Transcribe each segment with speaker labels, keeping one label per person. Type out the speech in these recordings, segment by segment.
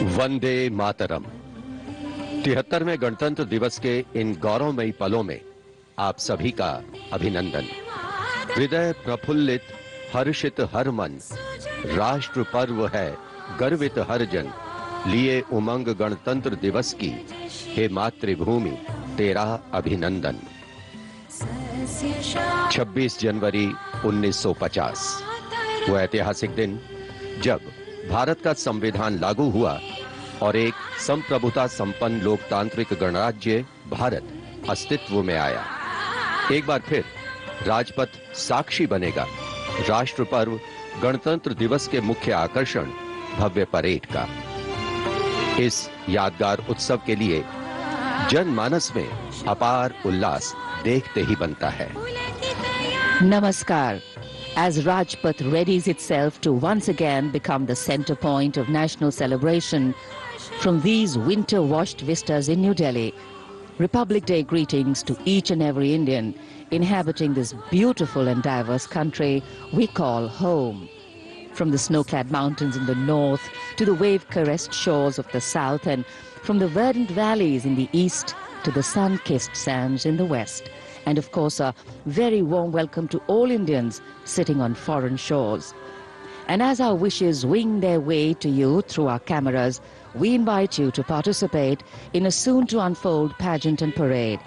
Speaker 1: वंदे मातरम। 73वें गणतंत्र दिवस के इन गौरवमयी पलों में आप सभी का अभिनंदन। हृदय प्रफुल्लित, हर्षित हर मन, राष्ट्र पर्व है गर्वित हर जन। लिए उमंग गणतंत्र दिवस की, हे मातृभूमि तेरा अभिनंदन। 26 जनवरी 1950 वो ऐतिहासिक दिन जब भारत का संविधान लागू हुआ और एक संप्रभुता संपन्न लोकतांत्रिक गणराज्य भारत अस्तित्व में आया। एक बार फिर राजपथ साक्षी बनेगा राष्ट्र पर्व गणतंत्र दिवस के मुख्य आकर्षण भव्य परेड का। इस यादगार उत्सव के लिए जनमानस में अपार उल्लास देखते ही बनता है।
Speaker 2: Namaskar. As Rajpath readies itself to once again become the center point of national celebration from these winter-washed vistas in New Delhi, Republic Day greetings to each and every Indian inhabiting this beautiful and diverse country we call home. From the snow-clad mountains in the north to the wave-caressed shores of the south, and from the verdant valleys in the east to the sun-kissed sands in the west. And of course, a very warm welcome to all Indians sitting on foreign shores. And as our wishes wing their way to you through our cameras, we invite you to participate in a soon-to-unfold pageant and parade,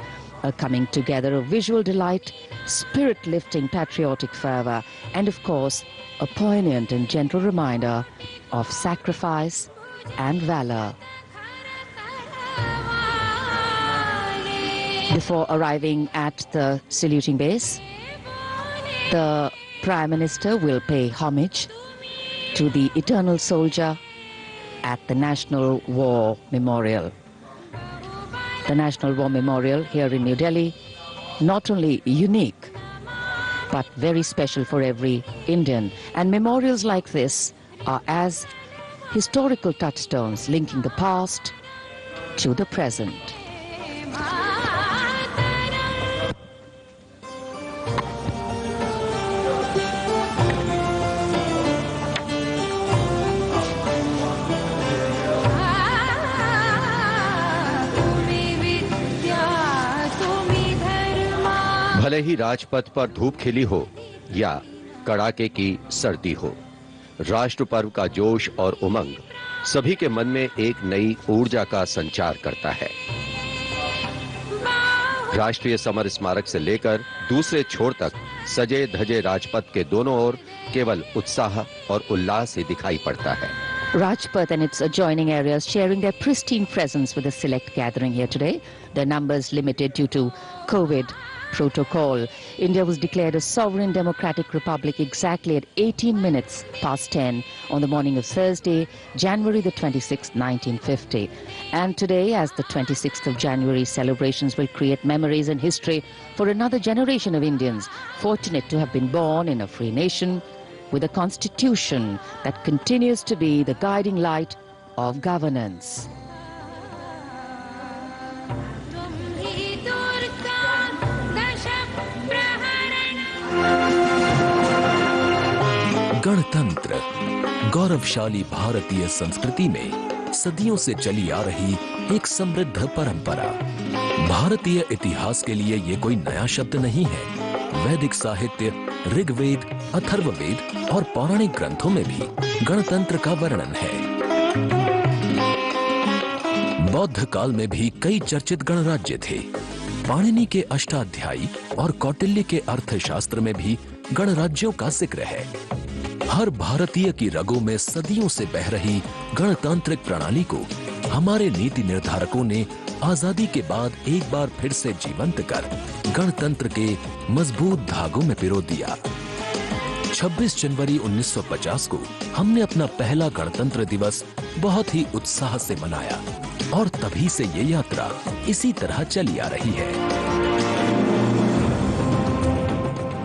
Speaker 2: a coming together of visual delight, spirit-lifting patriotic fervor, and of course, a poignant and gentle reminder of sacrifice and valor. Before arriving at the saluting base, the Prime Minister will pay homage to the eternal soldier at the National War Memorial. The National War Memorial here in New Delhi, not only unique, but very special for every Indian. And memorials like this are as historical touchstones linking the past to the present.
Speaker 1: भले ही राजपथ पर धूप खिली हो या कड़ाके की सर्दी हो, राष्ट्र पर्व का जोश और उमंग सभी के मन में एक नई ऊर्जा का संचार करता है। राष्ट्रीय समर स्मारक से लेकर दूसरे छोर तक सजे धजे राजपथ के दोनों ओर केवल उत्साह और उल्लास ही दिखाई पड़ता है।
Speaker 2: Rajpath and its adjoining areas sharing their pristine presence with a select gathering here today. Their numbers limited due to COVID protocol. India was declared a sovereign democratic republic exactly at 18 minutes past 10 on the morning of Thursday, January the 26th, 1950. And today, as the 26th of January, celebrations will create memories and history for another generation of Indians fortunate to have been born in a free nation with a constitution that continues to be the guiding light of governance.
Speaker 3: गणतंत्र गौरवशाली भारतीय संस्कृति में सदियों से चली आ रही एक समृद्ध परंपरा। भारतीय इतिहास के लिए ये कोई नया शब्द नहीं है। वैदिक साहित्य, ऋग्वेद, अथर्ववेद और पौराणिक ग्रंथों में भी गणतंत्र का वर्णन है। बौद्ध काल में भी कई चर्चित गणराज्य थे। पाणिनि के अष्टाध्यायी और कौटिल्य के अर्थशास्त्र में भी गणराज्यों का जिक्र है। हर भारतीय की रगों में सदियों से बह रही गणतांत्रिक प्रणाली को हमारे नीति निर्धारकों ने आजादी के बाद एक बार फिर से जीवंत कर गणतंत्र के मजबूत धागों में पिरो दिया। 26 जनवरी 1950 को हमने अपना पहला गणतंत्र दिवस बहुत ही उत्साह से मनाया और तभी से ये यात्रा इसी तरह चली आ रही है।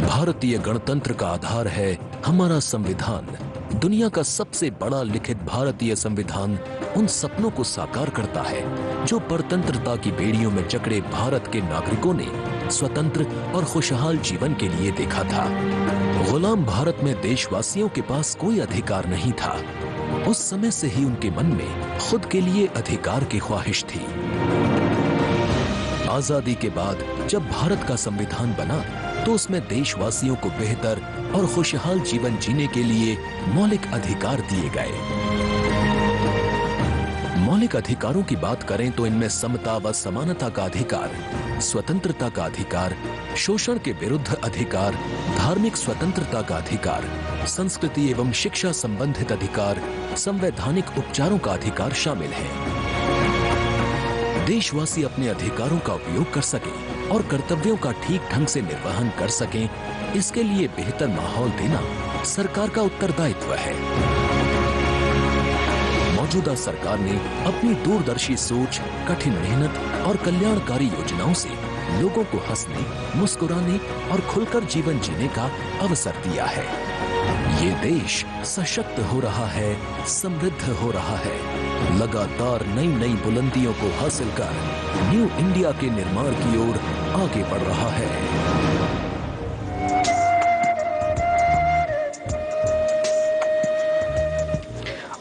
Speaker 3: भारतीय गणतंत्र का आधार है हमारा संविधान। दुनिया का सबसे बड़ा लिखित भारतीय संविधान उन सपनों को साकार करता है जो परतंत्रता की बेड़ियों में जकड़े भारत के नागरिकों ने स्वतंत्र और खुशहाल जीवन के लिए देखा था। गुलाम भारत में देशवासियों के पास कोई अधिकार नहीं था। उस समय से ही उनके मन में खुद के लिए अधिकार की ख्वाहिश थी। आजादी के बाद जब भारत का संविधान बना तो उसमें देशवासियों को बेहतर और खुशहाल जीवन जीने के लिए मौलिक अधिकार दिए गए। मौलिक अधिकारों की बात करें तो इनमें समता व समानता का अधिकार, स्वतंत्रता का अधिकार, शोषण के विरुद्ध अधिकार, धार्मिक स्वतंत्रता का अधिकार, संस्कृति एवं शिक्षा संबंधित अधिकार, संवैधानिक उपचारों का अधिकार शामिल है। देशवासी अपने अधिकारों का उपयोग कर सकें और कर्तव्यों का ठीक ढंग से निर्वहन कर सकें, इसके लिए बेहतर माहौल देना सरकार का उत्तरदायित्व है। मौजूदा सरकार ने अपनी दूरदर्शी सोच, कठिन मेहनत और कल्याणकारी योजनाओं से लोगों को हंसने, मुस्कुराने और खुलकर जीवन जीने का अवसर दिया है। ये देश सशक्त हो रहा है, समृद्ध हो रहा है, लगातार नई नई बुलंदियों को हासिल कर न्यू इंडिया के निर्माण की ओर आगे बढ़ रहा है।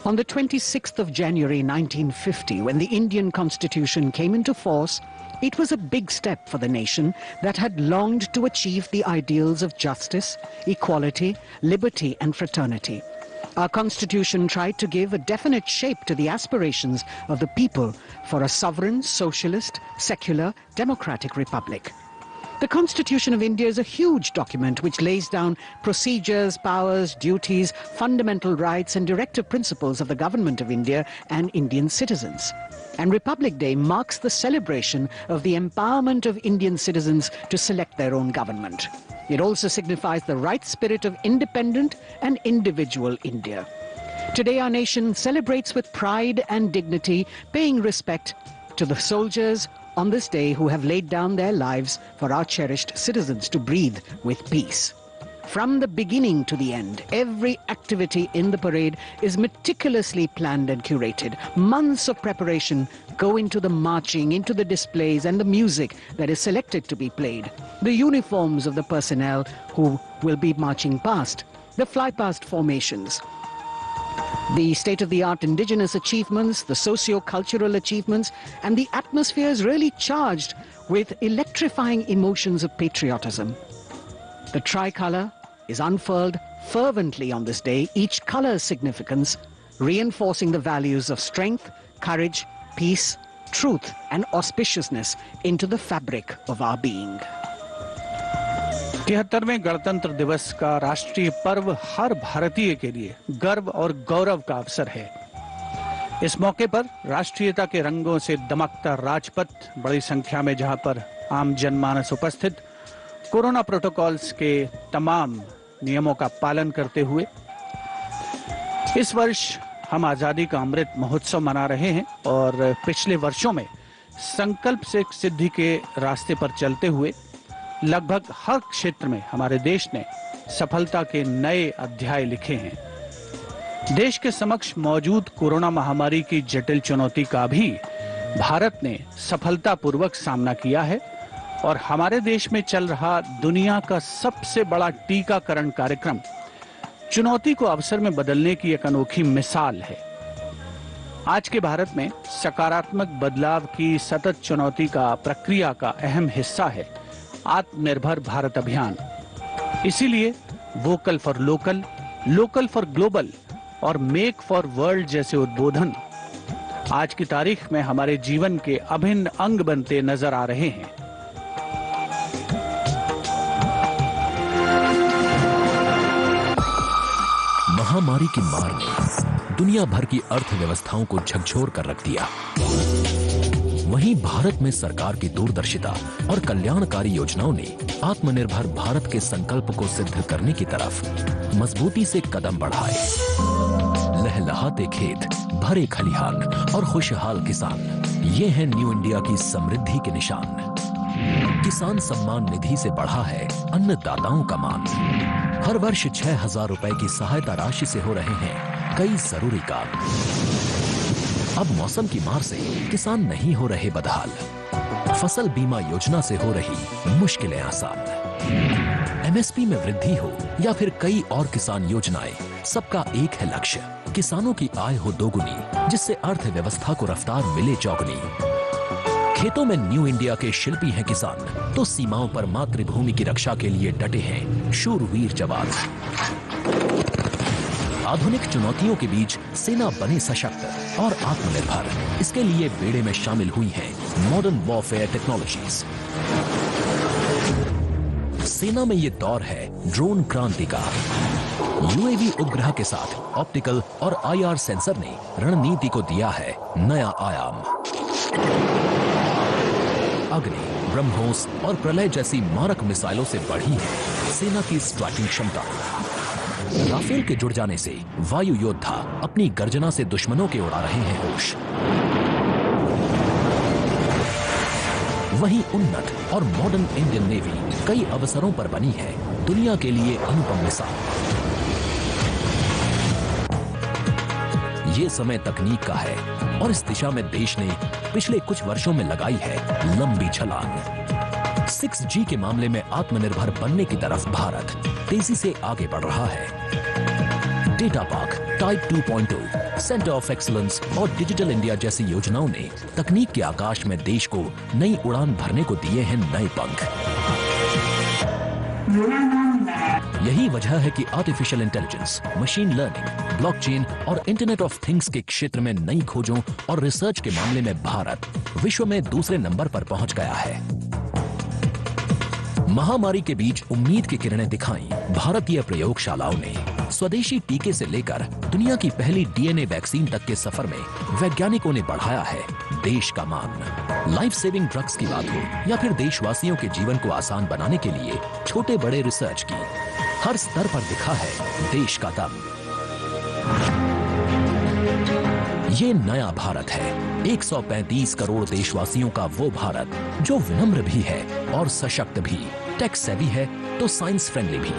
Speaker 4: On the 26th of January 1950, when the Indian Constitution came into force, it was a big step for the nation that had longed to achieve the ideals of justice, equality, liberty and fraternity. Our Constitution tried to give a definite shape to the aspirations of the people for a sovereign, socialist, secular, democratic republic. The Constitution of India is a huge document which lays down procedures, powers, duties, fundamental rights and directive principles of the government of India and Indian citizens. And Republic Day marks the celebration of the empowerment of Indian citizens to select their own government. It also signifies the right spirit of independent and individual India. Today our nation celebrates with pride and dignity, paying respect to the soldiers on this day who have laid down their lives for our cherished citizens to breathe with peace. From the beginning to the end, every activity in the parade is meticulously planned and curated. Months of preparation go into the marching, into the displays and the music that is selected to be played, the uniforms of the personnel who will be marching past, the fly-past formations, the state-of-the-art indigenous achievements, the socio-cultural achievements, and the atmosphere is really charged with electrifying emotions of patriotism. The tricolour is unfurled fervently on this day, each colour's significance reinforcing the values of strength, courage, peace, truth and auspiciousness into the fabric of our being.
Speaker 5: 73वें गणतंत्र दिवस का राष्ट्रीय पर्व हर भारतीय के लिए गर्व और गौरव का अवसर है। इस मौके पर राष्ट्रीयता के रंगों से दमकता राजपथ, बड़ी संख्या में जहां पर आम जनमानस उपस्थित, कोरोना प्रोटोकॉल्स के तमाम नियमों का पालन करते हुए इस वर्ष हम आजादी का अमृत महोत्सव मना रहे हैं और पिछले वर्षों में संकल्प से सिद्धि के रास्ते पर चलते हुए लगभग हर क्षेत्र में हमारे देश ने सफलता के नए अध्याय लिखे हैं। देश के समक्ष मौजूद कोरोना महामारी की जटिल चुनौती का भी भारत ने सफलतापूर्वक सामना किया है और हमारे देश में चल रहा दुनिया का सबसे बड़ा टीकाकरण कार्यक्रम चुनौती को अवसर में बदलने की एक अनोखी मिसाल है। आज के भारत में सकारात्मक बदलाव की सतत चुनौती का प्रक्रिया का अहम हिस्सा है आत्मनिर्भर भारत अभियान। इसीलिए vocal for local, local for global और मेक फॉर वर्ल्ड जैसे उद्बोधन आज की तारीख में हमारे जीवन के अभिन्न अंग बनते नजर आ रहे हैं।
Speaker 3: महामारी की मार ने दुनिया भर की अर्थव्यवस्थाओं को झकझोर कर रख दिया। वहीं भारत में सरकार की दूरदर्शिता और कल्याणकारी योजनाओं ने आत्मनिर्भर भारत के संकल्प को सिद्ध करने की तरफ मजबूती से कदम बढ़ाए। लहलहाते खेत, भरे खलिहान और खुशहाल किसान, ये हैं न्यू इंडिया की समृद्धि के निशान। किसान सम्मान निधि से बढ़ा है अन्नदाताओं का मान। हर वर्ष 6,000 रुपए की सहायता राशि से हो रहे हैं कई जरूरी काम। अब मौसम की मार से किसान नहीं हो रहे बदहाल। फसल बीमा योजना से हो रही मुश्किलें आसान। एमएसपी में वृद्धि हो या फिर कई और किसान योजनाएं, सबका एक है लक्ष्य, किसानों की आय हो दोगुनी, जिससे अर्थव्यवस्था को रफ्तार मिले चौगुनी। खेतों में न्यू इंडिया के शिल्पी हैं किसान, तो सीमाओं पर मातृभूमि की रक्षा के लिए डटे हैं शूरवीर जवान। आधुनिक चुनौतियों के बीच सेना बने सशक्त और आत्मनिर्भर। इसके लिए बेड़े में शामिल हुई हैं मॉडर्न वॉरफेयर टेक्नोलॉजीज। सेना में ये दौर है ड्रोन क्रांति का। यूएवी उपग्रह के साथ ऑप्टिकल और आईआर सेंसर ने रणनीति को दिया है नया आयाम। अग्नि, ब्रह्मोस और प्रलय जैसी मारक मिसाइलों से बढ़ी है सेना की स्ट्राइकिंग क्षमता। राफेल के जुड़ जाने से वायु योद्धा अपनी गर्जना से दुश्मनों के उड़ा रहे हैं होश। वहीं उन्नत और मॉडर्न इंडियन नेवी कई अवसरों पर बनी है दुनिया के लिए अनुपम मिसाल। ये समय तकनीक का है और इस दिशा में देश ने पिछले कुछ वर्षों में लगाई है लंबी छलांग। 6G के मामले में आत्मनिर्भर बनने की तरफ भारत तेजी से आगे बढ़ रहा है। Data park, type 2.0, centre of excellence और डिजिटल इंडिया जैसी योजनाओं ने तकनीक के आकाश में देश को नई उड़ान भरने को दिए हैं नए पंख। यही वजह है कि artificial intelligence, machine learning, blockchain और इंटरनेट ऑफ थिंग्स के क्षेत्र में नई खोजों और रिसर्च के मामले में भारत विश्व में दूसरे नंबर पर पहुंच गया है। महामारी के बीच उम्मीद की किरणें दिखाई भारतीय प्रयोगशालाओं ने। स्वदेशी टीके से लेकर दुनिया की पहली डीएनए वैक्सीन तक के सफर में वैज्ञानिकों ने बढ़ाया है देश का मान। लाइफ सेविंग ड्रग्स की बात हो या फिर देशवासियों के जीवन को आसान बनाने के लिए छोटे बड़े रिसर्च की, हर स्तर पर दिखा है देश का दम। ये नया भारत है, 135 करोड़ देशवासियों का वो भारत जो विनम्र भी है और सशक्त भी, टेक सेवी है तो साइंस फ्रेंडली भी।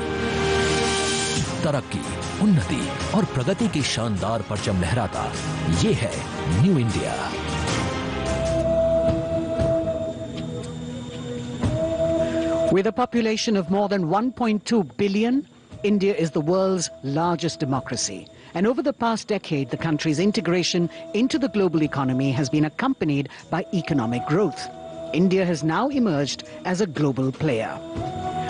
Speaker 3: तरक्की, उन्नति और प्रगति की शानदार परचम लहराता ये है new India.
Speaker 4: With a population of more than 1.2 billion, India is the world's largest democracy. And over the past decade, the country's integration into the global economy has been accompanied by economic growth. India has now emerged as a global player.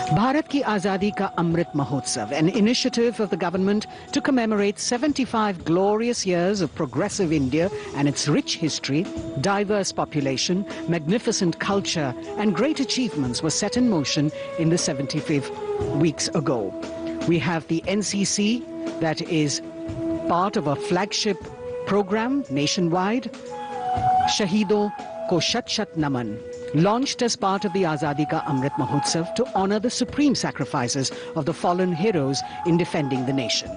Speaker 4: Bharat Ki Azadi Ka Amrit Mahotsav, an initiative of the government to commemorate 75 glorious years of progressive India and its rich history, diverse population, magnificent culture and great achievements were set in motion in the 75 weeks ago. We have the NCC, that is part of a flagship program nationwide, Shaheedon Ko Shat Shat Naman, launched as part of the Azadi Ka Amrit Mahotsav to honor the supreme sacrifices of the fallen heroes in defending the nation.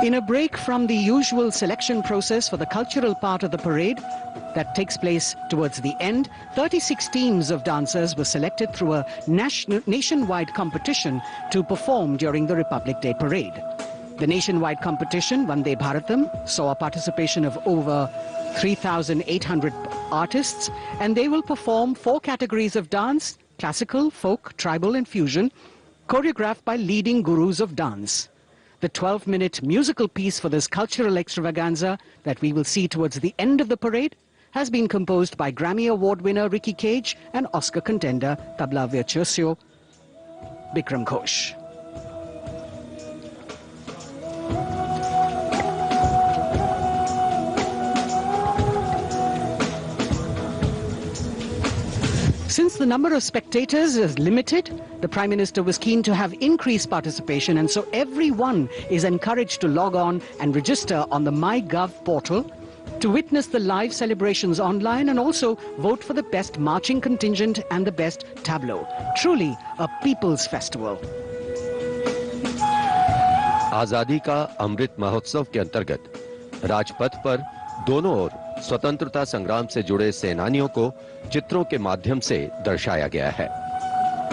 Speaker 4: In a break from the usual selection process for the cultural part of the parade that takes place towards the end, 36 teams of dancers were selected through a nationwide competition to perform during the Republic Day parade. The nationwide competition, Vande Bharatam, saw a participation of over 3,800 artists, and they will perform 4 categories of dance: classical, folk, tribal and fusion, choreographed by leading gurus of dance. The 12-minute musical piece for this cultural extravaganza that we will see towards the end of the parade has been composed by Grammy Award winner Ricky Cage and Oscar contender tabla virtuoso Bikram Ghosh. Since the number of spectators is limited, the Prime Minister was keen to have increased participation, and so everyone is encouraged to log on and register on the MyGov portal to witness the live celebrations online and also vote for the best marching contingent and the best tableau. Truly a people's festival.
Speaker 1: आजादी का अमृत महोत्सव के अंतर्गत राजपथ पर दोनों ओर स्वतंत्रता संग्राम से जुड़े सेनानियों को चित्रों के माध्यम से दर्शाया गया है।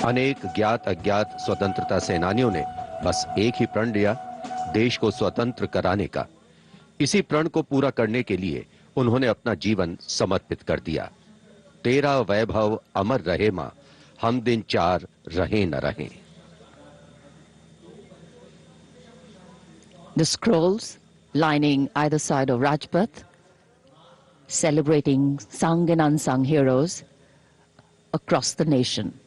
Speaker 1: अनेक ज्ञात अज्ञात स्वतंत्रता सेनानियों ने बस एक ही प्रण लिया, देश को स्वतंत्र कराने का। इसी प्रण को पूरा करने के लिए उन्होंने अपना जीवन समर्पित कर दिया। तेरा वैभव अमर रहे मां, हम दिन चार रहे न रहे।
Speaker 2: The scrolls lining either side of Rajpath, celebrating sung and unsung heroes across the nation.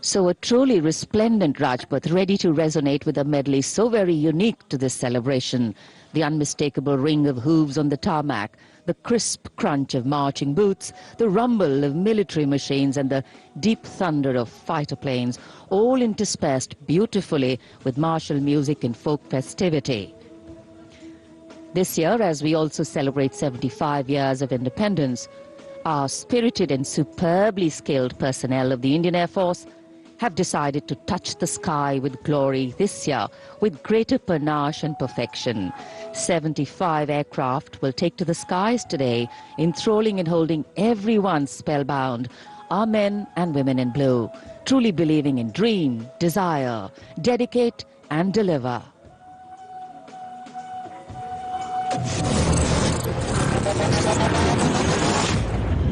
Speaker 2: So a truly resplendent Rajpath, ready to resonate with a medley so very unique to this celebration. The unmistakable ring of hooves on the tarmac, the crisp crunch of marching boots, the rumble of military machines and the deep thunder of fighter planes, all interspersed beautifully with martial music and folk festivity. This year, as we also celebrate 75 years of independence, our spirited and superbly skilled personnel of the Indian Air Force have decided to touch the sky with glory this year with greater panache and perfection. 75 aircraft will take to the skies today, enthralling and holding everyone spellbound, our men and women in blue, truly believing in dream, desire, dedicate and deliver.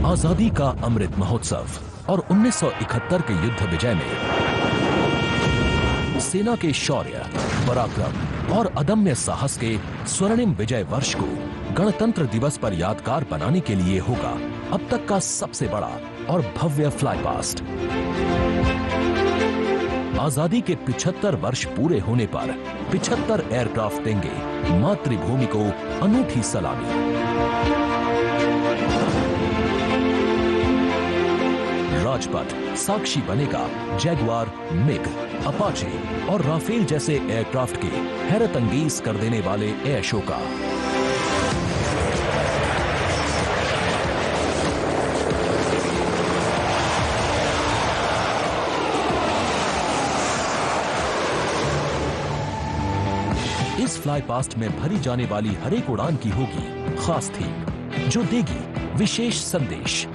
Speaker 3: आजादी का अमृत महोत्सव और 1971 के युद्ध विजय में सेना के शौर्य, पराक्रम और अदम्य साहस के स्वर्णिम विजय वर्ष को गणतंत्र दिवस पर यादगार बनाने के लिए होगा अब तक का सबसे बड़ा और भव्य फ्लाई पास्ट। आजादी के 75 वर्ष पूरे होने पर 75 एयरक्राफ्ट देंगे मातृभूमि को अनूठी सलामी। राजपथ साक्षी बनेगा जैगुआर, मिग, अपाचे और राफेल जैसे एयरक्राफ्ट के हैरत अंगेज कर देने वाले एयर शो का। इस फ्लाई पास्ट में भरी जाने वाली हर एक उड़ान की होगी खास थीम जो देगी विशेष संदेश।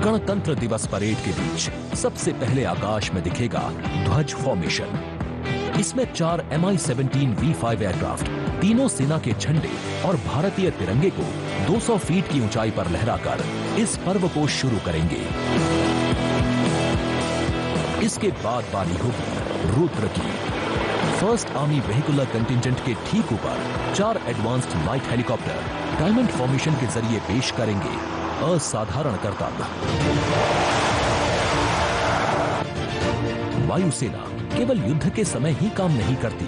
Speaker 3: गणतंत्र दिवस परेड के बीच सबसे पहले आकाश में दिखेगा ध्वज फॉर्मेशन। इसमें 4 Mi-17 V5 एयरक्राफ्ट तीनों सेना के झंडे और भारतीय तिरंगे को 200 फीट की ऊंचाई पर लहराकर इस पर्व को शुरू करेंगे। इसके बाद बारी होगी रुद्र की। फर्स्ट आर्मी वेहिकुलर कंटिंजेंट के ठीक ऊपर 4 advanced light helicopter diamond formation के जरिए पेश करेंगे असाधारण कर्तव्य। वायुसेना केवल युद्ध के समय ही काम नहीं करती,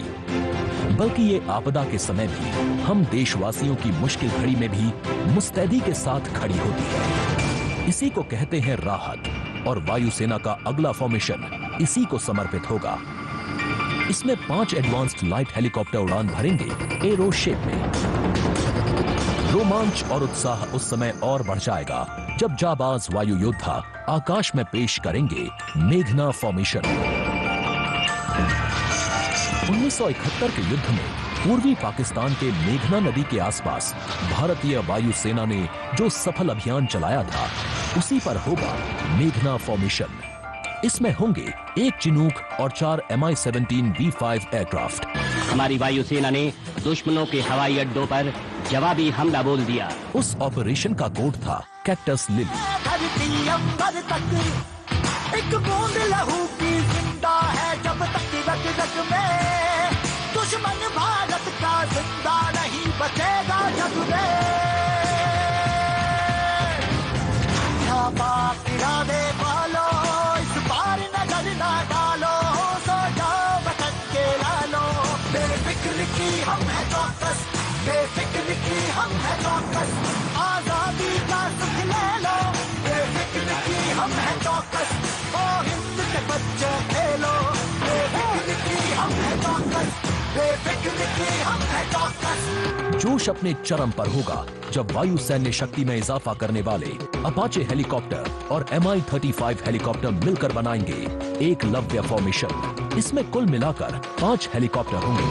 Speaker 3: बल्कि ये आपदा के समय भी हम देशवासियों की मुश्किल घड़ी में भी मुस्तैदी के साथ खड़ी होती है। इसी को कहते हैं राहत, और वायुसेना का अगला फॉर्मेशन इसी को समर्पित होगा। इसमें 5 एडवांस्ड लाइट हेलीकॉप्टर उड़ान भरेंगे एरो शेप में। रोमांच और उत्साह उस समय और बढ़ जाएगा जब जाबाज वायु योद्धा आकाश में पेश करेंगे मेघना फॉर्मेशन। 1971 के युद्ध में पूर्वी पाकिस्तान के मेघना नदी के आसपास भारतीय वायुसेना ने जो सफल अभियान चलाया था उसी पर होगा मेघना फॉर्मेशन। इसमें होंगे 1 चिनूक और 4 Mi-17 V5 एयरक्राफ्ट।
Speaker 6: हमारी वायुसेना ने दुश्मनों के हवाई अड्डों पर जवाबी हमला बोल दिया।
Speaker 3: उस ऑपरेशन का कोड था कैक्टस लिली।
Speaker 7: एक बूंद लहू की जिंदा है जब तक रग रग में, दुश्मन भारत का जिंदा नहीं बचेगा जग में। इरादे वालों इस बार नजर ना डालो, सो जाओ वतन के लालो। बेफिक्र की हम है चौकस, बेफिक्र की हम है चौकस, आजादी का सुख ले लो। बेफिक्र की हम है चौकस, ओ हिंद के बच्चे खेलो। बेफिक्र की हम है चौकस, बेफिक्र की हम है चौकस।
Speaker 3: जोश अपने चरम पर होगा जब वायु सैन्य शक्ति में इजाफा करने वाले अपाचे हेलीकॉप्टर और Mi-35 हेलीकॉप्टर मिलकर बनाएंगे एक लव्य फॉर्मेशन। इसमें कुल मिलाकर 5 हेलीकॉप्टर होंगे।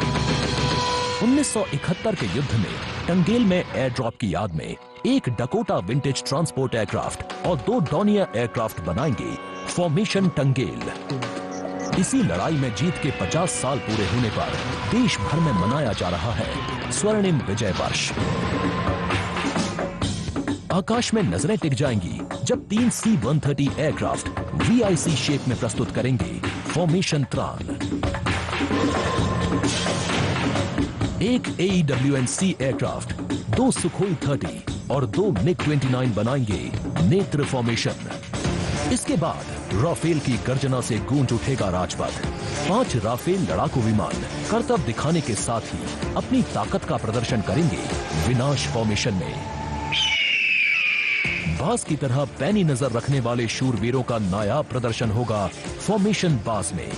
Speaker 3: 1971 के युद्ध में टंगेल में एयर ड्रॉप की याद में 1 डकोटा विंटेज ट्रांसपोर्ट एयरक्राफ्ट और 2 डॉनियर एयरक्राफ्ट बनाएंगे फॉर्मेशन टंगेल। इसी लड़ाई में जीत के 50 साल पूरे होने पर देश भर में मनाया जा रहा है स्वर्णिम विजय वर्ष। आकाश में नजरें टिक जाएंगी जब 3 C-130 एयरक्राफ्ट VIC शेप में प्रस्तुत करेंगे फॉर्मेशन त्रान। एक AEWNC एयरक्राफ्ट, 2 सुखोई 30 और 2 MiG-29 बनाएंगे नेत्र फॉर्मेशन। इसके बाद राफेल की गर्जना से गूंज उठेगा राजपथ। 5 राफेल लड़ाकू विमान करतब दिखाने के साथ ही अपनी ताकत का प्रदर्शन करेंगे विनाश फॉर्मेशन में। बास की तरह पैनी नजर रखने वाले शूरवीरों का नायाब प्रदर्शन होगा फॉर्मेशन बास में।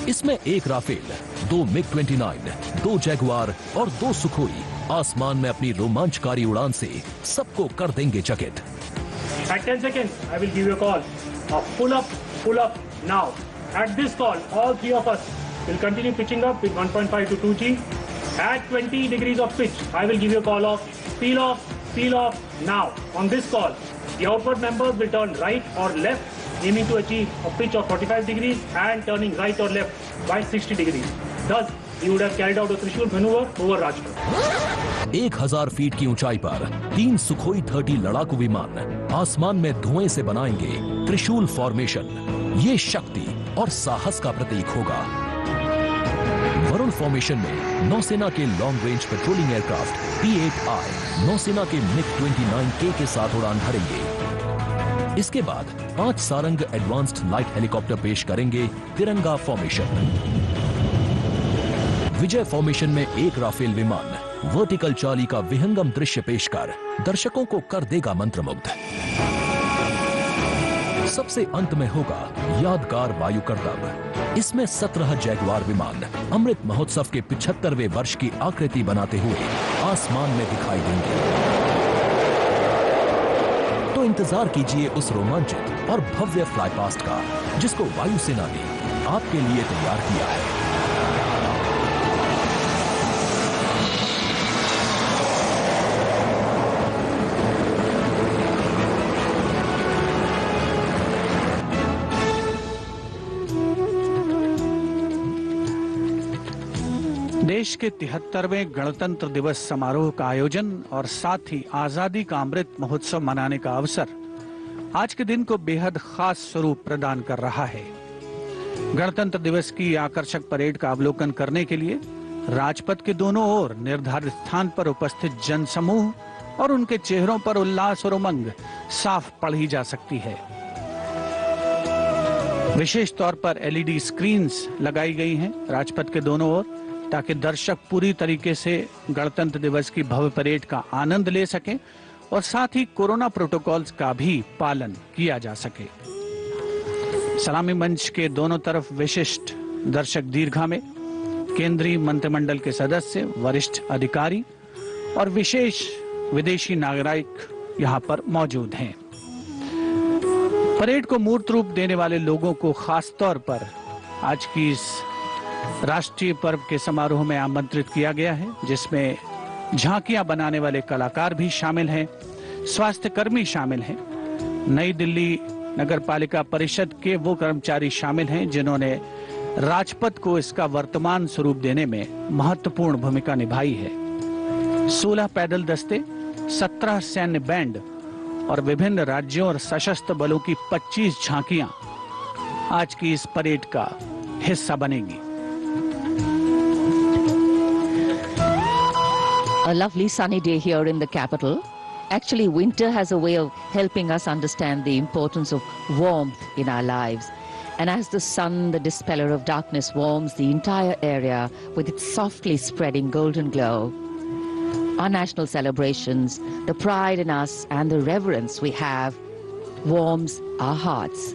Speaker 3: इसमें 1 राफेल, 2 MiG-29, 2 जैगुआर और 2 सुखोई आसमान में अपनी रोमांचकारी उड़ान से सबको कर देंगे चकित।
Speaker 8: At 10 seconds, I will give you a call. Pull up now. At this call, all 3 of us will continue pitching up with 1.5 to 2G. At 20 degrees of pitch, I will give you a call of peel off now. On this call, the outward members will turn right or left, aiming to achieve a pitch of 45 degrees and turning right or left by 60 degrees. Thus, he would have carried out a Trishul maneuver over Rajpath.
Speaker 3: 1000 feet की ऊंचाई पर 3 Sukhoi 30 लड़ाकू विमान आसमान में धुएं से बनाएंगे त्रिशूल फॉर्मेशन। ये शक्ति और साहस का प्रतीक होगा। वरुण फॉर्मेशन में नौसेना के long range patrolling aircraft P-8I नौसेना के MiG-29K के साथ उड़ान भरेंगे। इसके बाद 5 सारंग एडवांस्ड लाइट हेलीकॉप्टर पेश करेंगे तिरंगा फॉर्मेशन। विजय फॉर्मेशन में 1 राफेल विमान वर्टिकल चाली का विहंगम दृश्य पेश कर दर्शकों को कर देगा मंत्रमुग्ध। सबसे अंत में होगा यादगार वायु करतब। इसमें 17 जैगुआर विमान अमृत महोत्सव के 75वें वर्ष की आकृति बनाते हुए आसमान में दिखाई देंगे। तो इंतजार कीजिए उस रोमांचित और भव्य फ्लाईपास्ट का, जिसको वायुसेना ने आपके लिए तैयार किया है।
Speaker 5: देश के 73वें गणतंत्र दिवस समारोह का आयोजन और साथ ही आजादी का अमृत महोत्सव मनाने का अवसर आज के दिन को बेहद खास स्वरूप प्रदान कर रहा है। गणतंत्र दिवस की आकर्षक परेड का अवलोकन करने के लिए राजपथ के दोनों ओर निर्धारित स्थान पर उपस्थित जनसमूह और उनके चेहरों पर उल्लास और उमंग साफ पढ़ी जा सकती है। विशेष तौर पर LED स्क्रीन्स लगाई गई हैं राजपथ के दोनों ओर, ताकि दर्शक पूरी तरीके से गणतंत्र दिवस की भव्य परेड का आनंद ले सकें और साथ ही कोरोना प्रोटोकॉल्स का भी पालन किया जा सके। सलामी मंच के दोनों तरफ विशिष्ट दर्शक दीर्घा में केंद्रीय मंत्रिमंडल के सदस्य, वरिष्ठ अधिकारी और विशेष विदेशी नागरिक यहां पर मौजूद हैं। परेड को मूर्त रूप देने वाले लोगों को खास तौर पर आज की इस राष्ट्रीय पर्व के समारोह में आमंत्रित किया गया है, जिसमें झांकियां बनाने वाले कलाकार भी शामिल हैं, स्वास्थ्य कर्मी शामिल हैं, नई दिल्ली नगर पालिका परिषद के वो कर्मचारी शामिल हैं जिन्होंने राजपथ को इसका वर्तमान स्वरूप देने में महत्वपूर्ण भूमिका निभाई है। 16 पैदल दस्ते, 17 सैन्य बैंड और विभिन्न राज्यों और सशस्त्र बलों की 25 झांकियां आज की इस परेड का हिस्सा बनेंगी।
Speaker 2: A lovely sunny day here in the capital. Actually, winter has a way of helping us understand the importance of warmth in our lives. And as the sun, the dispeller of darkness, warms the entire area with its softly spreading golden glow, our national celebrations, the pride in us and the reverence we have warms our hearts.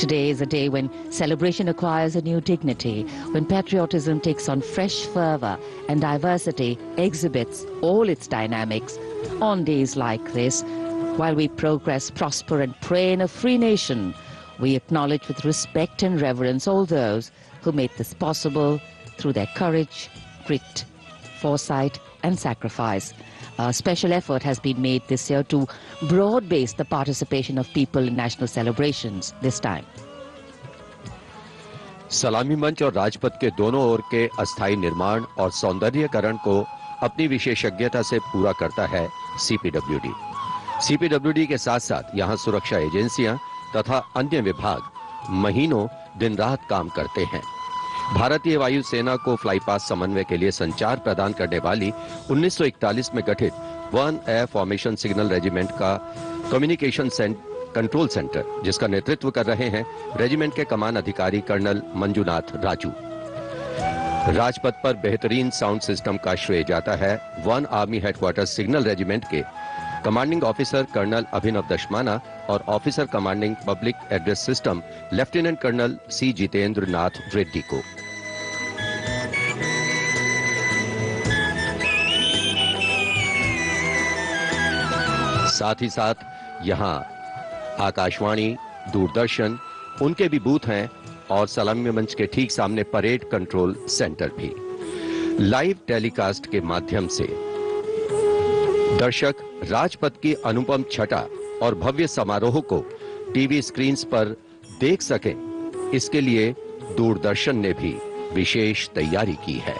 Speaker 2: Today is a day when celebration acquires a new dignity, when patriotism takes on fresh fervor and diversity exhibits all its dynamics. On days like this, while we progress, prosper and pray in a free nation, we acknowledge with respect and reverence all those who made this possible through their courage, grit, foresight and sacrifice. A special effort has been made this year to broad base the participation of people in national celebrations this time.
Speaker 1: सलामी मंच और राजपथ के दोनों ओर के अस्थायी निर्माण और सौंदर्यीकरण को अपनी विशेषज्ञता से पूरा करता है CPWD। CPWD के साथ साथ यहां सुरक्षा एजेंसियां तथा अन्य विभाग महीनों दिन रात काम करते हैं। भारतीय वायुसेना को फ्लाई पास्ट समन्वय के लिए संचार प्रदान करने वाली 1941 में गठित 1 एयर फॉर्मेशन सिग्नल रेजिमेंट का कम्युनिकेशन कंट्रोल सेंटर, जिसका नेतृत्व कर रहे हैं रेजिमेंट के कमान अधिकारी कर्नल मंजुनाथ राजू। राजपथ पर बेहतरीन साउंड सिस्टम का श्रेय जाता है 1 आर्मी हेडक्वार्टर सिग्नल रेजिमेंट के commanding officer colonel Abhinav Dashmana और officer commanding public address system lieutenant colonel C Jitendra Nath Reddy को। साथ ही साथ यहां आकाशवाणी, दूरदर्शन, उनके भी बूथ हैं और सलामी मंच के ठीक सामने परेड कंट्रोल सेंटर भी। लाइव टेलीकास्ट के माध्यम से दर्शक राजपथ की अनुपम छटा और भव्य समारोह को टीवी स्क्रीन्स पर देख सकें, इसके लिए दूरदर्शन ने भी विशेष तैयारी की है।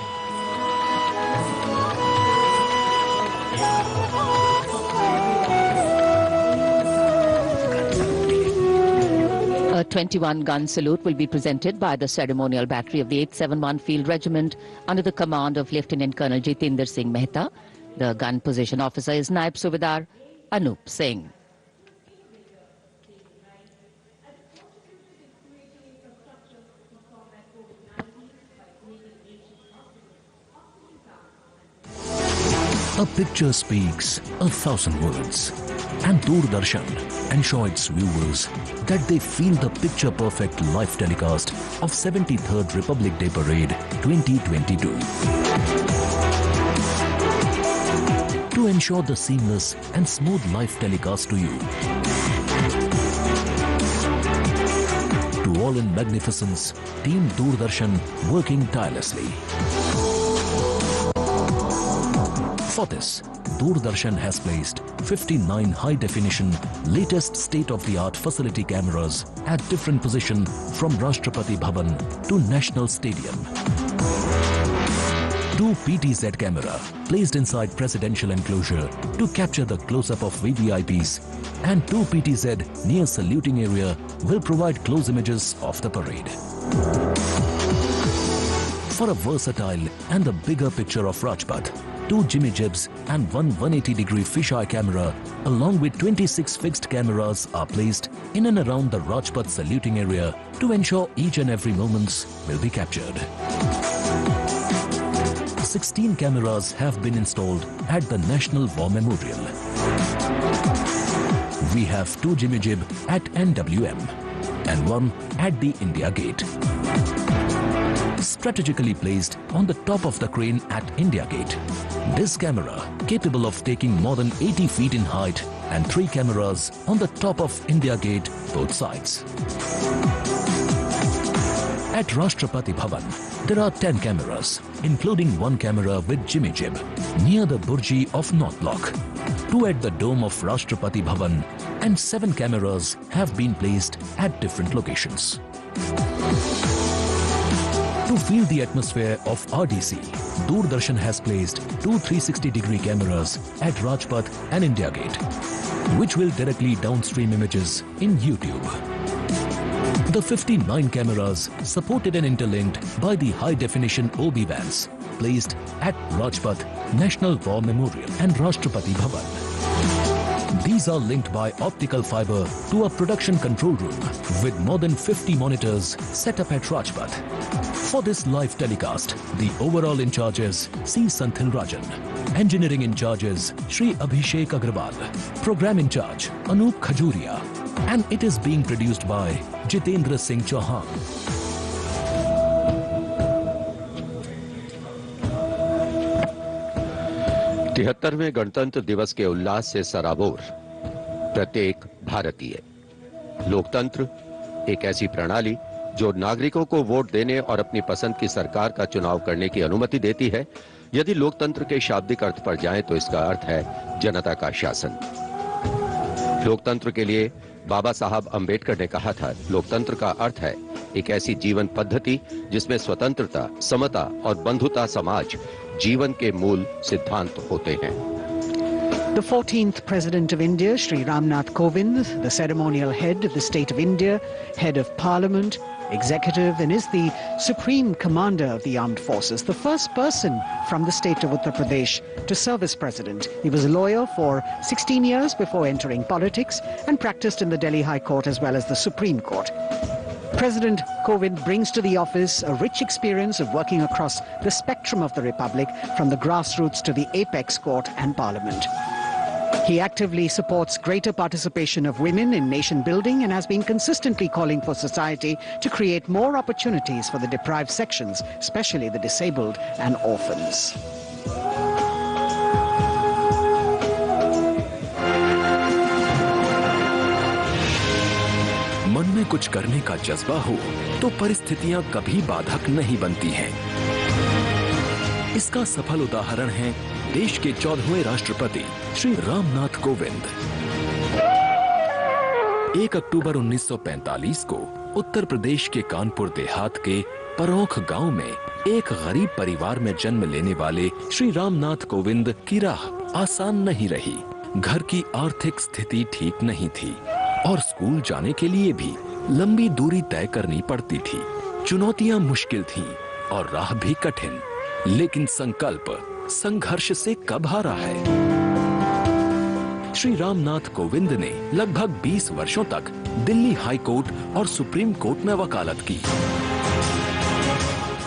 Speaker 2: A 21-gun salute will be presented by the ceremonial battery of the 871 Field Regiment under the command of Lieutenant Colonel Jitendra Singh Mehta. The gun position officer is Naib Subedar Anup Singh.
Speaker 3: A picture speaks 1,000 words, and Doordarshan ensure its viewers that they feel the picture-perfect live telecast of 73rd Republic Day Parade 2022. To ensure the seamless and smooth live telecast to you, to all in magnificence, Team Doordarshan working tirelessly. For this, Doordarshan has placed 59 high-definition, latest state-of-the-art facility cameras at different positions from Rashtrapati Bhavan to National Stadium. 2 PTZ camera placed inside presidential enclosure to capture the close-up of VVIPs, and 2 PTZ near saluting area will provide close images of the parade. For a versatile and the bigger picture of Rajpath, 2 Jimmy Jibs and 1 180-degree fisheye camera along with 26 fixed cameras are placed in and around the Rajpath saluting area to ensure each and every moments will be captured. 16 cameras have been installed at the National War Memorial. We have 2 Jimmy Jib at NWM and 1 at the India Gate. Strategically placed on the top of the crane at India Gate. This camera, capable of taking more than 80 feet in height, and 3 cameras on the top of India Gate, both sides. At Rashtrapati Bhavan, there are 10 cameras, including 1 camera with Jimmy Jib, near the Burji of North Block, 2 at the dome of Rashtrapati Bhavan, and 7 cameras have been placed at different locations. To feel the atmosphere of RDC, Doordarshan has placed 2 360-degree cameras at Rajpath and India Gate, which will directly downstream images in YouTube. The 59 cameras supported and interlinked by the high-definition OB vans placed at Rajpath, National War Memorial and Rashtrapati Bhavan. These are linked by optical fiber to a production control room with more than 50 monitors set up at Rajpath. For this live telecast, the overall in charge is C. Santhil Rajan, engineering in charge is Shri Abhishek Agrawal, program in charge Anup Khajuria, and it is being produced by Jitendra Singh Chauhan.
Speaker 1: तिहत्तरवें गणतंत्र दिवस के उल्लास से सराबोर प्रत्येक भारतीय। लोकतंत्र एक ऐसी प्रणाली जो नागरिकों को वोट देने और अपनी पसंद की सरकार का चुनाव करने की अनुमति देती है। यदि लोकतंत्र के शाब्दिक अर्थ पर जाएं तो इसका अर्थ है जनता का शासन। लोकतंत्र के लिए बाबा साहब अंबेडकर ने कहा था, लोकतंत्र का अर्थ है एक ऐसी जीवन पद्धति जिसमें स्वतंत्रता, समता और बंधुता समाज जीवन के मूल सिद्धांत होते हैं।
Speaker 4: The 14th President of India, Shri Ramnath Kovind, the ceremonial head of the State of India, head of Parliament, executive, and is the supreme commander of the armed forces, the first person from the state of Uttar Pradesh to serve as president. He was a lawyer for 16 years before entering politics and practiced in the Delhi High Court as well as the Supreme Court. President Kovind brings to the office a rich experience of working across the spectrum of the Republic, from the grassroots to the apex court and parliament. He actively supports greater participation of women in nation building and has been consistently calling for society to create more opportunities for the deprived sections, especially the disabled and orphans.
Speaker 3: मन में कुछ करने का जज्बा हो तो परिस्थितियां कभी बाधक नहीं बनती हैं। इसका सफल उदाहरण है देश के 14वें राष्ट्रपति श्री रामनाथ कोविंद। 1 अक्टूबर 1945 को उत्तर प्रदेश के कानपुर देहात के परौख गांव में एक गरीब परिवार में जन्म लेने वाले श्री रामनाथ कोविंद की राह आसान नहीं रही। घर की आर्थिक स्थिति ठीक नहीं थी और स्कूल जाने के लिए भी लंबी दूरी तय करनी पड़ती थी। चुनौतियां मुश्किल थीं और राह भी कठिन, लेकिन संकल्प संघर्ष से कब हारा है। श्री रामनाथ कोविंद ने लगभग 20 वर्षों तक दिल्ली हाई कोर्ट और सुप्रीम कोर्ट में वकालत की।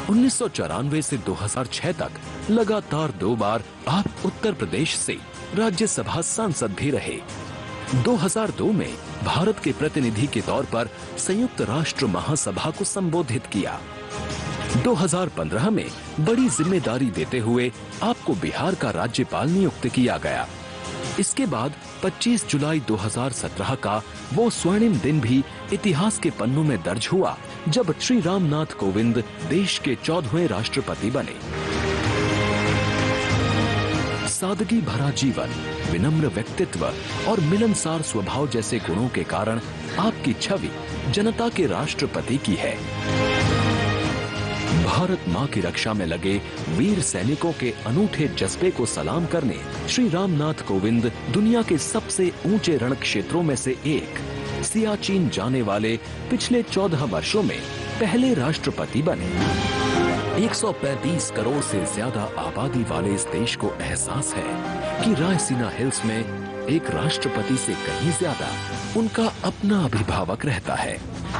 Speaker 3: 1994 से 2006 तक लगातार 2 बार आप उत्तर प्रदेश से राज्यसभा सांसद भी रहे। 2002 में भारत के प्रतिनिधि के तौर पर संयुक्त राष्ट्र महासभा को संबोधित किया। 2015 में बड़ी जिम्मेदारी देते हुए आपको बिहार का राज्यपाल नियुक्त किया गया। इसके बाद 25 जुलाई 2017 का वो स्वर्णिम दिन भी इतिहास के पन्नों में दर्ज हुआ जब श्री रामनाथ कोविंद देश के 14वें राष्ट्रपति बने। सादगी भरा जीवन, विनम्र व्यक्तित्व और मिलनसार स्वभाव जैसे गुणों के कारण आपकी छवि जनता के राष्ट्रपति की है। भारत मां की रक्षा में लगे वीर सैनिकों के अनूठे जज्बे को सलाम करने श्री रामनाथ कोविंद दुनिया के सबसे ऊंचे रण क्षेत्रों में से एक सियाचिन जाने वाले पिछले 14 वर्षों में पहले राष्ट्रपति बने। 135 करोड़ से ज्यादा आबादी वाले इस देश को एहसास है कि रायसीना हिल्स में एक राष्ट्रपति से कहीं ज्यादा उनका अपना अभिभावक रहता है,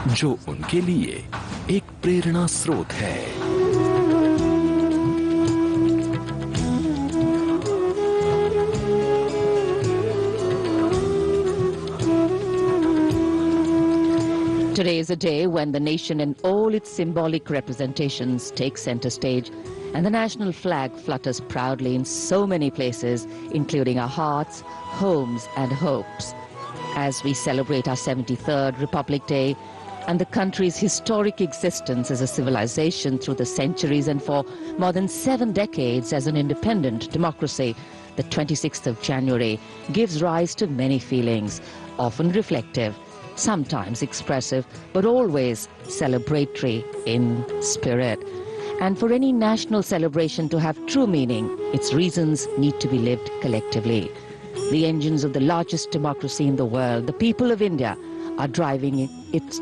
Speaker 3: जो उनके लिए एक प्रेरणा स्रोत है।
Speaker 2: Today is a day when the nation and all its symbolic representations take center stage, and the national flag flutters proudly in so many places, including our hearts, homes and hopes. As we celebrate our 73rd Republic Day and the country's historic existence as a civilization through the centuries and for more than 7 decades as an independent democracy, the 26th of January gives rise to many feelings, often reflective, sometimes expressive, but always celebratory in spirit. And for any national celebration to have true meaning, its reasons need to be lived collectively. The engines of the largest democracy in the world, the people of India, are driving it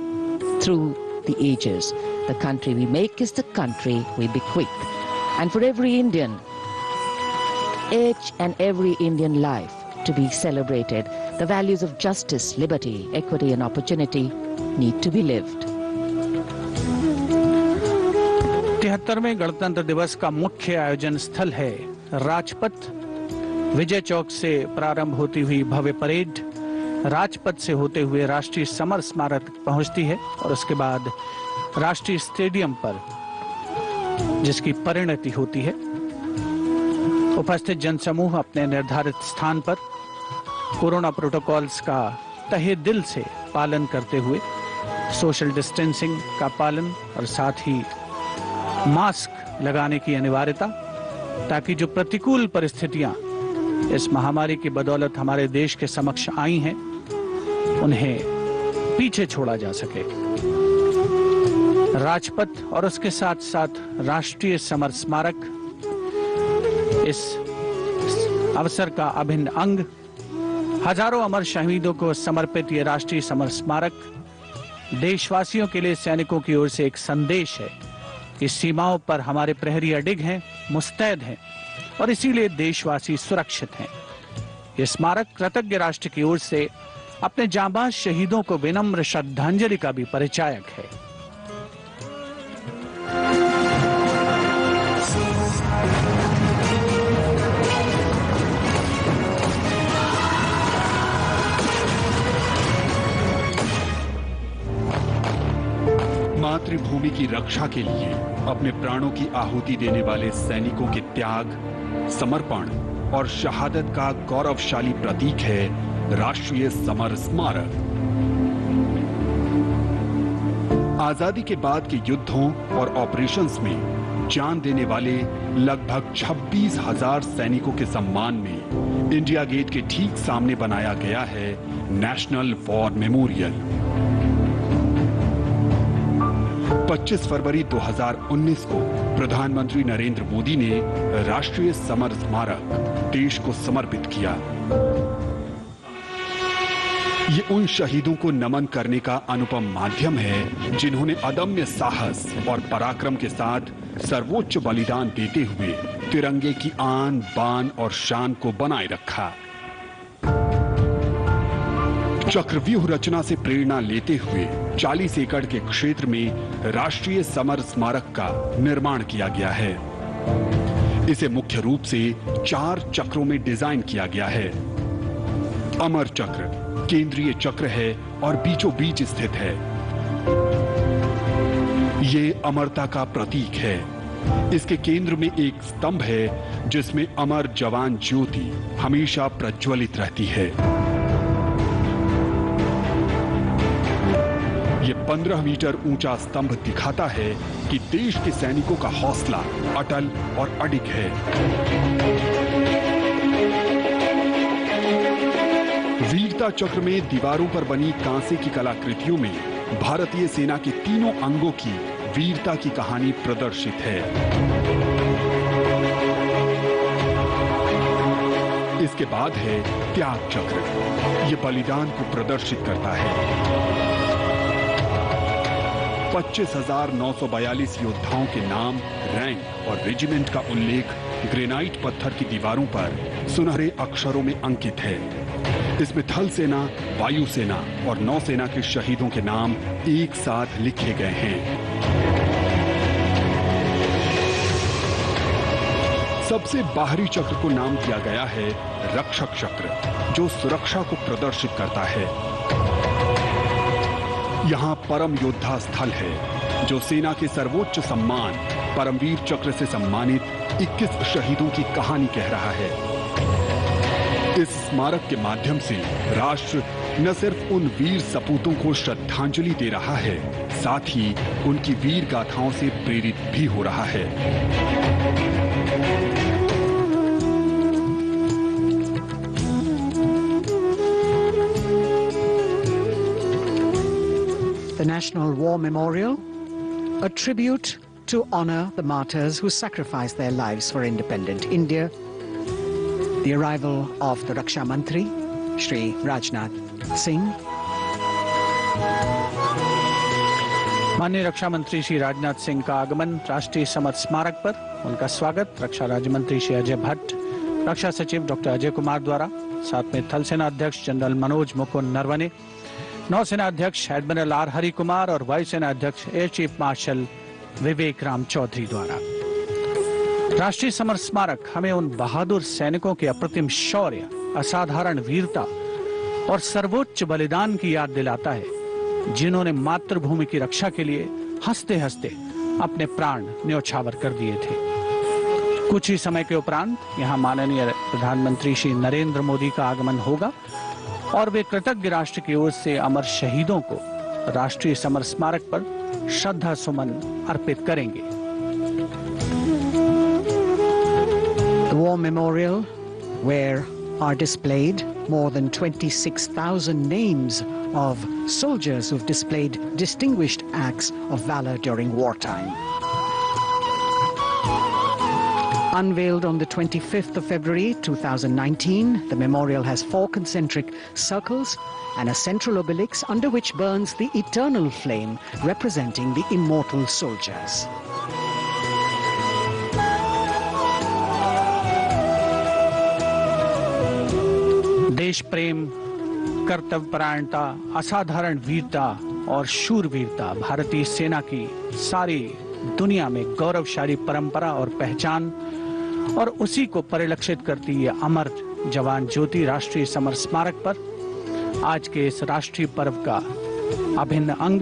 Speaker 2: through the ages. The country we make is the country we bequeath. And for every Indian, each and every Indian life to be celebrated, the values of justice, liberty, equity and opportunity need to be lived.
Speaker 5: 73वें गणतंत्र दिवस का मुख्य आयोजन स्थल है राजपथ। विजय चौक से प्रारंभ होती हुई भव्य परेड राजपथ से होते हुए राष्ट्रीय समर स्मारक पहुंचती है और उसके बाद राष्ट्रीय स्टेडियम पर जिसकी परिणति होती है। उपस्थित जनसमूह अपने निर्धारित स्थान पर कोरोना प्रोटोकॉल्स का तहे दिल से पालन करते हुए सोशल डिस्टेंसिंग का पालन और साथ ही मास्क लगाने की अनिवार्यता, ताकि जो प्रतिकूल परिस्थितियां इस महामारी की बदौलत हमारे देश के समक्ष आई हैं उन्हें पीछे छोड़ा जा सके। राजपथ और उसके साथ साथ राष्ट्रीय समर स्मारक इस अवसर का अभिन्न अंग। हजारों अमर शहीदों को समर्पित ये राष्ट्रीय समर स्मारक देशवासियों के लिए सैनिकों की ओर से एक संदेश है। इस सीमाओं पर हमारे प्रहरी अडिग हैं, मुस्तैद हैं और इसीलिए देशवासी सुरक्षित हैं। ये स्मारक कृतज्ञ राष्ट्र की ओर से अपने जांबाज शहीदों को विनम्र श्रद्धांजलि का भी परिचायक है।
Speaker 9: मातृभूमि की रक्षा के लिए अपने प्राणों की आहुति देने वाले सैनिकों के त्याग, समर्पण और शहादत का गौरवशाली प्रतीक है राष्ट्रीय समर स्मारक। आजादी के बाद के युद्धों और ऑपरेशंस में जान देने वाले लगभग 26,000 सैनिकों के सम्मान में इंडिया गेट के ठीक सामने बनाया गया है नेशनल वॉर मेमोरियल। 25 फरवरी 2019 को प्रधानमंत्री नरेंद्र मोदी ने राष्ट्रीय समर स्मारक देश को समर्पित किया। ये उन शहीदों को नमन करने का अनुपम माध्यम है जिन्होंने अदम्य साहस और पराक्रम के साथ सर्वोच्च बलिदान देते हुए तिरंगे की आन, बान और शान को बनाए रखा। चक्रव्यूह रचना से प्रेरणा लेते हुए 40 एकड़ के क्षेत्र में राष्ट्रीय समर स्मारक का निर्माण किया गया है। इसे मुख्य रूप से 4 चक्रों में डिजाइन किया गया है। अमर चक्र केंद्रीय चक्र है और बीचों बीच स्थित है। ये अमरता का प्रतीक है। इसके केंद्र में एक स्तंभ है जिसमें अमर जवान ज्योति हमेशा प्रज्वलित रहती है। ये 15 मीटर ऊंचा स्तंभ दिखाता है कि देश के सैनिकों का हौसला अटल और अडिग है। वीरता चक्र में दीवारों पर बनी कांसे की कलाकृतियों में भारतीय सेना के तीनों अंगों की वीरता की कहानी प्रदर्शित है। इसके बाद है त्याग चक्र। ये बलिदान को प्रदर्शित करता है। 25,942 योद्धाओं के नाम, रैंक और रेजिमेंट का उल्लेख ग्रेनाइट पत्थर की दीवारों पर सुनहरे अक्षरों में अंकित है। इसमें थल सेना, वायु सेना और नौसेना के शहीदों के नाम एक साथ लिखे गए हैं। सबसे बाहरी चक्र को नाम दिया गया है रक्षक चक्र, जो सुरक्षा को प्रदर्शित करता है। यहाँ परम योद्धा स्थल है, जो सेना के सर्वोच्च सम्मान परमवीर चक्र से सम्मानित 21 शहीदों की कहानी कह रहा है। इस स्मारक के माध्यम से राष्ट्र न सिर्फ उन वीर सपूतों को श्रद्धांजलि दे रहा है, साथ ही उनकी वीर गाथाओं से प्रेरित भी हो रहा है।
Speaker 4: The National War Memorial, a tribute to honor the martyrs who sacrificed their lives for independent India. The arrival of the Raksha Mantri, Shri Rajnath Singh.
Speaker 5: माननीय रक्षा मंत्री श्री राजनाथ सिंह का आगमन राष्ट्रीय समर स्मारक पर। उनका स्वागत रक्षा राज्य मंत्री श्री अजय भट्ट, रक्षा सचिव डॉक्टर अजय कुमार द्वारा, साथ में थल सेना अध्यक्ष जनरल मनोज मुकुंद नरवणे, नौसेना अध्यक्ष एडमिरल आर हरि कुमार और वायुसेना अध्यक्ष एयर चीफ मार्शल विवेक राम चौधरी द्वारा। राष्ट्रीय समर स्मारक हमें उन बहादुर सैनिकों के अप्रतिम शौर्य, असाधारण वीरता और सर्वोच्च बलिदान की याद दिलाता है, जिन्होंने मातृभूमि की रक्षा के लिए हंसते हंसते अपने प्राण न्योछावर कर दिए थे। कुछ ही समय के उपरांत यहाँ माननीय प्रधानमंत्री श्री नरेंद्र मोदी का आगमन होगा और वे कृतज्ञ राष्ट्र की ओर से अमर शहीदों को राष्ट्रीय समर स्मारक पर श्रद्धा सुमन अर्पित करेंगे।
Speaker 4: The War Memorial, where are displayed more than 26,000 names of soldiers who've displayed distinguished acts of valor during wartime. Unveiled on the 25th of February 2019, the memorial has 4 concentric circles and a central obelix under which burns the eternal flame representing the immortal soldiers.
Speaker 5: देश प्रेम, कर्तव्यपरायणता, असाधारण वीरता और शूरवीरता भारतीय सेना की सारी दुनिया में गौरवशाली परंपरा और पहचान, और उसी को परिलक्षित करती ये अमर जवान ज्योति राष्ट्रीय समर स्मारक पर आज के इस राष्ट्रीय पर्व का अभिन्न अंग।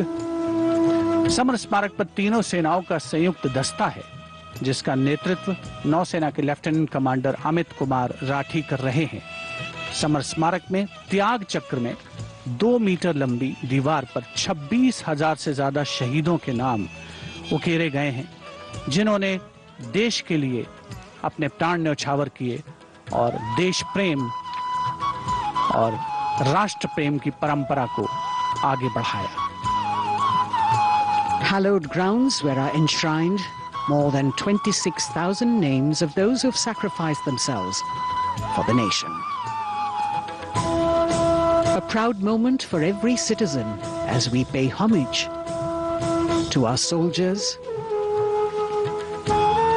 Speaker 5: समर स्मारक पर तीनों सेनाओं का संयुक्त दस्ता है, जिसका नेतृत्व नौसेना के लेफ्टिनेंट कमांडर अमित कुमार राठी कर रहे हैं। समर स्मारक में त्याग चक्र में 2 मीटर लंबी दीवार पर 26,000 से ज्यादा शहीदों के नाम उकेरे गए हैं, जिन्होंने देश के लिए अपने प्राण न्यौछावर किए और देश प्रेम और राष्ट्र प्रेम की परंपरा को आगे बढ़ाया।
Speaker 4: Hallowed grounds where are enshrined more than 26,000 names of those who have sacrificed themselves for the nation. A proud moment for every citizen as we pay homage to our soldiers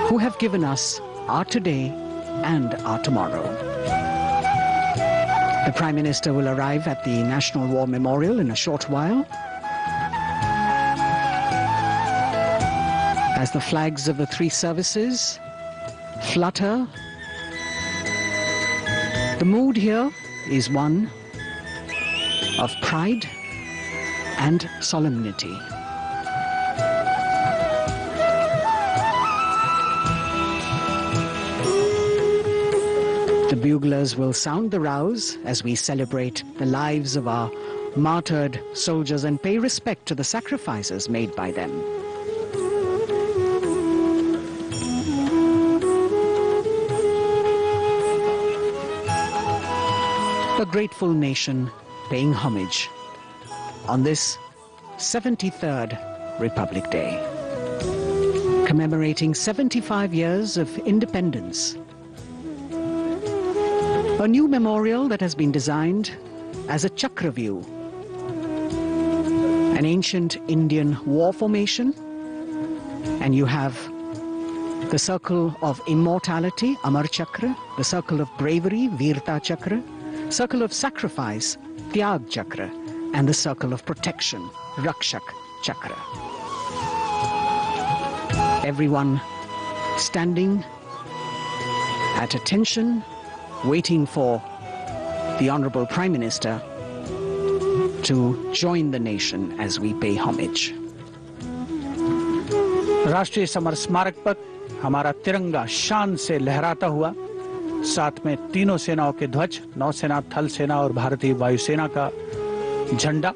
Speaker 4: who have given us our today and our tomorrow. The Prime Minister will arrive at the National War Memorial in a short while as the flags of the 3 services flutter. The mood here is one of pride and solemnity. The buglers will sound the rouse as we celebrate the lives of our martyred soldiers and pay respect to the sacrifices made by them. A grateful nation paying homage on this 73rd Republic Day, commemorating 75 years of independence. A new memorial that has been designed as a chakra view, an ancient Indian war formation, and you have the circle of immortality, Amar Chakra, the circle of bravery, Virta Chakra, circle of sacrifice, Tyag Chakra, and the circle of protection, Rakshak Chakra. Everyone standing at attention, waiting for the Honorable Prime Minister to join the nation as we pay homage.
Speaker 5: राष्ट्रीय summer स्मारक पर हमारा तिरंगा शान से लहराता हुआ, साथ में तीनों सेनाओं के ध्वज, नौसेना, थल सेना और भारतीय वायुसेना का झंडा।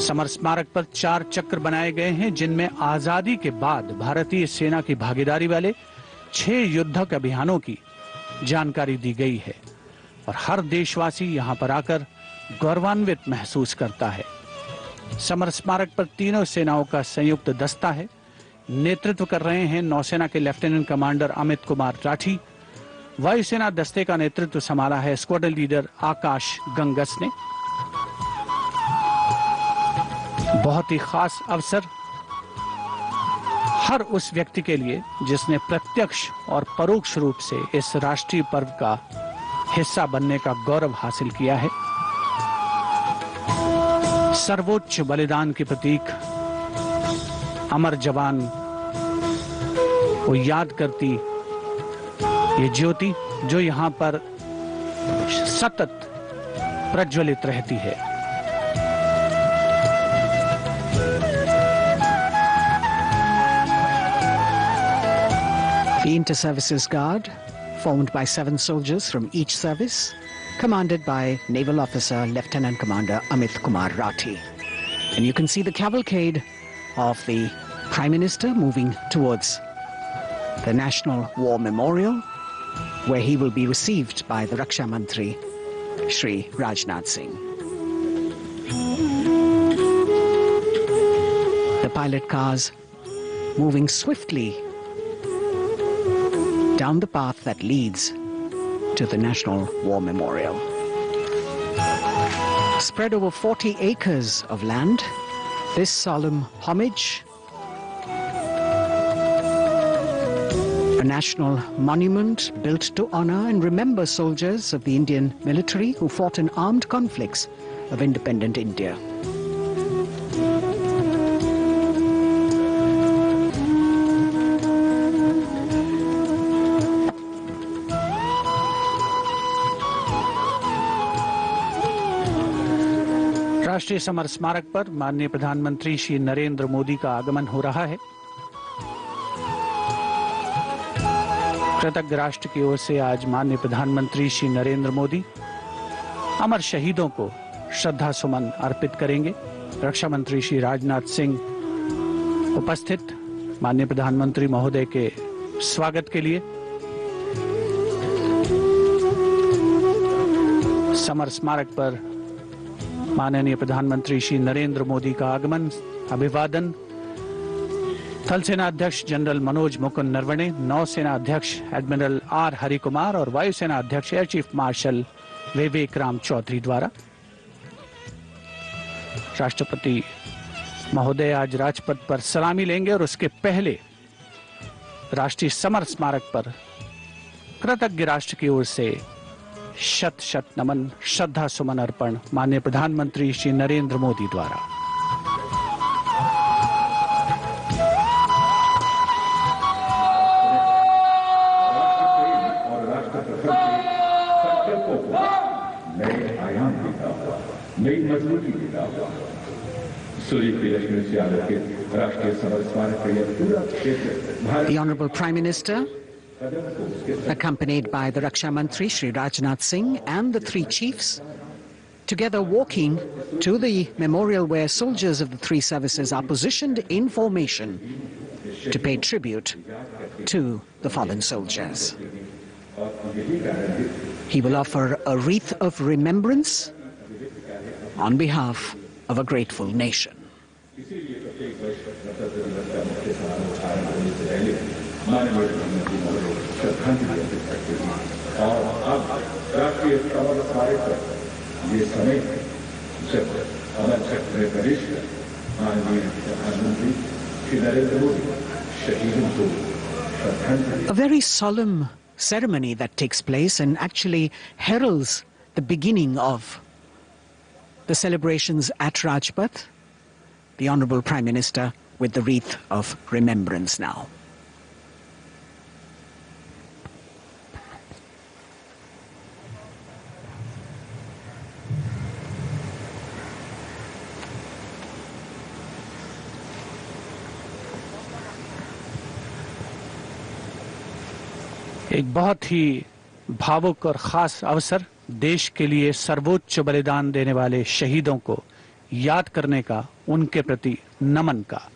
Speaker 5: समर स्मारक पर 4 चक्र बनाए गए हैं, जिनमें आजादी के बाद भारतीय सेना की भागीदारी वाले 6 युद्धक अभियानों की जानकारी दी गई है और हर देशवासी यहां पर आकर गौरवान्वित महसूस करता है। समर स्मारक पर तीनों सेनाओं का संयुक्त दस्ता है। नेतृत्व कर रहे हैं नौसेना के लेफ्टिनेंट कमांडर अमित कुमार राठी। वायुसेना दस्ते का नेतृत्व संभाला है स्क्वाड्रन लीडर आकाश गंगस ने। बहुत ही खास अवसर हर उस व्यक्ति के लिए जिसने प्रत्यक्ष और परोक्ष रूप से इस राष्ट्रीय पर्व का हिस्सा बनने का गौरव हासिल किया है। सर्वोच्च बलिदान के प्रतीक अमर जवान को याद करती ये ज्योति जो यहाँ पर सतत प्रज्वलित रहती है।
Speaker 4: The Inter-Services Guard, formed by 7 soldiers from each service, commanded by Naval Officer Lieutenant Commander Amit Kumar Rathi. And you can see the cavalcade of the Prime Minister moving towards the National War Memorial, where he will be received by the Raksha Mantri, Shri Rajnath Singh. The pilot cars moving swiftly down the path that leads to the National War Memorial. Spread over 40 acres of land, this solemn homage, a national monument built to honor and remember soldiers of the Indian military who fought in armed conflicts of independent India.
Speaker 5: राष्ट्रीय summer स्मारक पर माननीय प्रधानमंत्री श्री नरेंद्र मोदी का आगमन हो रहा है। कृतज्ञ राष्ट्र की ओर से आज माननीय प्रधानमंत्री श्री नरेंद्र मोदी अमर शहीदों को श्रद्धा सुमन अर्पित करेंगे। रक्षा मंत्री श्री राजनाथ सिंह उपस्थित माननीय प्रधानमंत्री महोदय के स्वागत के लिए समर स्मारक पर माननीय प्रधानमंत्री श्री नरेंद्र मोदी का आगमन, अभिवादन थल सेना अध्यक्ष जनरल मनोज मुकुंद नरवणे, नौसेना अध्यक्ष एडमिरल आर हरिकुमार और वायुसेना अध्यक्ष एयर चीफ मार्शल विवेक राम चौधरी द्वारा। राष्ट्रपति महोदय आज राजपथ पर सलामी लेंगे और उसके पहले राष्ट्रीय समर स्मारक पर कृतज्ञ राष्ट्र की ओर से शत शत नमन, श्रद्धा सुमन अर्पण माननीय प्रधानमंत्री श्री नरेंद्र मोदी द्वारा।
Speaker 10: नए आयाम देता हुआ, नई मजबूती देता हुआ सूर्य की रश्मि से आलोकित राष्ट्रीय समर स्मारक का यह पूरा क्षेत्र
Speaker 4: The Honorable Prime Minister, accompanied by the Raksha Mantri Shri Rajnath Singh and the three chiefs, together walking to the memorial where soldiers of the three services are positioned in formation to pay tribute to the fallen soldiers. He will offer a wreath of remembrance on behalf of a grateful nation.
Speaker 10: माननीय प्रधानमंत्री महोदय श्रद्धांजलि अर्पित करते हैं और अब राष्ट्रीय summer स्मारक पर ये समय जब अमर चक्र में प्रवेश कर माननीय प्रधानमंत्री श्री नरेंद्र मोदी शहीदों को श्रद्धांजलि।
Speaker 4: A very solemn ceremony that takes place and actually heralds the beginning of the celebrations at Rajpath. The Honorable Prime Minister with the wreath of remembrance now.
Speaker 5: एक बहुत ही भावुक और खास अवसर, देश के लिए सर्वोच्च बलिदान देने वाले शहीदों को याद करने का, उनके प्रति नमन का।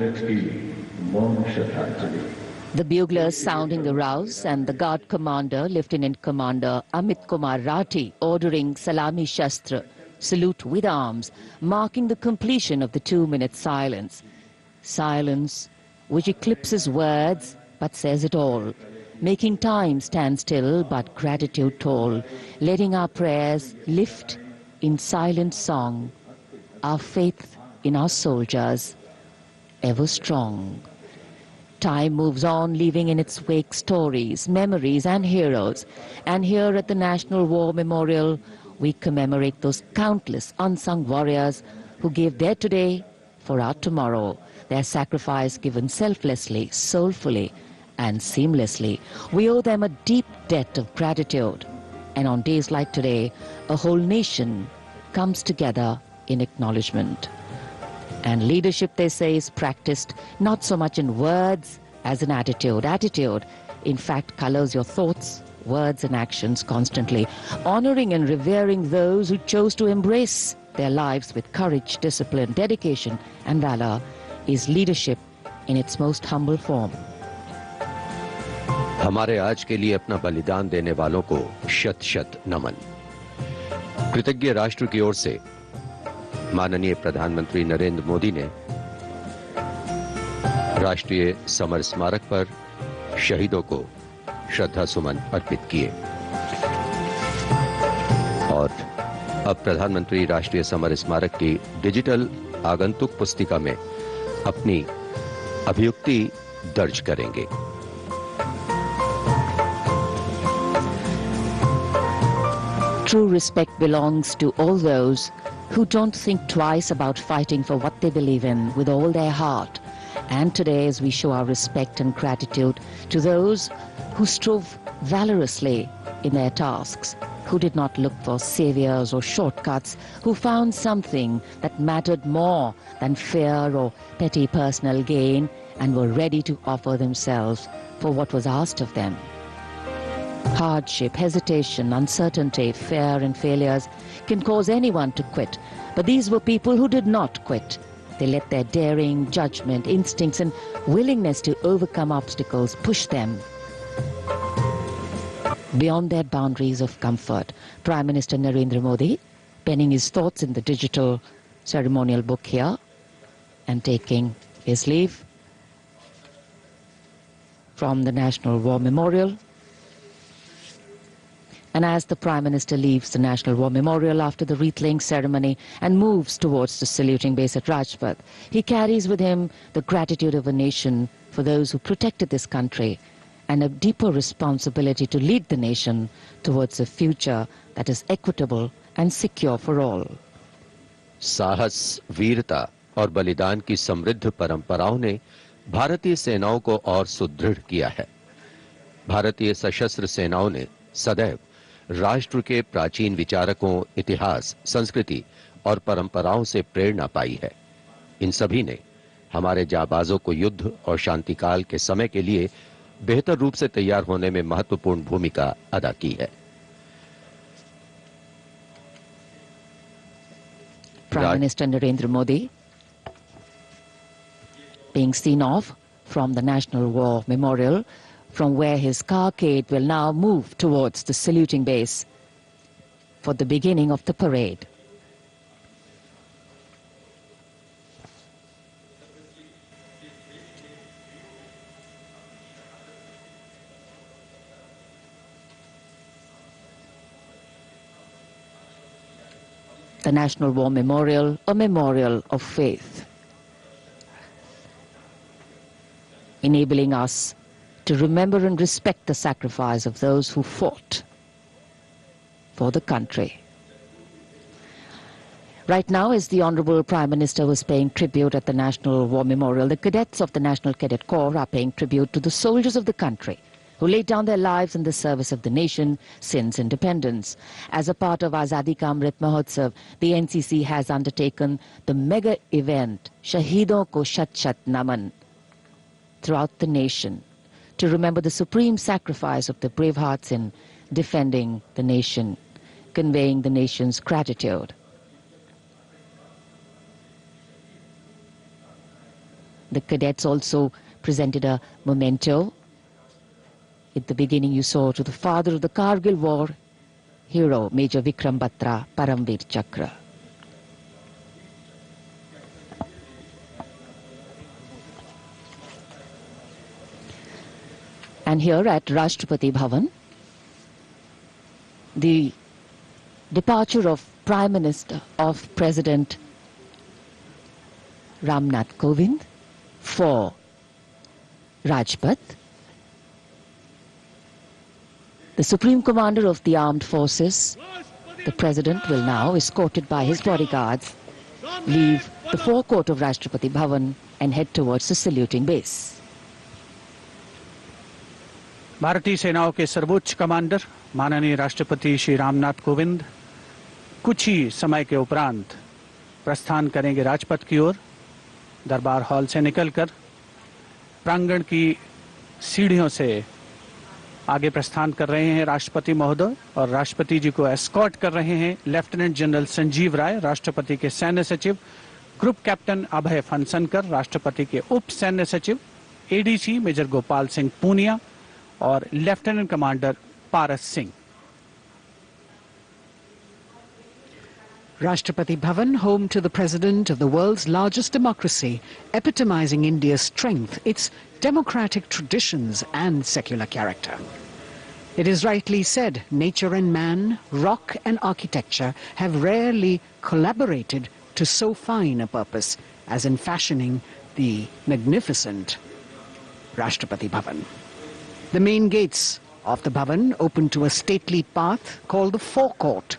Speaker 10: मिनट की मौन श्रद्धांजलि।
Speaker 2: The buglers sounding the rouse and the guard commander, Lieutenant Commander Amit Kumar Rathi, ordering Salami Shastra, salute with arms, marking the completion of the 2-minute silence. Silence which eclipses words but says it all, making time stand still but gratitude toll, letting our prayers lift in silent song, our faith in our soldiers ever strong. Time moves on, leaving in its wake stories, memories and heroes. And here at the National War Memorial, we commemorate those countless unsung warriors who gave their today for our tomorrow, their sacrifice given selflessly, soulfully and seamlessly. We owe them a deep debt of gratitude. And on days like today, a whole nation comes together in acknowledgement. And leadership, they say, is practiced not so much in words as in attitude. Attitude, in fact, colors your thoughts, words and actions constantly. Honoring and revering those who chose to embrace their lives with courage, discipline, dedication and valor is leadership in its most humble form.
Speaker 1: हमारे आज के लिए अपना बलिदान देने वालों को शत शत नमन। कृतज्ञ राष्ट्र की ओर से माननीय प्रधानमंत्री नरेंद्र मोदी ने राष्ट्रीय समर स्मारक पर शहीदों को श्रद्धा सुमन अर्पित किए और अब प्रधानमंत्री राष्ट्रीय समर स्मारक की डिजिटल आगंतुक पुस्तिका में अपनी अभियुक्ति दर्ज करेंगे।
Speaker 2: True respect belongs to all those who don't think twice about fighting for what they believe in with all their heart. And today, as we show our respect and gratitude to those who strove valorously in their tasks, who did not look for saviors or shortcuts, who found something that mattered more than fear or petty personal gain and were ready to offer themselves for what was asked of them. Hardship, hesitation, uncertainty, fear and failures can cause anyone to quit. But these were people who did not quit. They let their daring, judgment, instincts and willingness to overcome obstacles push them beyond their boundaries of comfort. Prime Minister Narendra Modi penning his thoughts in the digital ceremonial book here and taking his leave from the National War Memorial. And as the Prime Minister leaves the National War Memorial after the wreath-laying ceremony and moves towards the saluting base at Rajpath, he carries with him the gratitude of a nation for those who protected this country and a deeper responsibility to lead the nation towards a future that is equitable and secure for all.
Speaker 1: साहस, वीरता और बलिदान की समृद्ध परंपराओं ने भारतीय सेनाओं को और सुदृढ़ किया है। भारतीय सशस्त्र सेनाओं ने सदैव राष्ट्र के प्राचीन विचारकों, इतिहास, संस्कृति और परंपराओं से प्रेरणा पाई है। इन सभी ने हमारे जाबाजों को युद्ध और शांतिकाल के समय के लिए बेहतर रूप से तैयार होने में महत्वपूर्ण भूमिका अदा की है।
Speaker 2: Prime Minister Narendra Modi being seen off from the National War Memorial, from where his carcade will now move towards the saluting base for the beginning of the parade. The National War Memorial, a memorial of faith, enabling us to remember and respect the sacrifice of those who fought for the country. Right now, as the Honorable Prime Minister was paying tribute at the National War Memorial, the cadets of the National Cadet Corps are paying tribute to the soldiers of the country who laid down their lives in the service of the nation since independence. As a part of Azadi Ka Amrit Mahotsav, the NCC has undertaken the mega event Shahidon Ko Shat Shat Naman throughout the nation to remember the supreme sacrifice of the brave hearts in defending the nation, conveying the nation's gratitude. The cadets also presented a memento. At the beginning you saw to the father of the Kargil war, hero Major Vikram Batra, Paramveer Chakra. And here at Rashtrapati Bhavan, the departure of Prime Minister of President Ramnath Kovind for Rajpath. The Supreme Commander of the Armed Forces, the President, will now, escorted by his bodyguards, leave the forecourt of Rashtrapati Bhavan and head towards the saluting base.
Speaker 5: भारतीय सेनाओं के सर्वोच्च commander माननीय राष्ट्रपति श्री रामनाथ कोविंद कुछ ही समय के उपरांत प्रस्थान करेंगे राजपथ की ओर। दरबार हॉल से निकलकर प्रांगण की सीढ़ियों से आगे प्रस्थान कर रहे हैं राष्ट्रपति महोदय, और राष्ट्रपति जी को एस्कॉर्ट कर रहे हैं लेफ्टिनेंट जनरल संजीव राय, राष्ट्रपति के सैन्य सचिव, ग्रुप कैप्टन अभय फनसनकर, राष्ट्रपति के उप सैन्य सचिव एडीसी मेजर गोपाल सिंह पूनिया और lieutenant commander Paras Singh.
Speaker 4: Rashtrapati Bhavan, home to the president of the world's largest democracy, epitomizing India's strength, its democratic traditions and secular character. It is rightly said, nature and man, rock and architecture have rarely collaborated to so fine a purpose as in fashioning the magnificent Rashtrapati Bhavan. The main gates of the Bhavan open to a stately path called the forecourt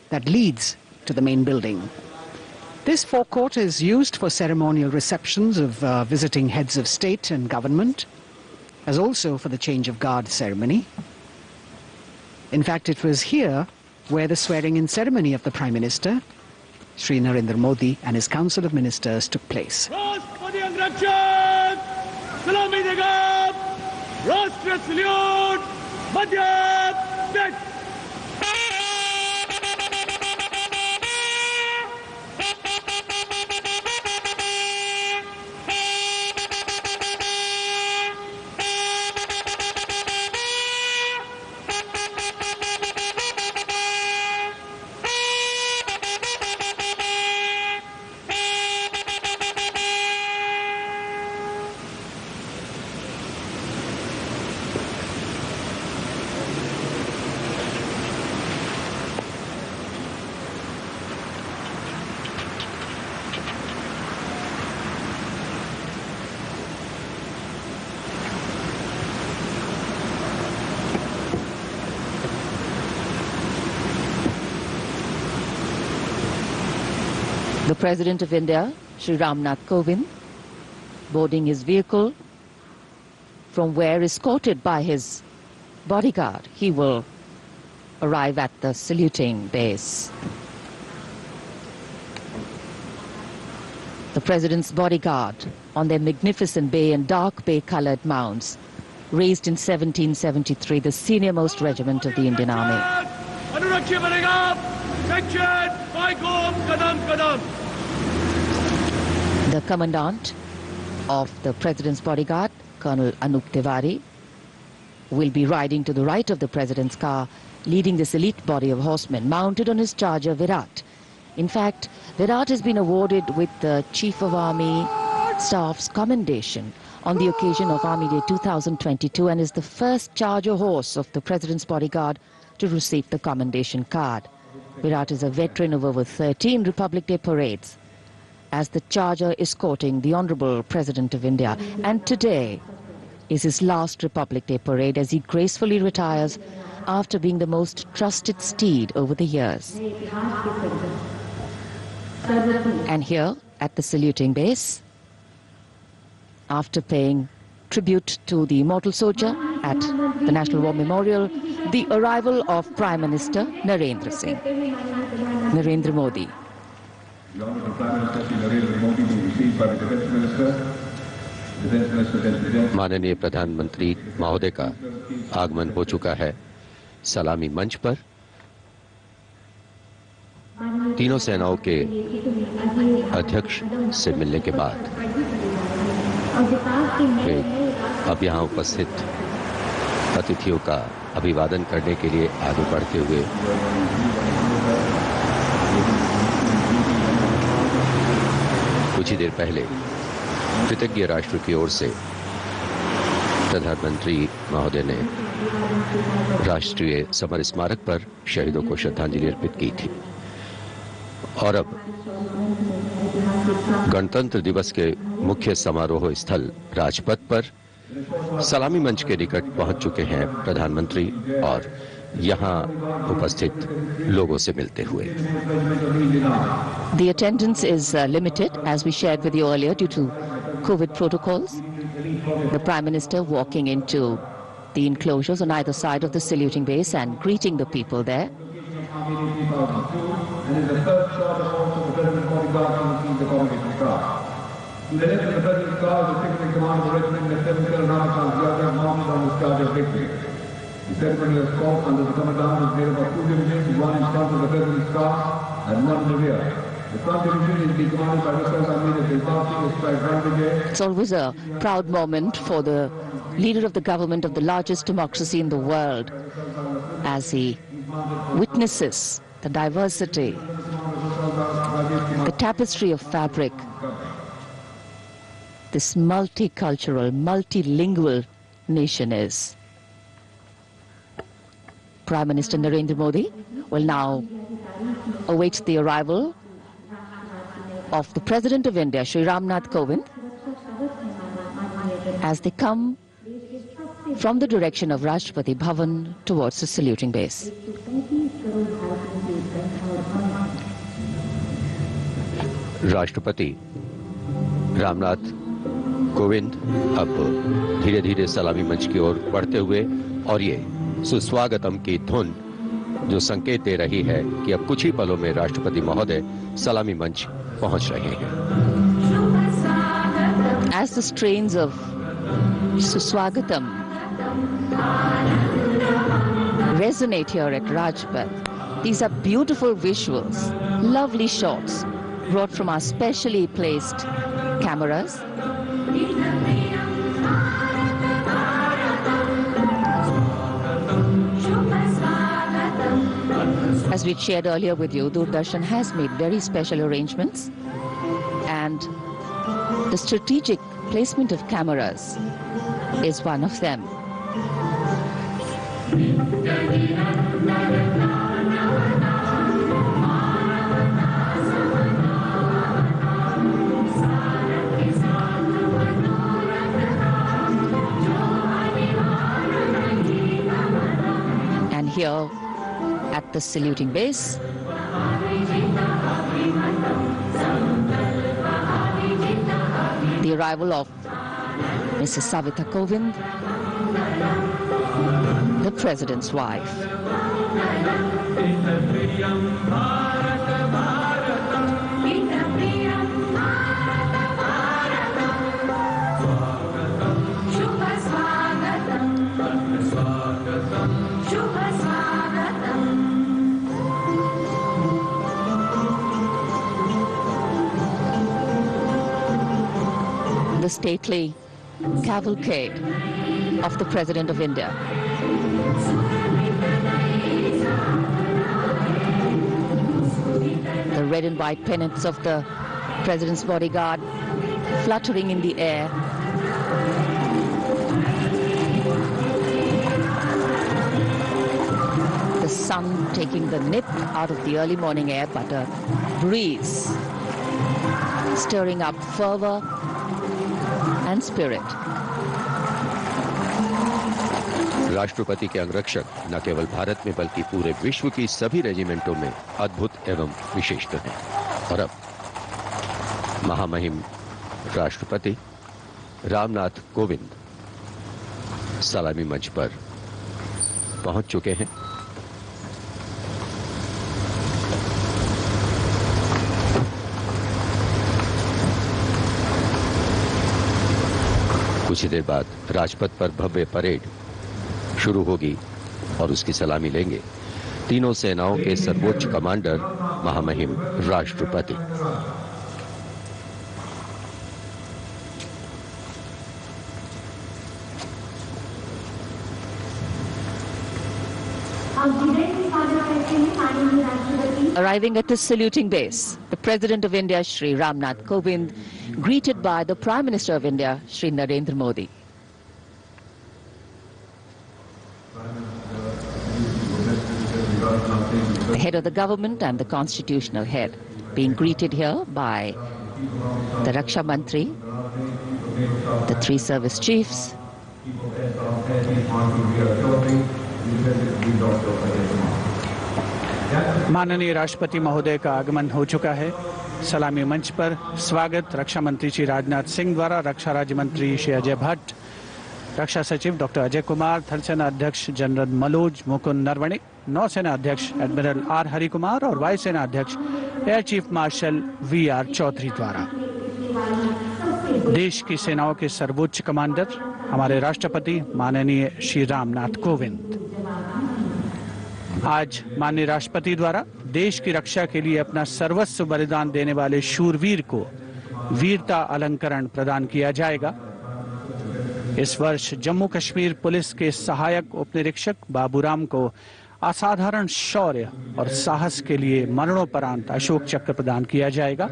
Speaker 4: that leads to the main building. This forecourt is used for ceremonial receptions of visiting heads of state and government, as also for the change of guard ceremony. In fact, it was here where the swearing-in ceremony of the Prime Minister, Shri Narendra Modi, and his Council of Ministers took place.
Speaker 11: राष्ट्र salute Madhya Pradesh.
Speaker 2: The President of India, Shri Ramnath Kovind, boarding his vehicle, from where, escorted by his bodyguard, he will arrive at the saluting base. The President's bodyguard on their magnificent bay and dark bay-colored mounts, raised in 1773, the senior-most regiment of the Indian Army. The Commandant of the President's bodyguard, Colonel Anup Tiwari, will be riding to the right of the President's car, leading this elite body of horsemen, mounted on his charger Virat. In fact, Virat has been awarded with the Chief of Army Staff's commendation on the occasion of Army Day 2022 and is the first charger horse of the President's bodyguard to receive the commendation card. Virat is a veteran of over 13 Republic Day parades as the charger escorting the Honorable President of India. And today is his last Republic Day parade as he gracefully retires after being the most trusted steed over the years. And here at the saluting base, after paying tribute to the immortal soldier at the National War Memorial, the arrival of Prime Minister Narendra Modi.
Speaker 1: माननीय प्रधानमंत्री महोदय का आगमन हो चुका है सलामी मंच पर। तीनों सेनाओं के अध्यक्ष से मिलने के बाद वे अब यहाँ उपस्थित अतिथियों का अभिवादन करने के लिए आगे बढ़ते हुए कुछ ही देर पहले कृतज्ञ राष्ट्र की ओर से प्रधानमंत्री महोदय ने राष्ट्रीय समर स्मारक पर शहीदों को श्रद्धांजलि अर्पित की थी। और अब गणतंत्र दिवस के मुख्य समारोह स्थल राजपथ पर सलामी मंच के निकट पहुंच चुके हैं प्रधानमंत्री और यहां उपस्थित लोगों से मिलते हुए।
Speaker 2: The attendance is limited, as we shared with you earlier, due to COVID protocols. The Prime Minister walking into the enclosures on either side of the saluting base and greeting the people there.
Speaker 10: To the left of the President's car is the second in command of the regiment, Lieutenant Colonel Rajpath, mounted on the charge of victory. The ceremony of scout under the commandant is made up of 2 divisions, 1 in front of the President's car and 1 in the rear. The front division is being commanded by Lieutenant Colonel Rajpath, Strike 1 Brigade.
Speaker 2: It's always a proud moment for the leader of the government of the largest democracy in the world as he witnesses the diversity, the tapestry of fabric, this multicultural, multilingual nation is. Prime Minister Narendra Modi will now await the arrival of the President of India, Shri Ramnath Kovind, as they come from the direction of Rashtrapati Bhavan towards the saluting base.
Speaker 1: राष्ट्रपति रामनाथ कोविंद अब धीरे धीरे सलामी मंच की ओर बढ़ते हुए और ये सुस्वागतम की धुन जो संकेत दे रही है कि अब कुछ ही पलों में राष्ट्रपति महोदय सलामी मंच पहुंच रहे हैं।
Speaker 2: As the strains of Suswagatam resonate here at Rajpath, these are beautiful visuals, lovely shots brought from our specially placed cameras. As we shared earlier with you, Doordarshan has made very special arrangements, and the strategic placement of cameras is one of them. And here at the saluting base, the arrival of Mrs. Savita Kovind, the President's wife. The stately cavalcade of the President of India. The red and white pennants of the President's bodyguard fluttering in the air. The sun taking the nip out of the early morning air, but a breeze stirring up fervor and spirit.
Speaker 1: राष्ट्रपति के अंगरक्षक न केवल भारत में बल्कि पूरे विश्व की सभी रेजिमेंटों में अद्भुत एवं विशिष्ट हैं। और अब महामहिम राष्ट्रपति रामनाथ कोविंद सलामी मंच पर पहुंच चुके हैं। कुछ ही देर बाद राजपथ पर भव्य परेड शुरू होगी और उसकी सलामी लेंगे तीनों सेनाओं के सर्वोच्च कमांडर महामहिम राष्ट्रपति।
Speaker 2: Arriving at his saluting base, the President of India, Shri Ramnath Kovind, greeted by the Prime Minister of India, Shri Narendra Modi. The head of the government and the constitutional head being greeted here by the Raksha Mantri, the three service chiefs,
Speaker 5: माननीय राष्ट्रपति महोदय का आगमन हो चुका है। सलामी मंच पर स्वागत रक्षा मंत्री श्री राजनाथ सिंह द्वारा रक्षा राज्य मंत्री श्री अजय भट्ट, रक्षा सचिव डॉक्टर अजय कुमार, थल सेना अध्यक्ष जनरल मनोज मुकुंद नरवणे, नौसेना अध्यक्ष एडमिरल आर हरिकुमार और वायुसेना अध्यक्ष एयर चीफ मार्शल वी.आर. चौधरी द्वारा। देश की सेनाओं के सर्वोच्च कमांडर हमारे राष्ट्रपति माननीय श्री रामनाथ कोविंद आज माननीय राष्ट्रपति द्वारा देश की रक्षा के लिए अपना सर्वस्व बलिदान देने वाले शूरवीर को वीरता अलंकरण प्रदान किया जाएगा। इस वर्ष जम्मू कश्मीर पुलिस के सहायक उपनिरीक्षक बाबूराम को असाधारण शौर्य और साहस के लिए मरणोपरांत अशोक चक्र प्रदान किया जाएगा।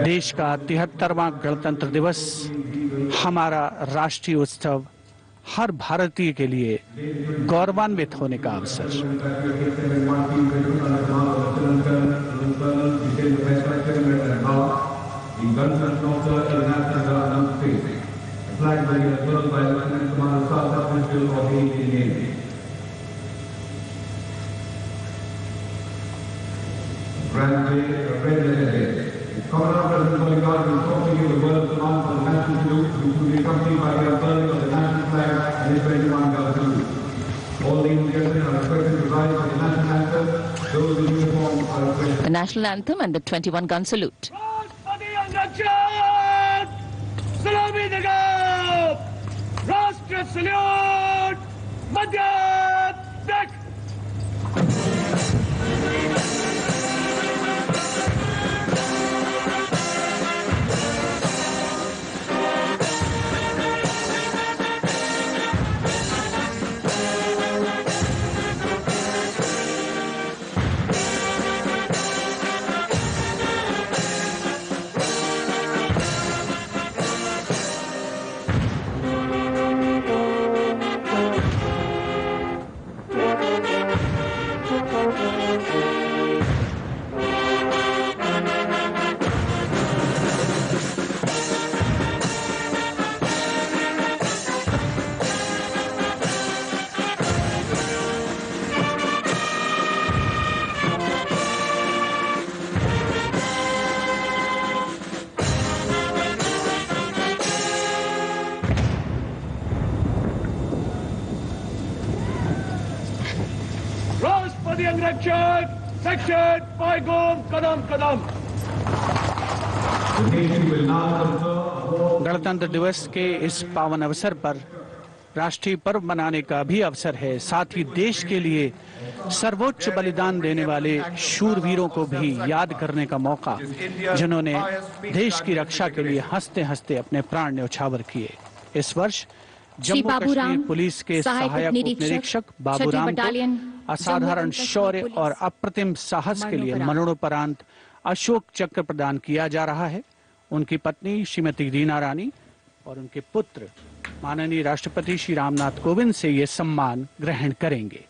Speaker 5: देश का 73वां गणतंत्र दिवस हमारा राष्ट्रीय उत्सव हर भारतीय के लिए गौरवान्वित होने का अवसर।
Speaker 2: The national anthem and the 21-gun salute.
Speaker 11: राष्ट्र सल्यूट मध्य देख। राष्ट्रपति अंगरक्षक सेक्शन पायगोम कदम कदम।
Speaker 5: गणतंत्र दिवस के इस पावन अवसर पर राष्ट्रीय पर्व मनाने का भी अवसर है। साथ ही देश के लिए सर्वोच्च बलिदान देने वाले शूरवीरों को भी याद करने का मौका, जिन्होंने देश की रक्षा के लिए हंसते हंसते अपने प्राण न्यौछावर किए। इस वर्ष जम्मू कश्मीर पुलिस के सहायक उपनिरीक्षक बाबूराम को असाधारण शौर्य और अप्रतिम साहस के लिए मरणोपरांत अशोक चक्र प्रदान किया जा रहा है। उनकी पत्नी श्रीमती रीना रानी और उनके पुत्र माननीय राष्ट्रपति श्री रामनाथ कोविंद से ये सम्मान ग्रहण करेंगे।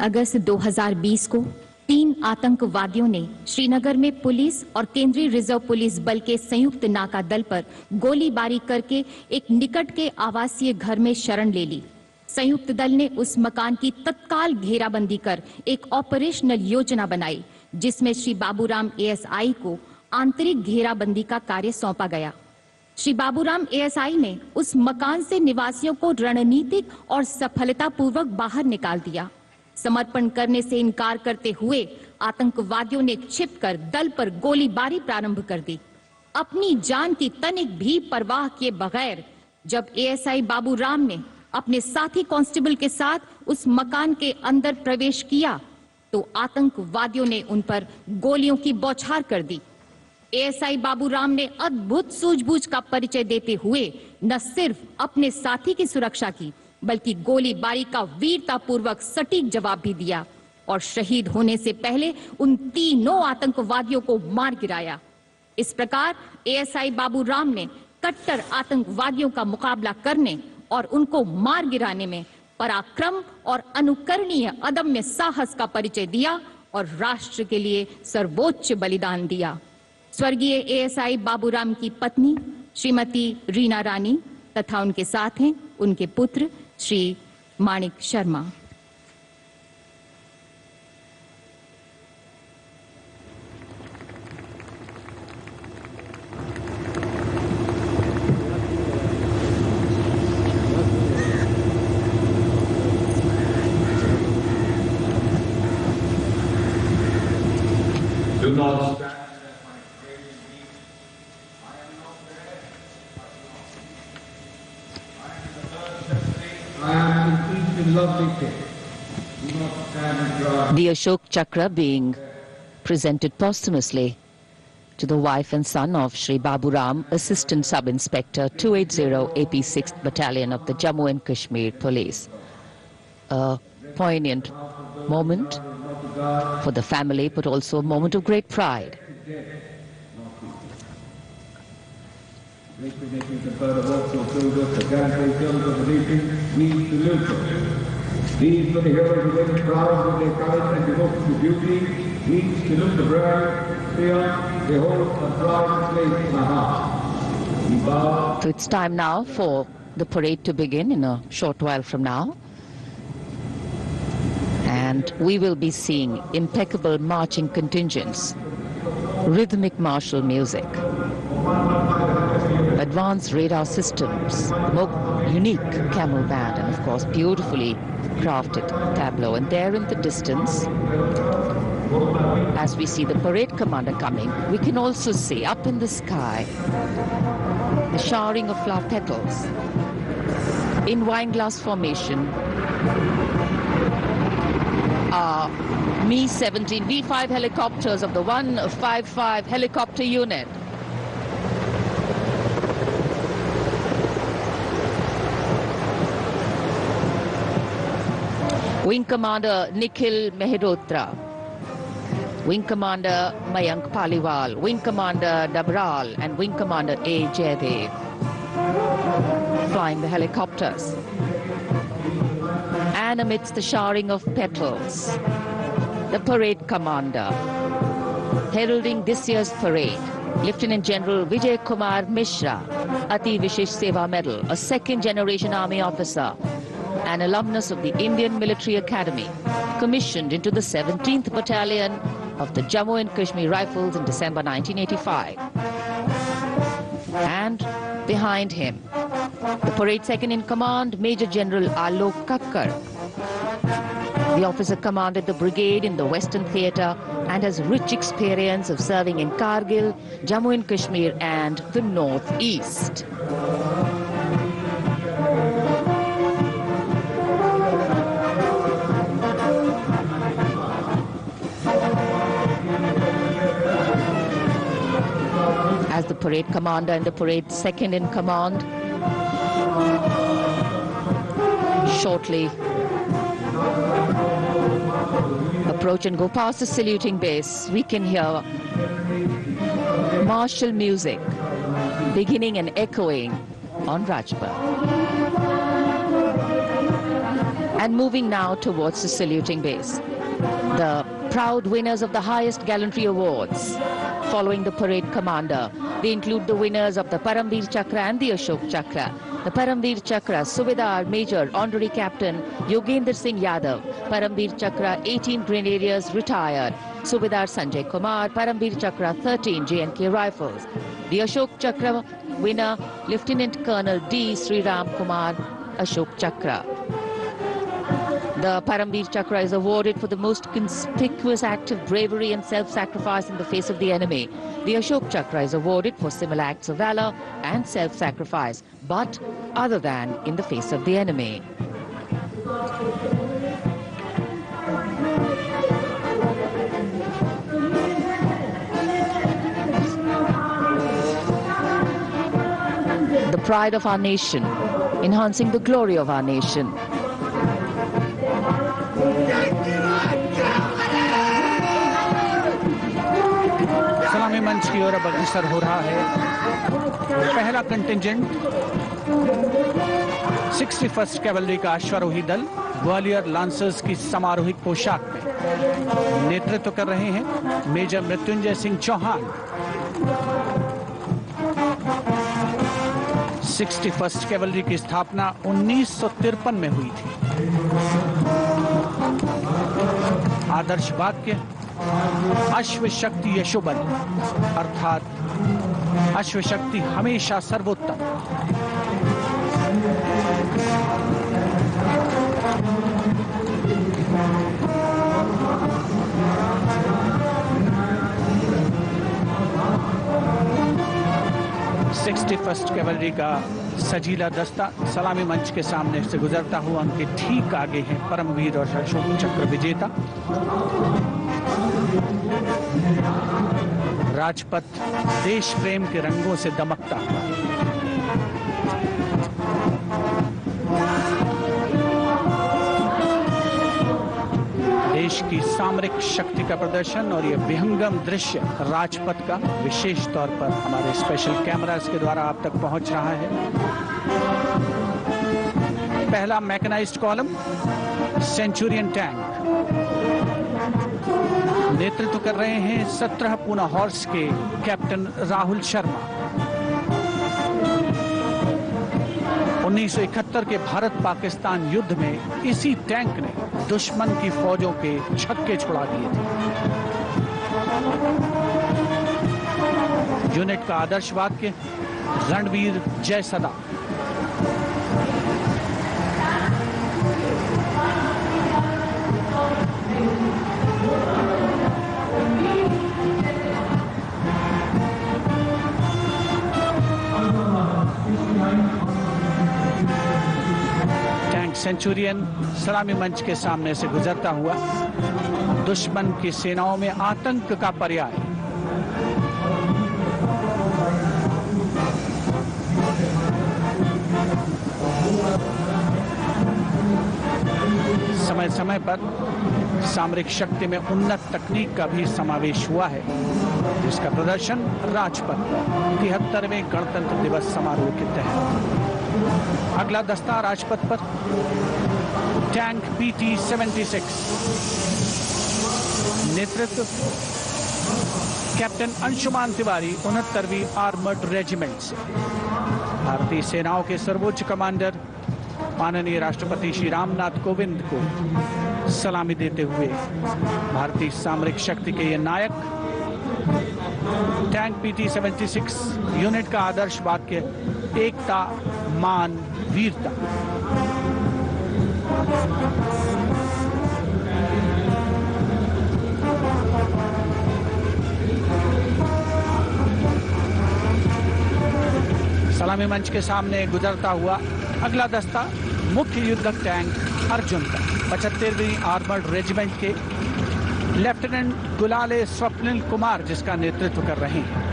Speaker 12: अगस्त 2020 को 3 आतंकवादियों ने श्रीनगर में पुलिस और केंद्रीय रिजर्व पुलिस बल के संयुक्त नाका दल पर गोलीबारी करके एक निकट के आवासीय घर में शरण ले ली। संयुक्त दल ने उस मकान की तत्काल घेराबंदी कर एक ऑपरेशनल योजना बनाई, जिसमें श्री बाबूराम एएसआई को आंतरिक घेराबंदी का कार्य सौंपा गया। श्री बाबूराम एएसआई ने उस मकान से निवासियों को रणनीतिक और सफलतापूर्वक बाहर निकाल दिया। समर्पण करने से इनकार करते हुए आतंकवादियों ने छिपकर दल पर गोलीबारी प्रारंभ कर दी। अपनी जान की तनिक भी परवाह किए बगैर जब एएसआई बाबूराम ने अपने साथी कांस्टेबल के साथ उस मकान के अंदर प्रवेश किया तो आतंकवादियों ने उन पर गोलियों की बौछार कर दी। एएसआई बाबूराम ने अद्भुत सूझबूझ का परिचय देते हुए न सिर्फ अपने साथी की सुरक्षा की बल्कि गोलीबारी का वीरतापूर्वक सटीक जवाब भी दिया और शहीद होने से पहले उन तीनों आतंकवादियों को मार गिराया। इस प्रकार एएसआई बाबूराम ने कट्टर आतंकवादियों का मुकाबला करने और उनको मार गिराने में पराक्रम और अनुकरणीय अदम्य साहस का परिचय दिया और राष्ट्र के लिए सर्वोच्च बलिदान दिया। स्वर्गीय एएसआई बाबूराम की पत्नी श्रीमती रीना रानी तथा उनके साथ हैं उनके पुत्र श्री माणिक Sharma.
Speaker 10: Do not stand.
Speaker 2: The Ashok Chakra being presented posthumously to the wife and son of Shri Baburam, Assistant Sub-Inspector 280 AP 6th Battalion of the Jammu and Kashmir Police. A poignant moment for the family, but also a moment of great pride.
Speaker 10: These were the heroes who went proud with their courage and devotion to duty. Each salute the brave, fear, they hold a proud place in my heart. We bow.
Speaker 2: So it's time now for the parade to begin in a short while from now. And we will be seeing impeccable marching contingents, rhythmic martial music, advanced radar systems, unique camel band, and of course beautifully crafted tableau. And there in the distance, as we see the parade commander coming, we can also see up in the sky the showering of flower petals in wineglass formation. Mi-17 V5 helicopters of the 155 helicopter unit. Wing Commander Nikhil Mehrotra, Wing Commander Mayank Paliwal, Wing Commander Dabral and Wing Commander A. Jaydev flying the helicopters. And amidst the showering of petals, the parade commander heralding this year's parade, Lieutenant General Vijay Kumar Mishra, Ati Vishesh Seva Medal, a second-generation army officer, an alumnus of the Indian Military Academy, commissioned into the 17th Battalion of the Jammu and Kashmir Rifles in December 1985. And behind him, the parade second in command, Major General Alok Kakkar. The officer commanded the brigade in the Western Theatre and has rich experience of serving in Kargil, Jammu and Kashmir and the Northeast. As the parade commander and the parade second in command shortly approach and go past the saluting base, we can hear martial music beginning and echoing on Rajpath. And moving now towards the saluting base, the proud winners of the highest gallantry awards following the parade commander. They include the winners of the Paramveer Chakra and the Ashok Chakra. The Paramveer Chakra, Subedar Major Honorary Captain Yogendra Singh Yadav. Paramveer Chakra, 18 Grenadiers retired. Subedar Sanjay Kumar, Paramveer Chakra 13 J&K Rifles. The Ashok Chakra winner, Lieutenant Colonel D. Sriram Kumar, Ashok Chakra. The Paramveer Chakra is awarded for the most conspicuous act of bravery and self-sacrifice in the face of the enemy. The Ashok Chakra is awarded for similar acts of valor and self-sacrifice, but other than in the face of the enemy. The pride of our nation, enhancing the glory of our nation.
Speaker 5: सलामी मंच की ओर अब अग्रसर हो रहा है पहला contingent 61st cavalry का अश्वारोही दल ग्वालियर लांसर्स की समारोहिक पोशाक में नेतृत्व कर रहे हैं major Mrityunjay Singh Chauhan. 61st cavalry की स्थापना 1953 में हुई थी। आदर्श वाक्य अश्व शक्ति यशोबल, अर्थात अश्व शक्ति हमेशा सर्वोत्तम। फर्स्ट कैवलरी का सजीला दस्ता सलामी मंच के सामने से गुजरता हुआ उनके ठीक आगे हैं परमवीर और अशोक चक्र विजेता राजपथ देश प्रेम के रंगों से दमकता हुआ। देश की सामरिक शक्ति का प्रदर्शन और ये विहंगम दृश्य राजपथ का विशेष तौर पर हमारे स्पेशल कैमरास के द्वारा आप तक पहुंच रहा है। पहला मैकेनाइज्ड कॉलम सेंचुरियन टैंक नेतृत्व कर रहे हैं 17 पूना हॉर्स के कैप्टन राहुल शर्मा। 1971 के भारत पाकिस्तान युद्ध में इसी टैंक ने दुश्मन की फौजों के छक्के छुड़ा दिए थे। यूनिट का आदर्श वाक्य रणवीर जय सदा। सेंचुरियन सलामी मंच के सामने से गुजरता हुआ दुश्मन की सेनाओं में आतंक का पर्याय। समय समय पर सामरिक शक्ति में उन्नत तकनीक का भी समावेश हुआ है, जिसका प्रदर्शन राजपथ 73वें गणतंत्र दिवस समारोह के तहत। अगला दस्ता राजपथ पर टैंक PT-76 नेतृत्व कैप्टन अंशुमान तिवारी 69वीं आर्मर्ड रेजिमेंट से। भारतीय सेनाओं के सर्वोच्च कमांडर माननीय राष्ट्रपति श्री रामनाथ कोविंद को सलामी देते हुए भारतीय सामरिक शक्ति के ये नायक। टैंक PT-76 यूनिट का आदर्श वाक्य एकता मान वीरता। सलामी मंच के सामने गुजरता हुआ अगला दस्ता मुख्य युद्धक टैंक अर्जुन का 75वीं आर्मर्ड रेजिमेंट के लेफ्टिनेंट गुलाले स्वप्निल कुमार जिसका नेतृत्व कर रहे हैं।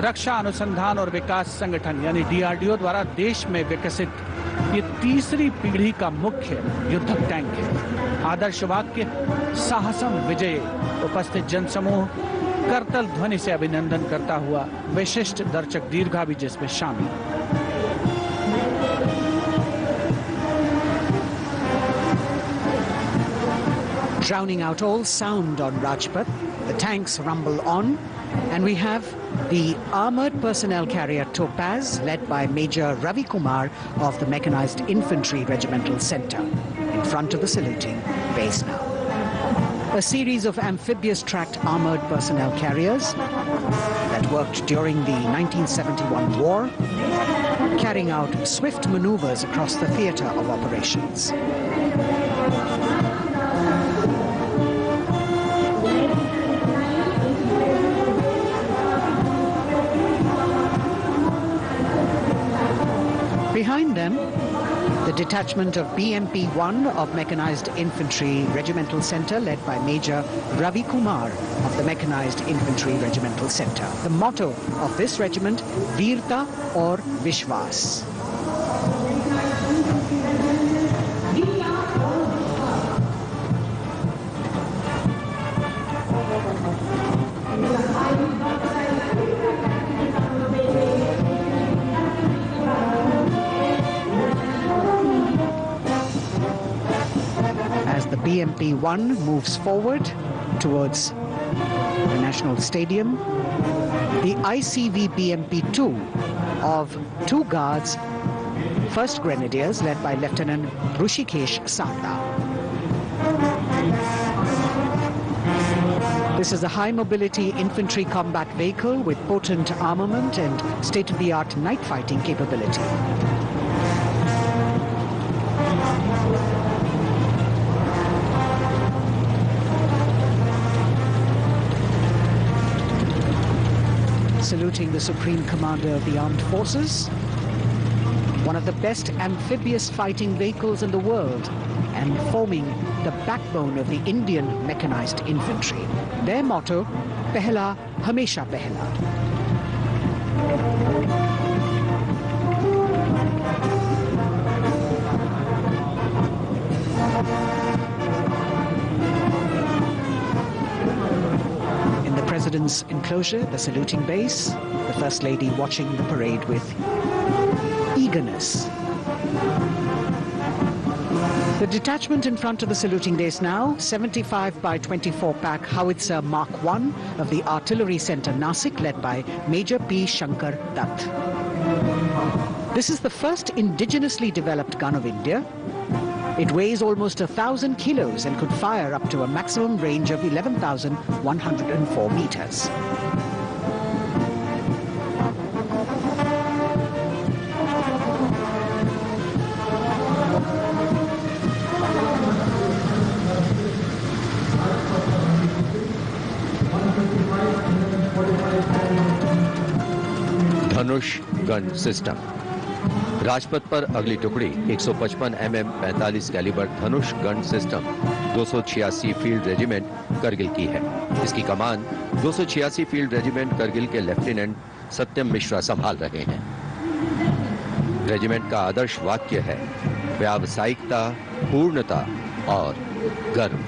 Speaker 5: रक्षा अनुसंधान और विकास संगठन यानी DRDO द्वारा देश में विकसित ये तीसरी पीढ़ी का मुख्य युद्धक टैंक है। आदर्श वाक्य साहसम विजय। उपस्थित जनसमूह करतल ध्वनि से अभिनंदन करता हुआ विशिष्ट दर्शक दीर्घा भी जिसमें शामिल।
Speaker 4: Drowning out all sound on Rajpath, the tanks rumble on, and we have the armoured personnel carrier Topaz, led by Major Ravi Kumar of the Mechanized Infantry Regimental Centre, in front of the saluting base now. a series of amphibious tracked armored personnel carriers that worked during the 1971 war, carrying out swift maneuvers across the theater of operations. Behind them, the detachment of BMP-1 of Mechanized Infantry Regimental Center, led by Major Ravi Kumar of the Mechanized Infantry Regimental Center. The motto of this regiment, Veerta or Vishwas. As the BMP-1 moves forward towards the National Stadium, the ICV BMP-2 of 2 Guards, 1st Grenadiers, led by Lieutenant Rushikesh Sarda. This is a high-mobility infantry combat vehicle with potent armament and state-of-the-art night fighting capability. Saluting the Supreme Commander of the Armed Forces, one of the best amphibious fighting vehicles in the world, and forming the backbone of the Indian mechanized infantry. Their motto, Pehla Hamesha Pehla. In the President's enclosure, the saluting base, the First Lady watching the parade with eagerness. The detachment in front of the saluting base now, 75 by 24 pack howitzer Mark I of the Artillery Center Nasik, led by Major P. Shankar Dutt. This is the first indigenously developed gun of India. It weighs almost 1,000 kilos and could fire up to a maximum range of 11,104 meters.
Speaker 1: Dhanush gun system. Rajpath पर अगली टुकड़ी 155 mm 45 calibre Dhanush gun system 286 field regiment Kargil की है। इसकी कमान 286 field regiment Kargil के lieutenant सत्यम मिश्रा संभाल रहे हैं। रेजिमेंट का आदर्श वाक्य है व्यावसायिकता, पूर्णता और गर्व।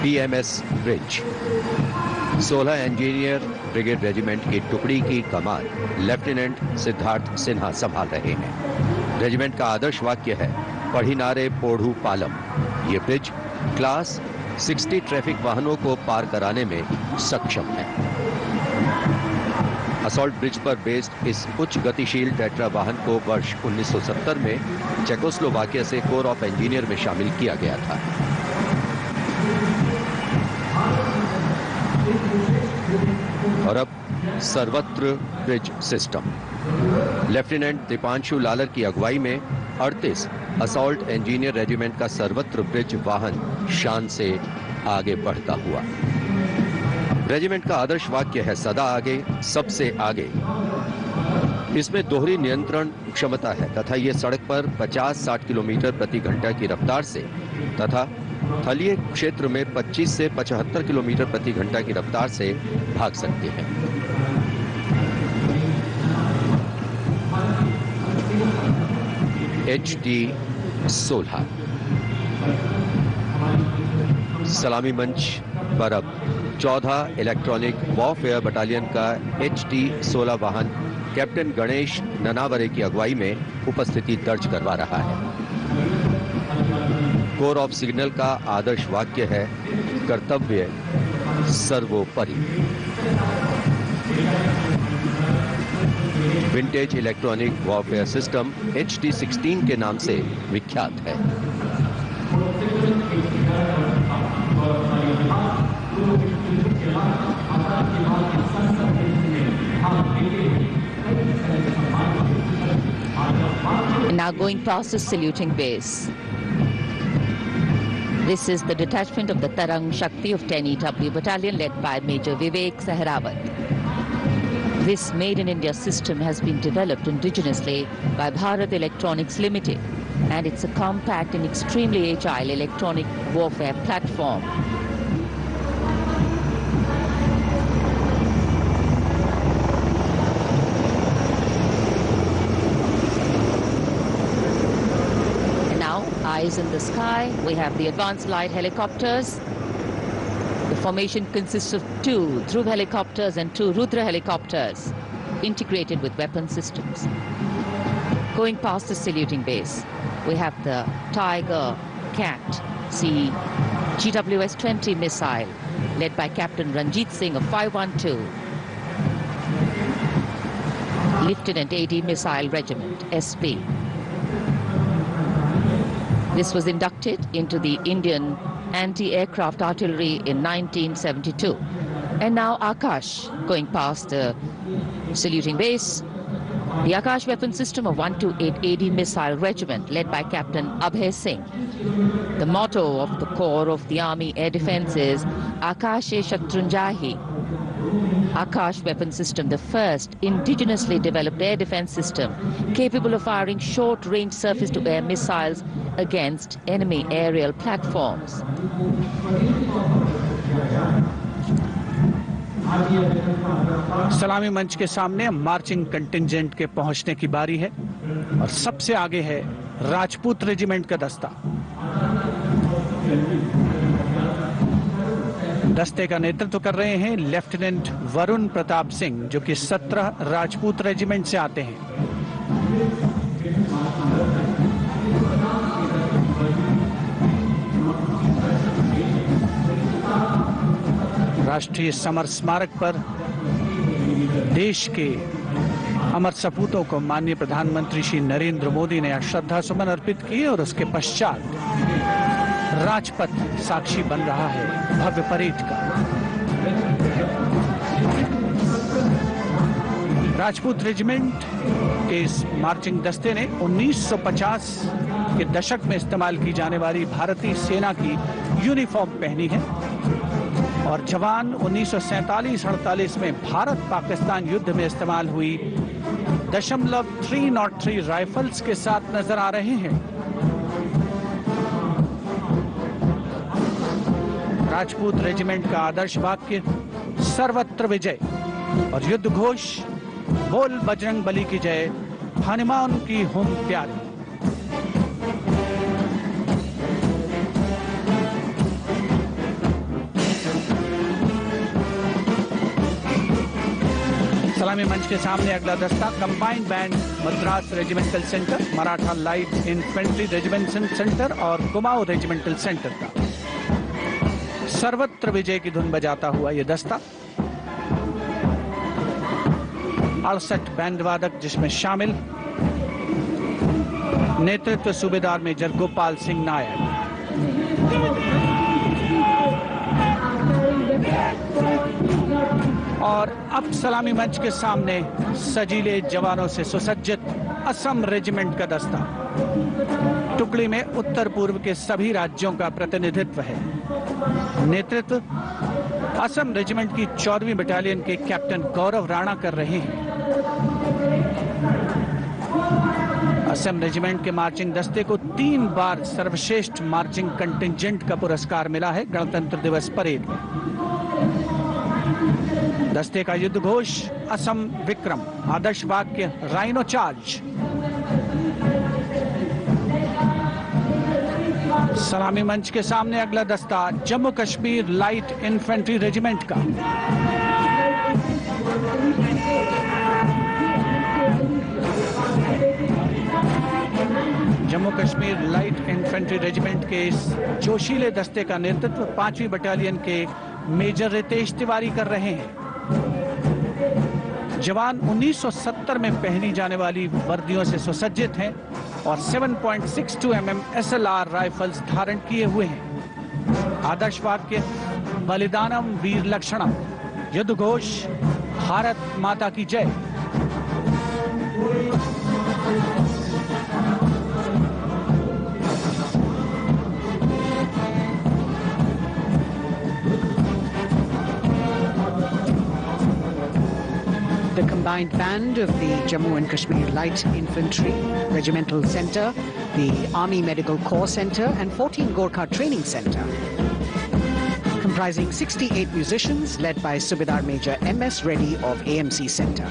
Speaker 1: PMS bridge. 16 engineer brigade regiment की टुकड़ी की कमान लेफ्टिनेंट सिद्धार्थ सिन्हा संभाल रहे हैं। रेजिमेंट का आदर्श वाक्य है पढ़िनारे पोढ़ू पालम। ये ब्रिज क्लास 60 ट्रैफिक वाहनों को पार कराने में सक्षम है। असॉल्ट ब्रिज पर बेस्ड इस उच्च गतिशील टेट्रा वाहन को वर्ष 1970 में चेकोस्लोवाकिया से कोर ऑफ इंजीनियर में शामिल किया गया था। और अब सर्वत्र bridge system. Lieutenant Deepanshu Lalor की अगुवाई में 38 असॉल्ट इंजीनियर रेजिमेंट का सर्वत्र ब्रिज वाहन शान से आगे बढ़ता हुआ। रेजिमेंट का आदर्श वाक्य है सदा आगे, सबसे आगे। इसमें दोहरी नियंत्रण क्षमता है तथा ये सड़क पर 50-60 किलोमीटर प्रति घंटा की रफ्तार से तथा थलीय क्षेत्र में 25 से 75 किलोमीटर प्रति घंटा की रफ्तार से भाग सकते हैं। HT-16 सलामी मंच पर अब 14 इलेक्ट्रॉनिक वॉरफेयर बटालियन का HT-16 वाहन कैप्टन गणेश ननावरे की अगुवाई में उपस्थिति दर्ज करवा रहा है। कोर ऑफ सिग्नल का आदर्श वाक्य है कर्तव्य सर्वोपरि। Vintage electronic warfare system HD-16 के नाम से विख्यात है।
Speaker 2: Now going past the saluting base. This is the detachment of the Tarang Shakti of 10 EW Battalion led by Major Vivek Sehrawat. This Made in India system has been developed indigenously by Bharat Electronics Limited, and it's a compact and extremely agile electronic warfare platform. Eyes in the sky, we have the advanced light helicopters. The formation consists of 2 Dhruv helicopters and 2 Rudra helicopters, integrated with weapon systems. Going past the saluting base, we have the Tiger Cat C GWS-20 missile, led by Captain Ranjit Singh of 512, Lieutenant AD Missile Regiment, SP. This was inducted into the Indian anti-aircraft artillery in 1972. And now Akash, going past the saluting base. The Akash weapon system of 128 AD Missile Regiment, led by Captain Abhay Singh. The motto of the Corps of the Army Air Defence is Akashe Shatrunjahi. Akash weapon system, the first indigenously developed air defense system capable of firing short-range surface-to-air missiles against enemy aerial platforms.
Speaker 5: सलामी मंच के सामने marching contingent के पहुंचने की बारी है और सबसे आगे है राजपूत रेजिमेंट का दस्ता। दस्ते का नेतृत्व कर रहे हैं लेफ्टिनेंट वरुण प्रताप सिंह, जो कि 17 राजपूत रेजिमेंट से आते हैं। राष्ट्रीय समर स्मारक पर देश के अमर सपूतों को माननीय प्रधानमंत्री श्री नरेंद्र मोदी ने श्रद्धा सुमन अर्पित किए और उसके पश्चात राजपथ साक्षी बन रहा है भव्य परेड का। राजपूत रेजिमेंट के इस मार्चिंग दस्ते ने 1950 के दशक में इस्तेमाल की जाने वाली भारतीय सेना की यूनिफॉर्म पहनी है और जवान 1947-48 में भारत पाकिस्तान युद्ध में इस्तेमाल हुई .303 राइफल्स के साथ नजर आ रहे हैं। राजपूत रेजिमेंट का आदर्श वाक्य सर्वत्र विजय और युद्ध घोष बोल बजरंग बली की जय, हनुमान की होम प्यारी। सलामी मंच के सामने अगला दस्ता combined band Madras regimental centre, Maratha light infantry regimental centre और कुमाऊं रेजिमेंटल सेंटर का सर्वत्र विजय की धुन बजाता हुआ यह दस्ता 68 बैंड वादक जिसमें शामिल नेतृत्व सूबेदार मेजर गोपाल सिंह नायक। और अब सलामी मंच के सामने सजीले जवानों से सुसज्जित असम रेजिमेंट का दस्ता। टुकड़ी में उत्तर पूर्व के सभी राज्यों का प्रतिनिधित्व है। नेतृत्व असम रेजिमेंट की 14वीं बटालियन के कैप्टन गौरव राणा कर रहे हैं। असम रेजिमेंट के मार्चिंग दस्ते को 3 बार सर्वश्रेष्ठ मार्चिंग कंटिंजेंट का पुरस्कार मिला है गणतंत्र दिवस परेड में। दस्ते का युद्ध घोष असम विक्रम, आदर्श वाक्य राइनो चार्ज। सलामी मंच के सामने अगला दस्ता Jammu Kashmir light infantry regiment का। Jammu Kashmir light infantry regiment के इस जोशीले दस्ते का नेतृत्व 5वीं बटालियन के मेजर रितेश तिवारी कर रहे हैं। जवान 1970 में पहनी जाने वाली वर्दियों से सुसज्जित हैं और 7.62 mm SLR राइफल्स धारण किए हुए हैं। आदर्श वाक्य बलिदानम वीर लक्षणम, युद्ध घोष भारत माता की जय।
Speaker 4: The combined band of the Jammu and Kashmir Light Infantry Regimental Centre, the Army Medical Corps Centre and 14 Gorkha Training Centre, comprising 68 musicians led by Subedar Major M.S. Reddy of AMC Centre.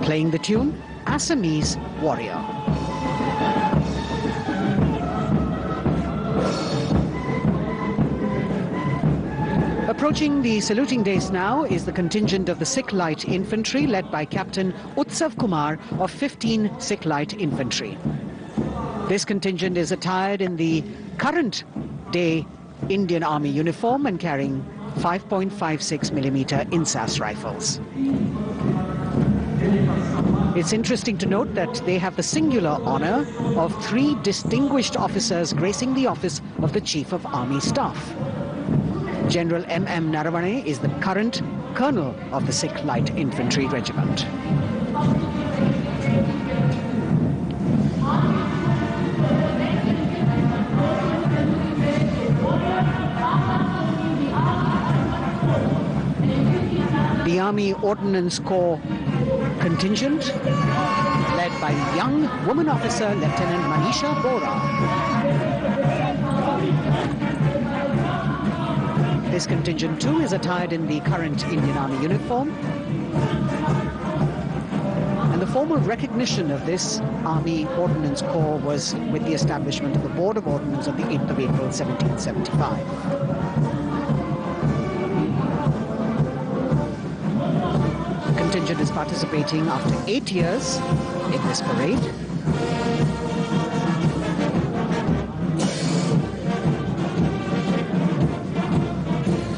Speaker 4: Playing the tune, Assamese Warrior. Approaching the saluting days now is the contingent of the Sikh Light Infantry led by Captain Utsav Kumar of 15 Sikh Light Infantry. This contingent is attired in the current day Indian Army uniform and carrying 5.56mm INSAS rifles. It's interesting to note that they have the singular honor of 3 distinguished officers gracing the office of the Chief of Army Staff. General M.M. Naravane is the current colonel of the Sikh Light Infantry Regiment. The Army Ordnance Corps contingent, led by young woman officer Lieutenant Manisha Bora. This contingent too is attired in the current Indian Army uniform. And the formal recognition of this Army Ordnance Corps was with the establishment of the Board of Ordnance on the 8th of April 1775. The contingent is participating after 8 years in this parade.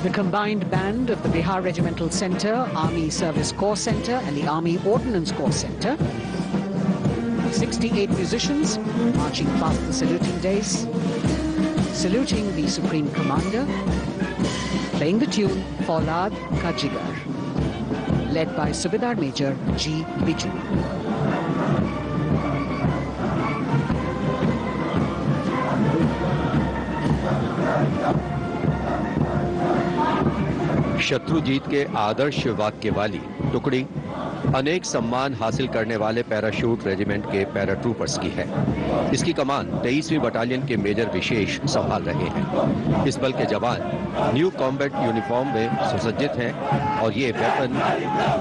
Speaker 4: The combined band of the Bihar Regimental Centre, Army Service Corps Centre and the Army Ordnance Corps Centre. 68 musicians marching past the saluting days, saluting the Supreme Commander, playing the tune Faulad Ka Jigar, led by Subedar Major G. Biju.
Speaker 1: Shatrujeet के आदर्श वाक्य वाली टुकड़ी अनेक सम्मान हासिल करने वाले parachute regiment के पैराट्रूपर्स की है। इसकी कमान 23वीं बटालियन के मेजर विशेष संभाल रहे हैं। इस बल के जवान न्यू कॉम्बैट यूनिफॉर्म में सुसज्जित हैं और ये वेपन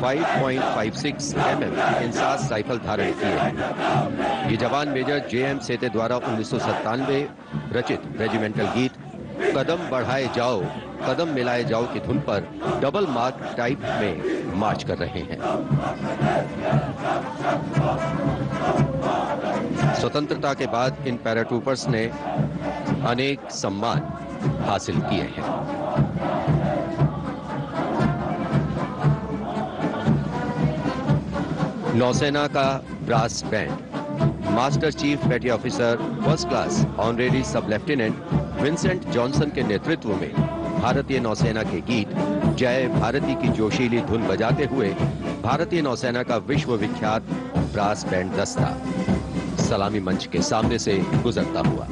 Speaker 1: 5.56 mm इंसास राइफल धारण किए हैं। ये जवान मेजर J.M. सेते द्वारा 1997 रचित रेजिमेंटल गीत कदम बढ़ाए जाओ कदम मिलाए जाओ की धुन पर डबल मार्क टाइप में मार्च कर रहे हैं। स्वतंत्रता के बाद इन पैराट्रूपर्स ने अनेक सम्मान हासिल किए हैं। नौसेना का ब्रास बैंड मास्टर चीफ पेटी ऑफिसर फर्स्ट क्लास ऑनरेरी सब लेफ्टिनेंट विंसेंट जॉनसन के नेतृत्व में भारतीय नौसेना के गीत जय भारती की जोशीली धुन बजाते हुए भारतीय नौसेना का विश्व विख्यात ब्रास बैंड दस्ता सलामी मंच के सामने से गुजरता हुआ।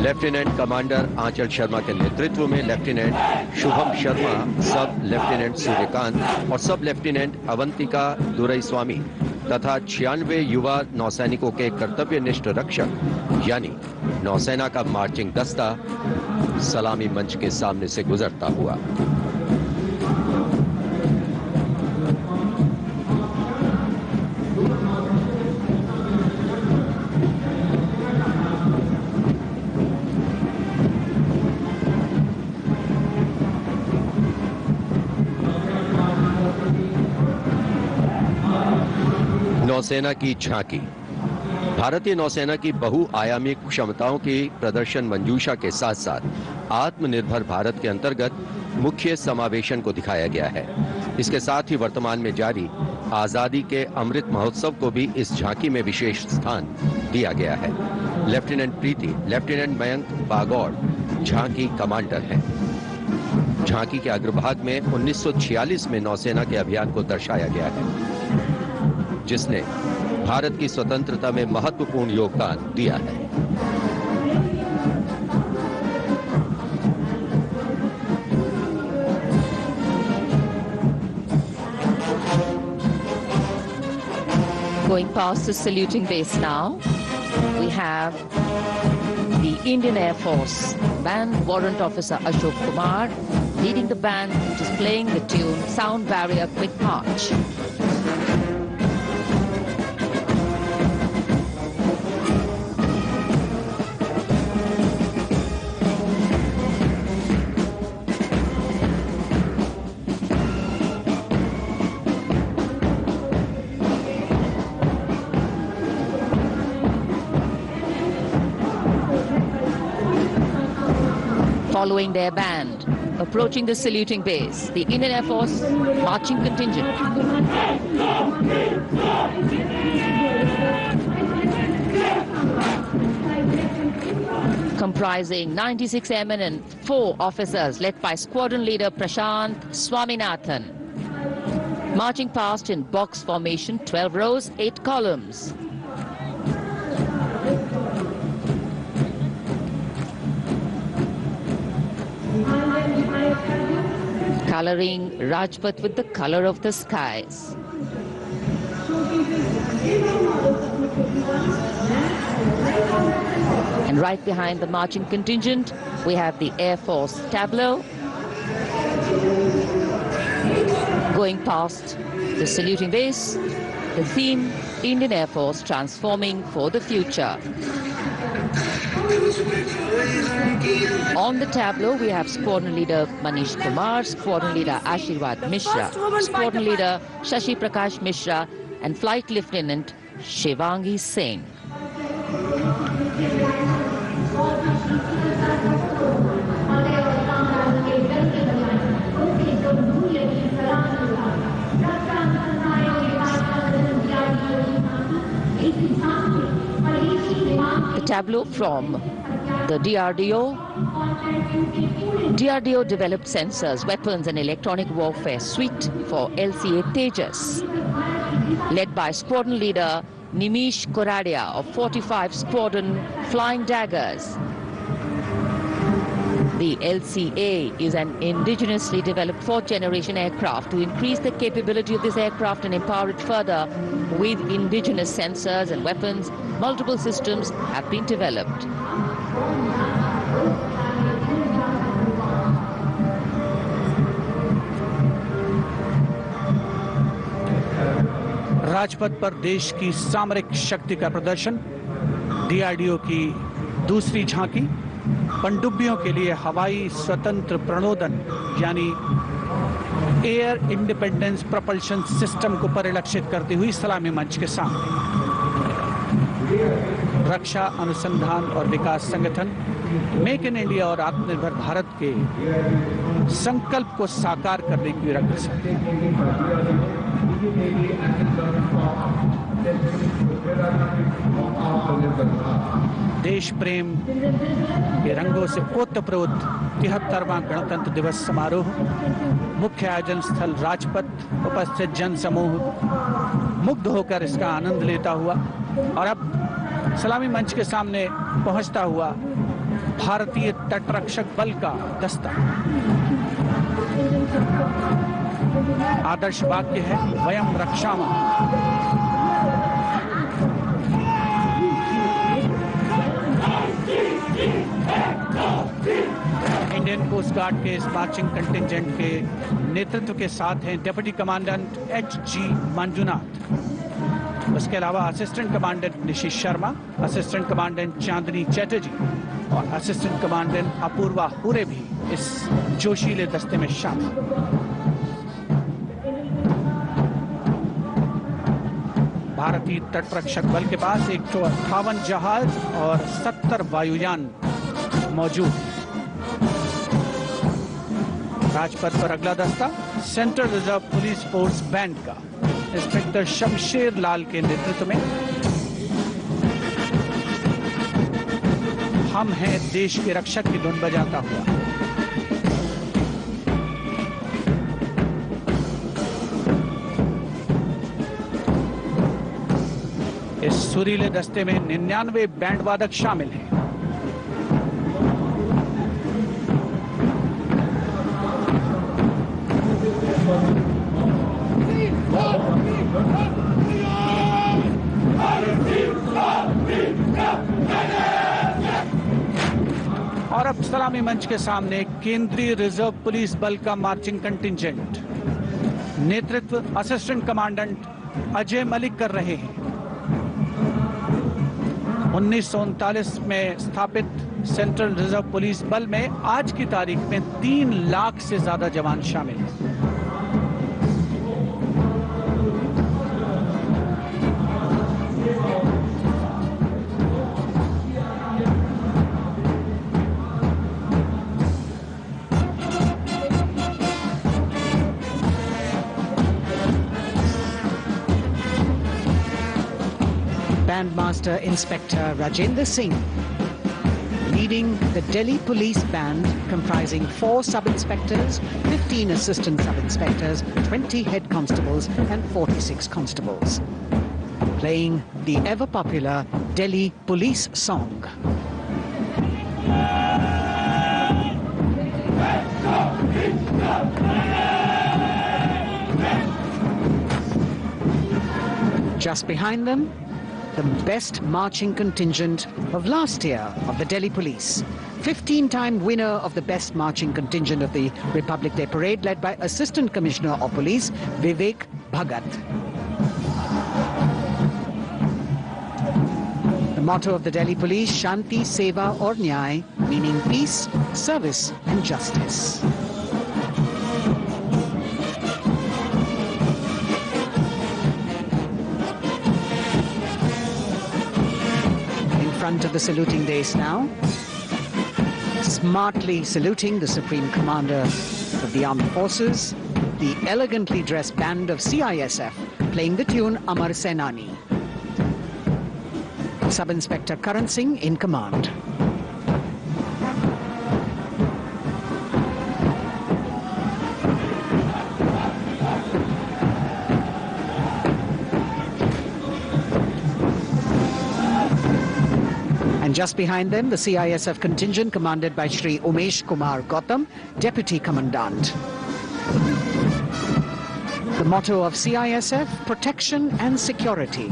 Speaker 1: लेफ्टिनेंट कमांडर आंचल शर्मा के नेतृत्व में लेफ्टिनेंट शुभम शर्मा, सब लेफ्टिनेंट सूर्यकांत और सब लेफ्टिनेंट अवंतिका दुरईस्वामी तथा 96 युवा नौसैनिकों के कर्तव्यनिष्ठ रक्षक यानी नौसेना का मार्चिंग दस्ता सलामी मंच के सामने से गुजरता हुआ। नौसेना की झांकी। भारतीय नौसेना की बहुआयामी क्षमताओं की प्रदर्शन मंजूषा के साथ साथ आत्मनिर्भर भारत के अंतर्गत मुख्य समावेशन को दिखाया गया है। इसके साथ ही वर्तमान में जारी आजादी के अमृत महोत्सव को भी इस झांकी में विशेष स्थान दिया गया है। लेफ्टिनेंट प्रीति, लेफ्टिनेंट मयंक बागौड़ झांकी कमांडर हैं। झांकी के अग्रभाग में 1946 में नौसेना के अभियान को दर्शाया गया है, जिसने भारत की स्वतंत्रता में महत्वपूर्ण योगदान दिया है।
Speaker 2: Going past the saluting base now, we have the Indian Air Force Band Warrant Officer Ashok Kumar leading the band, which is playing the tune Sound Barrier Quick March. Following their band, approaching the saluting base, the Indian Air Force marching contingent. Comprising 96 airmen and 4 officers led by squadron leader Prashant Swaminathan. Marching past in box formation, 12 rows, 8 columns. Coloring Rajpath with the color of the skies. And right behind the marching contingent, we have the Air Force tableau. Going past the saluting base, the theme, Indian Air Force transforming for the future. On the tableau, we have Squadron Leader Manish Kumar, Squadron Leader Ashirwad Mishra, Squadron Leader Shashi Prakash Mishra, and Flight Lieutenant Shivangi Singh. The tableau from the DRDO. DRDO developed sensors, weapons and electronic warfare suite for LCA Tejas, led by Squadron Leader Nimish Koradia of 45 Squadron Flying Daggers. The LCA is an indigenously developed 4th-generation aircraft. To increase the capability of this aircraft and empower it further with indigenous sensors and weapons, multiple systems have been developed.
Speaker 5: Rajpath पर देश की सामरिक शक्ति का प्रदर्शन, DRDO की दूसरी झांकी, पनडुब्बियों के लिए हवाई स्वतंत्र प्रणोदन यानी एयर इंडिपेंडेंस प्रपल्शन सिस्टम को परिलक्षित करती हुई सलामी मंच के सामने। रक्षा अनुसंधान और विकास संगठन मेक इन इंडिया और आत्मनिर्भर भारत के संकल्प को साकार करने की रक्षा। देश प्रेम के रंगों से ओतप्रोत 73वां गणतंत्र दिवस समारोह, मुख्य आयोजन स्थल राजपथ, उपस्थित जन समूह मुग्ध होकर इसका आनंद लेता हुआ और अब सलामी मंच के सामने पहुंचता हुआ भारतीय तटरक्षक बल का दस्ता। आदर्श वाक्य है वयम रक्षामः। इंडियन कोस्ट गार्ड के इस मार्चिंग कंटिंजेंट के नेतृत्व के साथ हैं डिप्टी कमांडेंट एच.जी. मंजुनाथ। उसके अलावा assistant commandant Nishish Sharma, assistant commandant Chandni Chatterjee और असिस्टेंट कमांडेंट अपूर्वा हुरे भी इस जोशीले दस्ते में शामिल। भारतीय तटरक्षक बल के पास 158 जहाज और 70 वायुयान मौजूद। राजपथ पर अगला दस्ता central reserve police force band का इंस्पेक्टर शमशेर लाल के नेतृत्व में। हम हैं देश के रक्षक की धुन बजाता हुआ। इस सुरीले दस्ते में 99 बैंड वादक शामिल हैं। और अब सलामी मंच के सामने केंद्रीय रिजर्व पुलिस बल का मार्चिंग कंटिंजेंट, नेतृत्व असिस्टेंट कमांडेंट अजय मलिक कर रहे हैं। 1939 में स्थापित सेंट्रल रिजर्व पुलिस बल में आज की तारीख में 3 लाख से ज्यादा जवान शामिल हैं।
Speaker 4: Bandmaster Inspector Rajendra Singh, leading the Delhi Police Band comprising 4 sub-inspectors, 15 assistant sub-inspectors, 20 head constables and 46 constables, playing the ever-popular Delhi Police song. Just behind them, the best marching contingent of last year of the Delhi Police. 15-time winner of the best marching contingent of the Republic Day Parade, led by Assistant Commissioner of Police Vivek Bhagat. The motto of the Delhi Police, Shanti, Seva aur Nyay, meaning peace, service and justice. To the saluting dais now, smartly saluting the Supreme Commander of the Armed Forces, the elegantly dressed band of CISF playing the tune Amar Senani. Sub-Inspector Karan Singh in command. And just behind them, the CISF contingent commanded by Shri Umesh Kumar Gautam, Deputy Commandant. The motto of CISF, protection and security.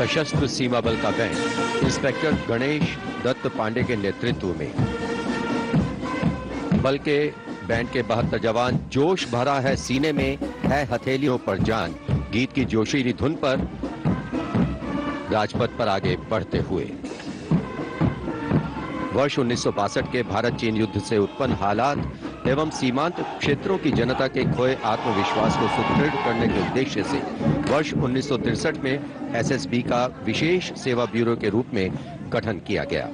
Speaker 1: सशस्त्र सीमा बल का band inspector Ganesh Dutt Pandey के नेतृत्व में। बल के band के 72 जवान जोश भरा है सीने में है हथेलियों पर जान गीत की जोशीली धुन पर राजपथ पर आगे बढ़ते हुए। वर्ष 1962 के भारत चीन युद्ध से उत्पन्न हालात एवं सीमांत क्षेत्रों की जनता के खोए आत्मविश्वास को सुदृढ़ करने के उद्देश्य से वर्ष 1963 में एसएसबी का विशेष सेवा ब्यूरो के रूप में गठन किया गया।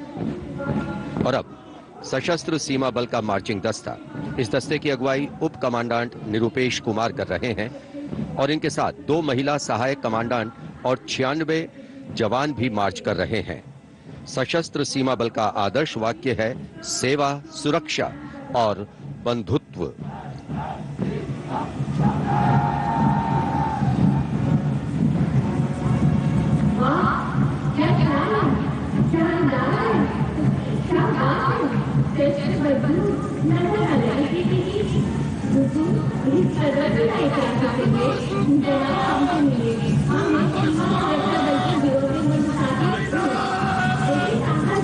Speaker 1: और अब सशस्त्र सीमा बल का मार्चिंग दस्ता, इस दस्ते की अगुवाई उप कमांडेंट निरुपेश कुमार कर रहे हैं और इनके साथ 2 महिला सहायक कमांडेंट और 96 जवान भी मार्च कर रहे हैं। सशस्त्र सीमा बल का आदर्श वाक्य है सेवा, सुरक्षा और बंधुत्व।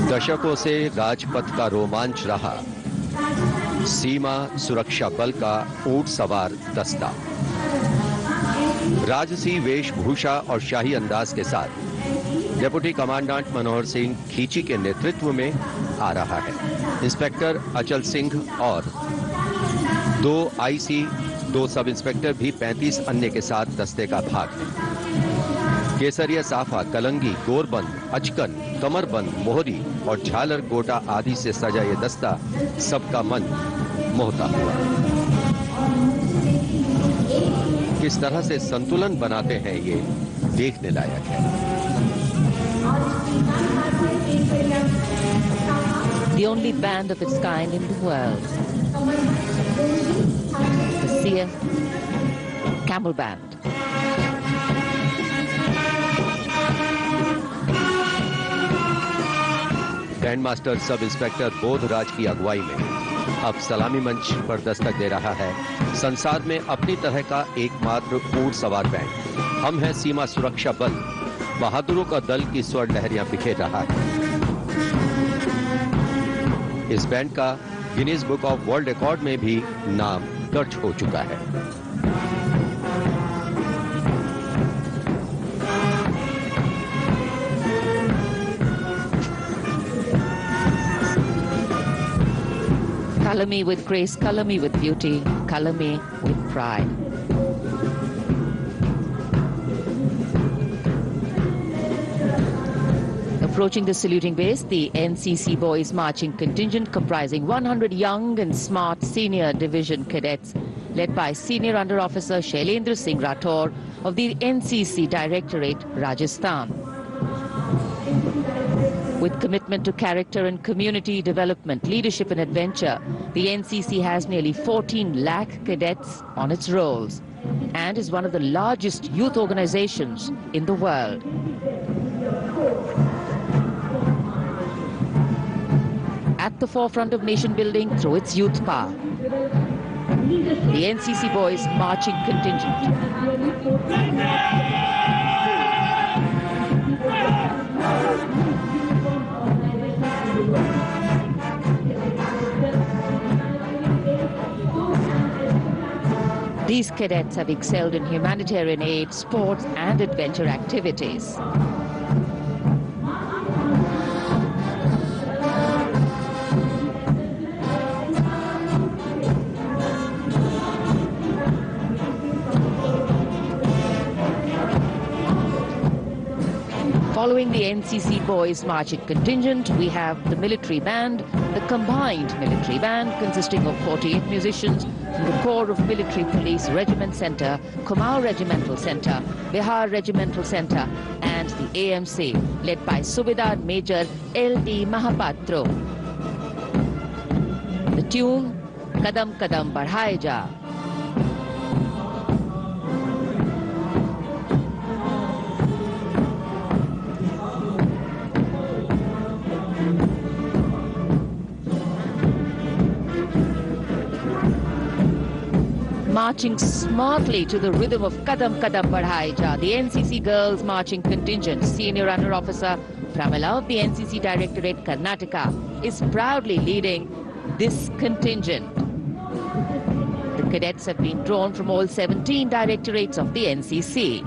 Speaker 1: दशकों से राजपथ का रोमांच रहा सीमा सुरक्षा बल का ऊंट सवार दस्ता। राजसी वेशभूषा और शाही अंदाज के साथ डेप्यूटी कमांडेंट मनोहर सिंह खींची के नेतृत्व में आ रहा है। इंस्पेक्टर अचल सिंह और 2 आईसी, 2 सब इंस्पेक्टर भी 35 अन्य के साथ दस्ते का भाग है। केसरिया साफा, कलंगी, गोरबंद, अचकन, कमरबंद, मोहरी और झालर गोटा आदि से सजा ये दस्ता सबका मन मोहता हुआ। किस तरह से संतुलन बनाते हैं ये देखने लायक है।
Speaker 2: The only band of its kind in the world, the Seer Camel Band.
Speaker 1: Grand master sub inspector Bodhraj की अगुवाई में अब सलामी मंच पर दस्तक दे रहा है संसार में अपनी तरह का एकमात्र ऊंट सवार बैंड। हम हैं सीमा सुरक्षा बल, बहादुरों का दल की स्वर लहरियां बिखेर रहा है। इस बैंड का Guinness book of world record में भी नाम दर्ज हो चुका है।
Speaker 2: Color me with grace, color me with beauty, color me with pride. Approaching the saluting base, the NCC Boys Marching Contingent comprising 100 young and smart senior division cadets led by Senior Under Officer Shailendra Singh Rathore of the NCC Directorate, Rajasthan. With commitment to character and community development, leadership and adventure, the NCC has nearly 14 lakh cadets on its rolls and is one of the largest youth organizations in the world. At the forefront of nation building through its youth power, the NCC Boys Marching Contingent. These cadets have excelled in humanitarian aid, sports and adventure activities. Following the NCC Boys Marching Contingent, we have the military band, the combined military band consisting of 48 musicians from the Corps of Military Police Regiment Centre, Kumaon Regimental Centre, Bihar Regimental Centre and the AMC led by Subedar Major L.D. Mahapatro. The tune, Kadam Kadam Badhaye Ja. Marching smartly to the rhythm of Kadam Kadam Badhaye Ja, the NCC Girls Marching Contingent, Senior Under Officer Pramila of the NCC Directorate, Karnataka, is proudly leading this contingent. The cadets have been drawn from all 17 directorates of the NCC.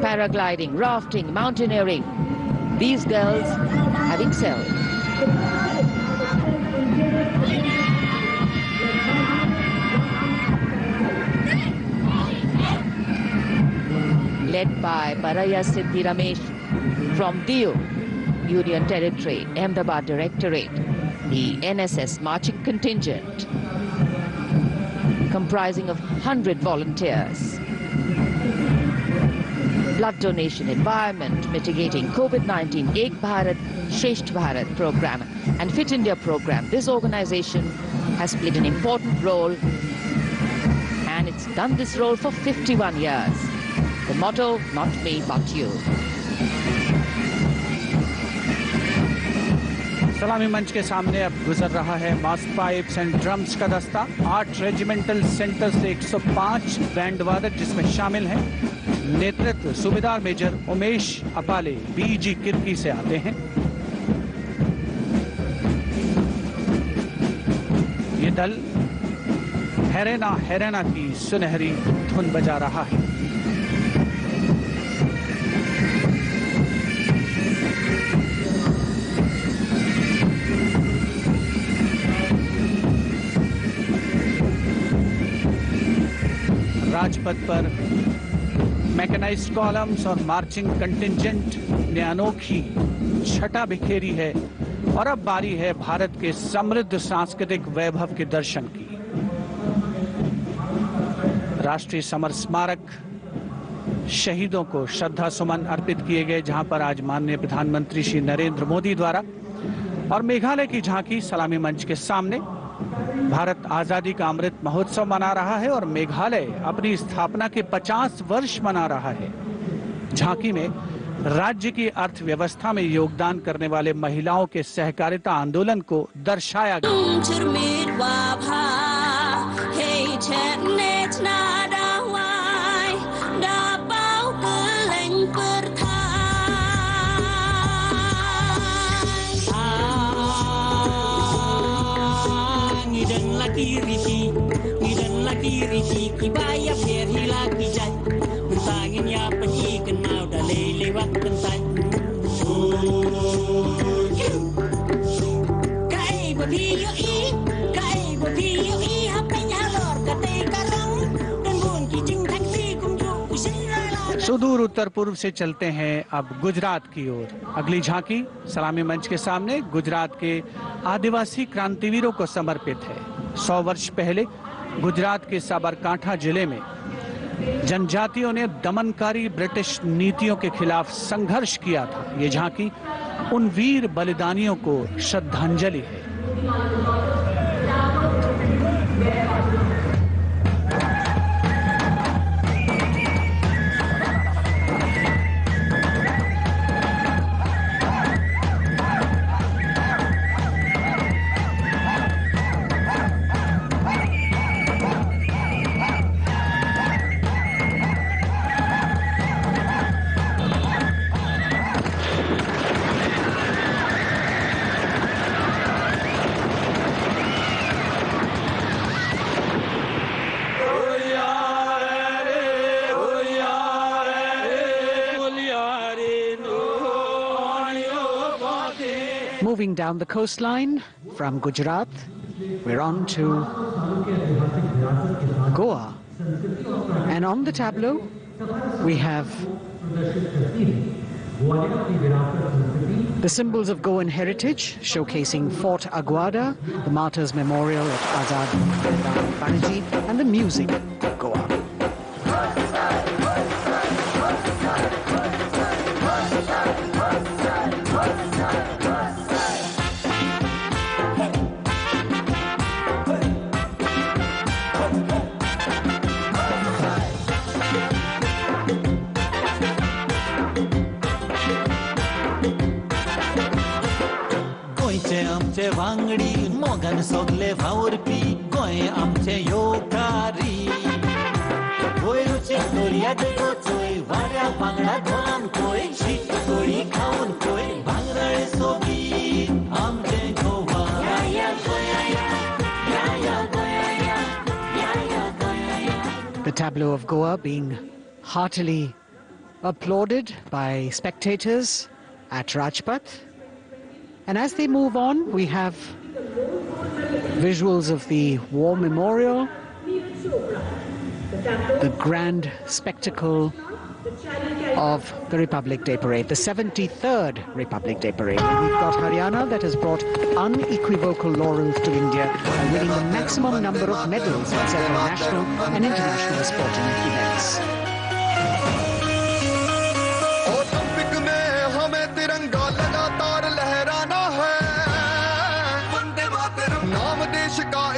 Speaker 2: Paragliding, rafting, mountaineering, these girls have excelled. Led by Baraya Siddhi Ramesh from Diu, Union Territory, Ahmedabad Directorate, the NSS Marching Contingent, comprising of 100 volunteers. Blood donation, environment, mitigating COVID-19, Ek Bharat, Shresht Bharat program and Fit India program. This organization has played an important role and it's done this role for 51 years. The motto, not me, but you.
Speaker 5: सलामी मंच के सामने अब गुजर रहा है मास pipes and drums का दस्ता। 8 रेजिमेंटल सेंटर से 105 बैंड वादक जिसमें शामिल हैं। नेतृत्व सूबेदार मेजर उमेश अपाले बीजी किर्की से आते हैं। ये दल हैरेना हैरेना की सुनहरी धुन बजा रहा है। राजपथ पर मैकेनाइज्ड कॉलम्स और मार्चिंग कंटिंजेंट ने अनोखी छटा बिखेरी है और अब बारी है भारत के समृद्ध सांस्कृतिक वैभव के दर्शन की। राष्ट्रीय समर स्मारक शहीदों को श्रद्धा सुमन अर्पित किए गए, जहां पर आज माननीय प्रधानमंत्री श्री नरेंद्र मोदी द्वारा और मेघालय की झांकी सलामी मंच के सामने भारत आजादी का अमृत महोत्सव मना रहा है और मेघालय अपनी स्थापना के 50 वर्ष मना रहा है। झांकी में राज्य की अर्थव्यवस्था में योगदान करने वाले महिलाओं के सहकारिता आंदोलन को दर्शाया गया। सुदूर उत्तर पूर्व से चलते हैं अब गुजरात की ओर। अगली झांकी सलामी मंच के सामने गुजरात के आदिवासी क्रांतिवीरों को समर्पित है। 100 वर्ष पहले गुजरात के साबरकांठा जिले में जनजातियों ने दमनकारी ब्रिटिश नीतियों के खिलाफ संघर्ष किया था। ये झांकी उन वीर बलिदानियों को श्रद्धांजलि है। Moving down the coastline from Gujarat, we're on to Goa. And on the tableau, we have the symbols of Goan heritage, showcasing Fort Aguada, the Martyrs Memorial at Azad Banaji, and the music of Goa.
Speaker 13: आमचे वांगडी मोगन सोगले भावरपी गोय आमचे योकारी गोयरूचे दोरयात गोचोय वाऱ्या बांगडा धोलान कोय शीत गोळी खाऊन कोय भांगरळे सोबी आमचे गोवा या
Speaker 4: The tableau of Goa being heartily applauded by spectators at Rajpath. And as they move on, we have visuals of the War Memorial, the grand spectacle of the Republic Day Parade, the 73rd Republic Day Parade. And we've got Haryana that has brought unequivocal laurels to India by winning the maximum number of medals at several national and international sporting events.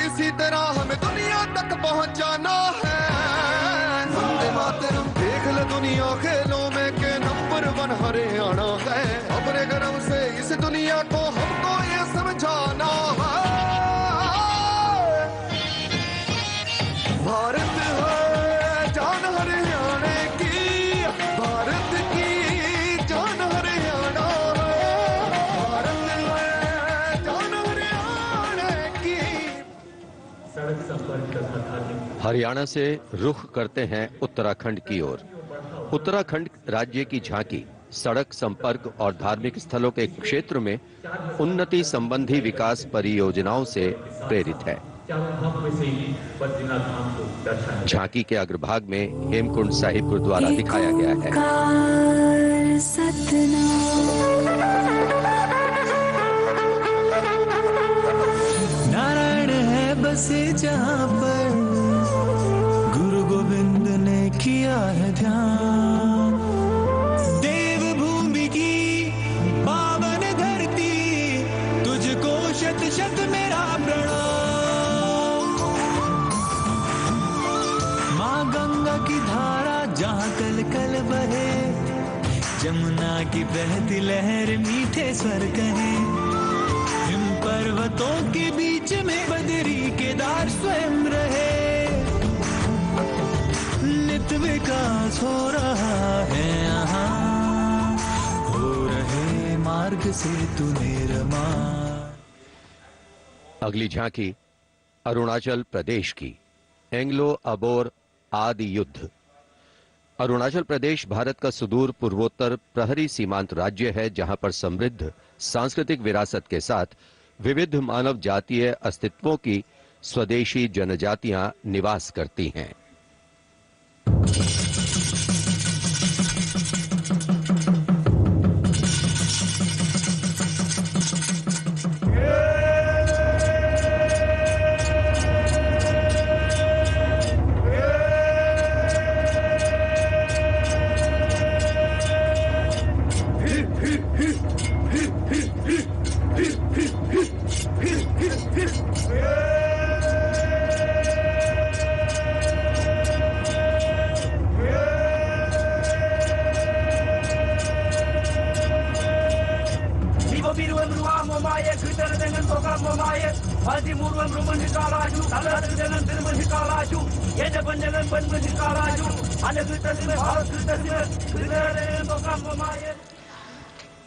Speaker 14: इसी तरह हमें दुनिया तक पहुंचाना है। वंदे मातरम देख ले दुनिया खेलों में के नंबर 1 हरियाणा है। अपने गर्व से इस दुनिया को हमको ये समझाना है। भारत है जान हरियाणा
Speaker 1: हरियाणा से रुख करते हैं उत्तराखंड की ओर। उत्तराखंड राज्य की झांकी सड़क संपर्क और धार्मिक स्थलों के क्षेत्र में उन्नति संबंधी विकास परियोजनाओं से प्रेरित है। झांकी के अग्रभाग में हेमकुंड साहिब गुरुद्वारा दिखाया गया है।
Speaker 13: नारायण है बसे जहाँ पर गुरु गोविंद ने किया है ध्यान। देवभूमि की पावन धरती तुझको शत शत मेरा प्रणाम। माँ गंगा की धारा जहाँ कल कल बहे, जमुना की बहती लहर मीठे स्वर कहे। हिम पर्वतों के बीच में बदरी केदार स्वयं रहे। नित विकास हो रहा है यहाँ, हो रहे मार्ग से तू निर्मा।
Speaker 1: अगली झांकी अरुणाचल प्रदेश की एंग्लो अबोर आदि युद्ध। अरुणाचल प्रदेश भारत का सुदूर पूर्वोत्तर प्रहरी सीमांत राज्य है, जहां पर समृद्ध सांस्कृतिक विरासत के साथ विविध मानव जातीय अस्तित्वों की स्वदेशी जनजातियां निवास करती हैं।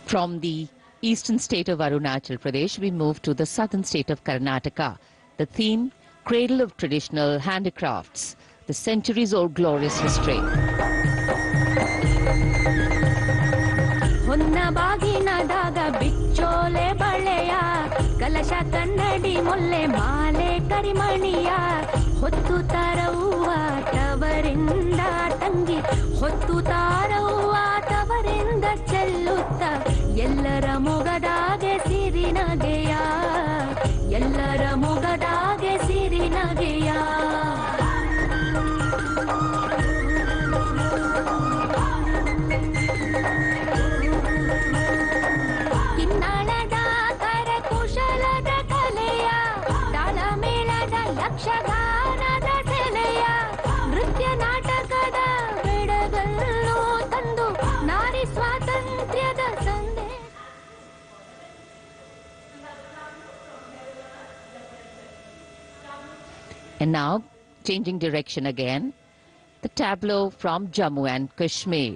Speaker 2: From the eastern state of Arunachal Pradesh, we move to the southern state of Karnataka. The theme, Cradle of Traditional Handicrafts, the centuries-old glorious history.
Speaker 15: ಹೊನ್ನಬಾಗಿನದಾಗ ಬಿಚ್ಚೋಲೆ ಬಳೆಯ ಕಲಶ ಕನ್ನಡಿ ಮೊಲ್ಲೆ ಮಾಲೆ ಕರಿಮಣಿಯ ಹೊತ್ತು ತಾರವ್ವ ತವರಿಂದ ತಂಗಿ ಹೊತ್ತು ತಾರವ್ವ ತವರಿಂದ ಚೆಲ್ಲುತ್ತ ಎಲ್ಲರ ಮೊಗದಾಗೆ ಸಿರಿನಗೆಯ ಎಲ್ಲರ ಮೊಗದಾಗೆ ಸಿರಿನಗೆಯ ಕಿನ್ನಾಳದ ಕರಕುಶಲದ ಕಲೆಯ ತಾಳಮೇಳದ ಯಕ್ಷಗಾನದ ಸೆಲೆಯ ನೃತ್ಯ ನಾಟಕದ ಬೆಳಗನ್ನು ತಂದು ನಾರಿ ಸ್ವಾತಂತ್ರ್ಯದ ಸಂದೇಶ.
Speaker 2: And now, changing direction again, the tableau from Jammu and Kashmir,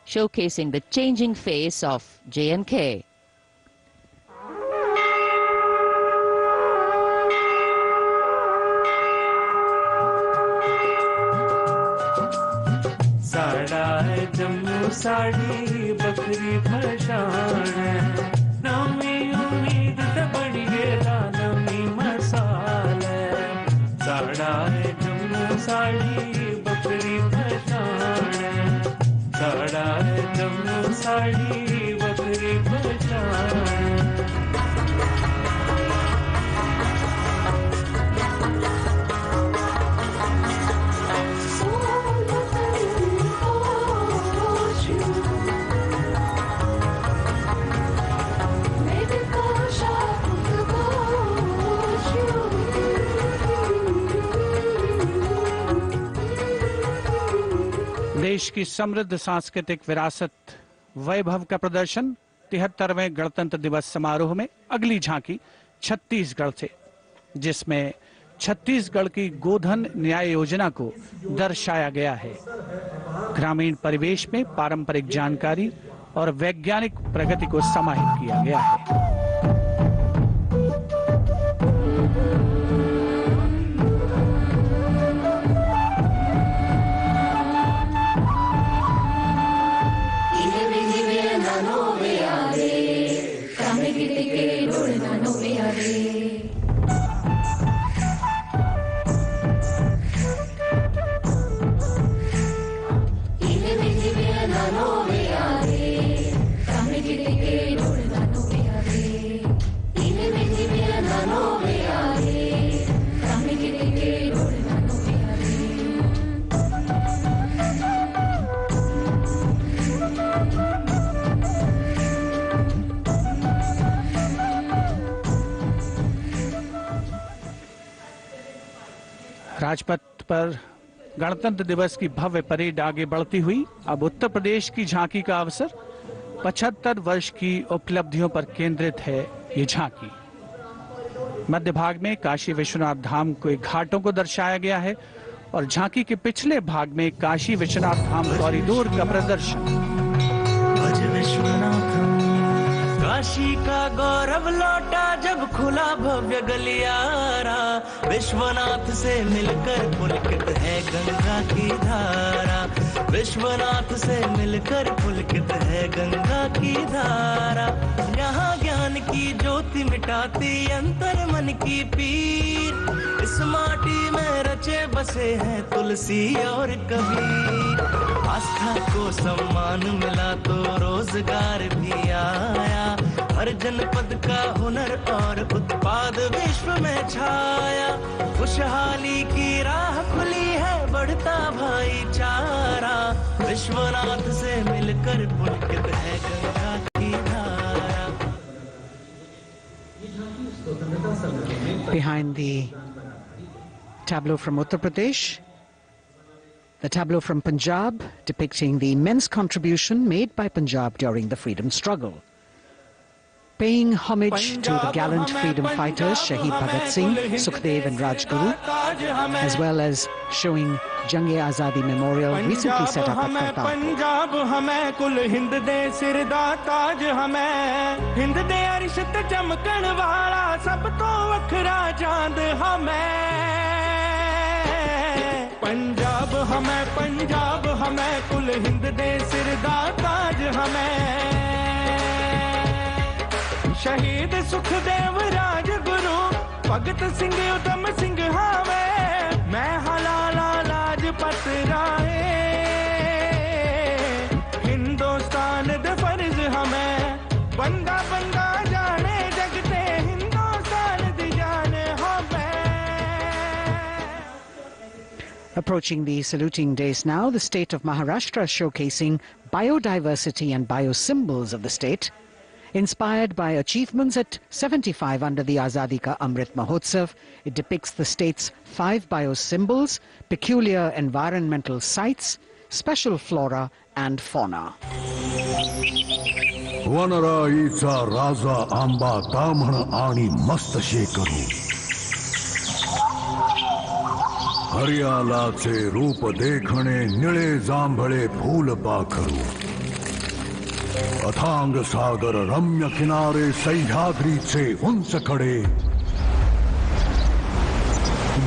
Speaker 2: showcasing the changing face of J&K.
Speaker 16: साड़ा है जम्मू साड़ी बकरी फशान है नमी उम्मीद ते बड़ी गेला नमी मसाल है साड़ा है जम्मू साड़ी बकरी फशान है साड़ा है जम्मू साड़ी बकरी फशान है
Speaker 5: देश की समृद्ध सांस्कृतिक विरासत वैभव का प्रदर्शन 73वें गणतंत्र दिवस समारोह में अगली झांकी छत्तीसगढ़ से, जिसमें छत्तीसगढ़ की गोधन न्याय योजना को दर्शाया गया है। ग्रामीण परिवेश में पारंपरिक जानकारी और वैज्ञानिक प्रगति को समाहित किया गया है। राजपथ पर गणतंत्र दिवस की भव्य परेड आगे बढ़ती हुई अब उत्तर प्रदेश की झांकी का अवसर 75 वर्ष की उपलब्धियों पर केंद्रित है ये झांकी। मध्य भाग में काशी विश्वनाथ धाम के घाटों को दर्शाया गया है और झांकी के पिछले भाग में काशी विश्वनाथ धाम कॉरिडोर का प्रदर्शन।
Speaker 13: काशी का गौरव लौटा जब खुला भव्य गलियारा, विश्वनाथ से मिलकर पुलकित है गंगा की धारा, विश्वनाथ से मिलकर पुलकित है गंगा की धारा। यहाँ ज्ञान की ज्योति मिटाती अंतर मन की पीर, इस माटी में रचे बसे हैं तुलसी और कबीर। आस्था को सम्मान मिला तो रोजगार भी आया, हर जनपद का हुनर और उत्पाद विश्व में छाया। खुशहाली की राह खुली है बढ़ता भाईचारा, विश्वनाथ से मिलकर पुलकित है गंगा की धारा।
Speaker 4: Behind the tableau from Uttar Pradesh, the tableau from Punjab depicting the immense contribution made by Punjab during the freedom struggle. Paying homage to the gallant freedom fighters Shahid Bhagat Singh, Sukhdev and Rajguru, as well as showing Jang-e-Azadi Memorial recently set up at Kartarpur.
Speaker 16: Punjab हमें कुल हिंद दे सिरदा ताज हमें, हिंद दे अरिशत चमकण वाला सब तो वखरा चांद हमें। पंजाब हमें कुल हिंद दे सिरदा ताज हमें। शहीद सुखदेव राजगुरु भगत सिंह उधम सिंह हावे, मैं हलाला लाजपत राय। हिंदुस्तान दे फर्ज हमें बंदा बंदा जाने, जगते हिंदुस्तान दी जान हमें।
Speaker 4: Approaching the saluting days now, the state of Maharashtra showcasing biodiversity and biosymbols of the state. Inspired by achievements at 75 under the Azadi Ka Amrit Mahotsav, it depicts the state's 5 biosymbols, peculiar environmental sites, special flora and fauna.
Speaker 17: वनराईचा राजा आंबा ताम्हण आणि मस्त शेकरू, हरियालाचे रूप देखणे निळे जांभळे फूल पाखरू, अथांग सागर रम्य किनारे सह्याद्रीचे उंच कडे,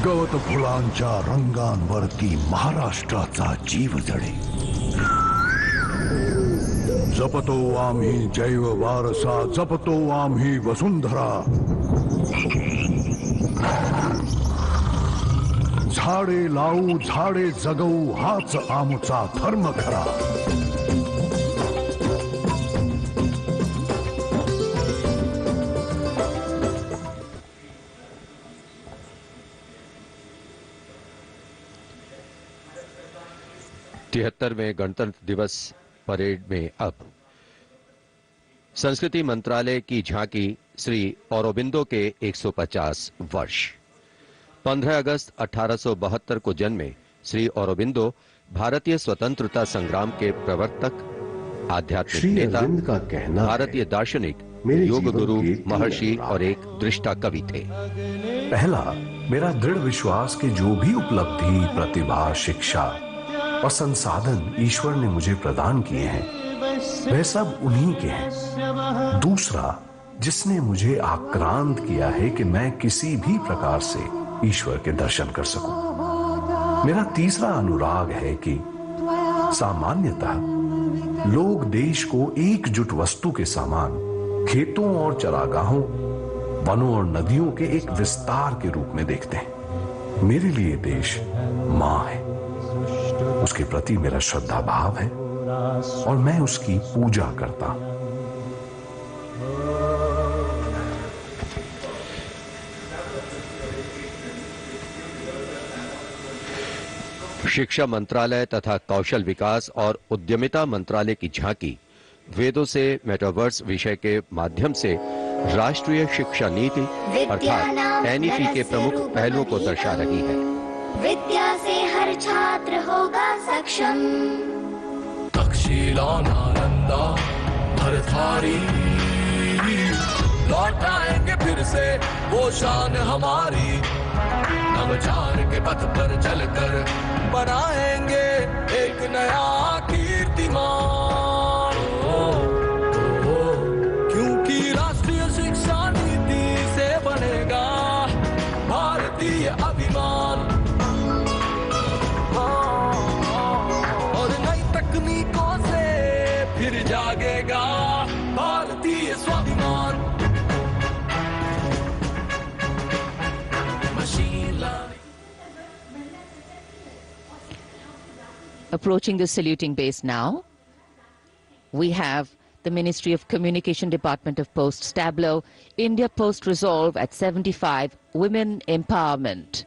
Speaker 17: गवत फुलांच्या रंगांवरती महाराष्ट्राचा जीव जडे। जपतो आम्ही जैव वारसा, जपतो आम्ही वसुंधरा, झाडे लावू झाडे जगवू हाच आमचा धर्म खरा।
Speaker 1: में गणतंत्र दिवस परेड में अब संस्कृति मंत्रालय की झांकी श्री औरोबिंदो के 150 वर्ष। 15 अगस्त 1872 को जन्मे श्री औरोबिंदो भारतीय स्वतंत्रता संग्राम के प्रवर्तक, आध्यात्मिक नेता, का कहना भारतीय दार्शनिक, योग गुरु, महर्षि और एक दृष्टा कवि थे।
Speaker 18: पहला, मेरा दृढ़ विश्वास कि जो भी उपलब्धि, प्रतिभा, शिक्षा और संसाधन ईश्वर ने मुझे प्रदान किए हैं वह सब उन्हीं के हैं। दूसरा, जिसने मुझे आक्रांत किया है कि मैं किसी भी प्रकार से ईश्वर के दर्शन कर सकूं। मेरा तीसरा अनुराग है कि सामान्यतः लोग देश को एकजुट वस्तु के समान खेतों और चरागाहों, वनों और नदियों के एक विस्तार के रूप में देखते हैं। मेरे लिए देश मां है, उसके प्रति मेरा श्रद्धा भाव है और मैं उसकी पूजा करता हूं।
Speaker 1: शिक्षा मंत्रालय तथा कौशल विकास और उद्यमिता मंत्रालय की झांकी वेदों से मेटावर्स विषय के माध्यम से राष्ट्रीय शिक्षा नीति अर्थात एनईपी के प्रमुख पहलुओं को दर्शा रही है।
Speaker 15: विद्या से हर छात्र होगा सक्षम।
Speaker 3: तक्षशिला नालंदा भरथारी लौट आएंगे फिर से वो शान हमारी। नवचार के पथ पर चलकर बनाएंगे एक नया कीर्तिमान। क्योंकि राष्ट्रीय शिक्षा नीति से बनेगा भारतीय अभिमान। और नई तकनीकों से फिर जागेगा भारतीय स्वाभिमान।
Speaker 2: Approaching the saluting base now, we have the Ministry of Communication Department of Posts tableau, India Post Resolve at 75, Women Empowerment.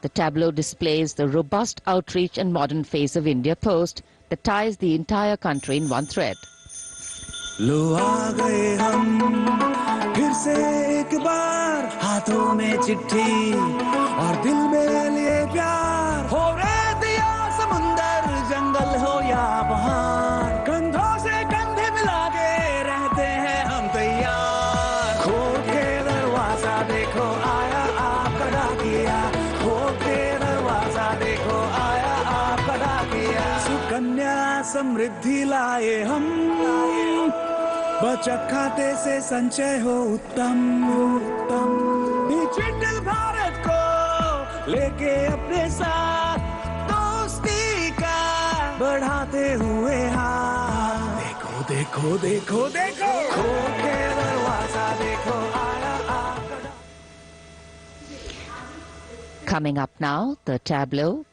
Speaker 2: The tableau displays the robust outreach and modern face of India Post that ties the entire country in one thread.
Speaker 13: लो आ गए हम फिर से एक बार, हाथों में चिट्ठी और दिल में लिए प्यार। हो रेत या समुंदर, जंगल हो या पहाड़, कंधों से कंधे मिला के रहते हैं हम तैयार। खोल के दरवाजा देखो आया आपका डाकिया, खोल के दरवाजा देखो आया आपका डाकिया। सुकन्या समृद्धि लाए हम, बचत खाते से संचय हो उत्तम उत्तम। डिजिटल भारत को लेके अपने साथ दोस्ती का बढ़ाते हुए हाथ। देखो देखो देखो देखो, खोल के दरवाजा देखो आया आपका।
Speaker 2: Coming up now, the tableau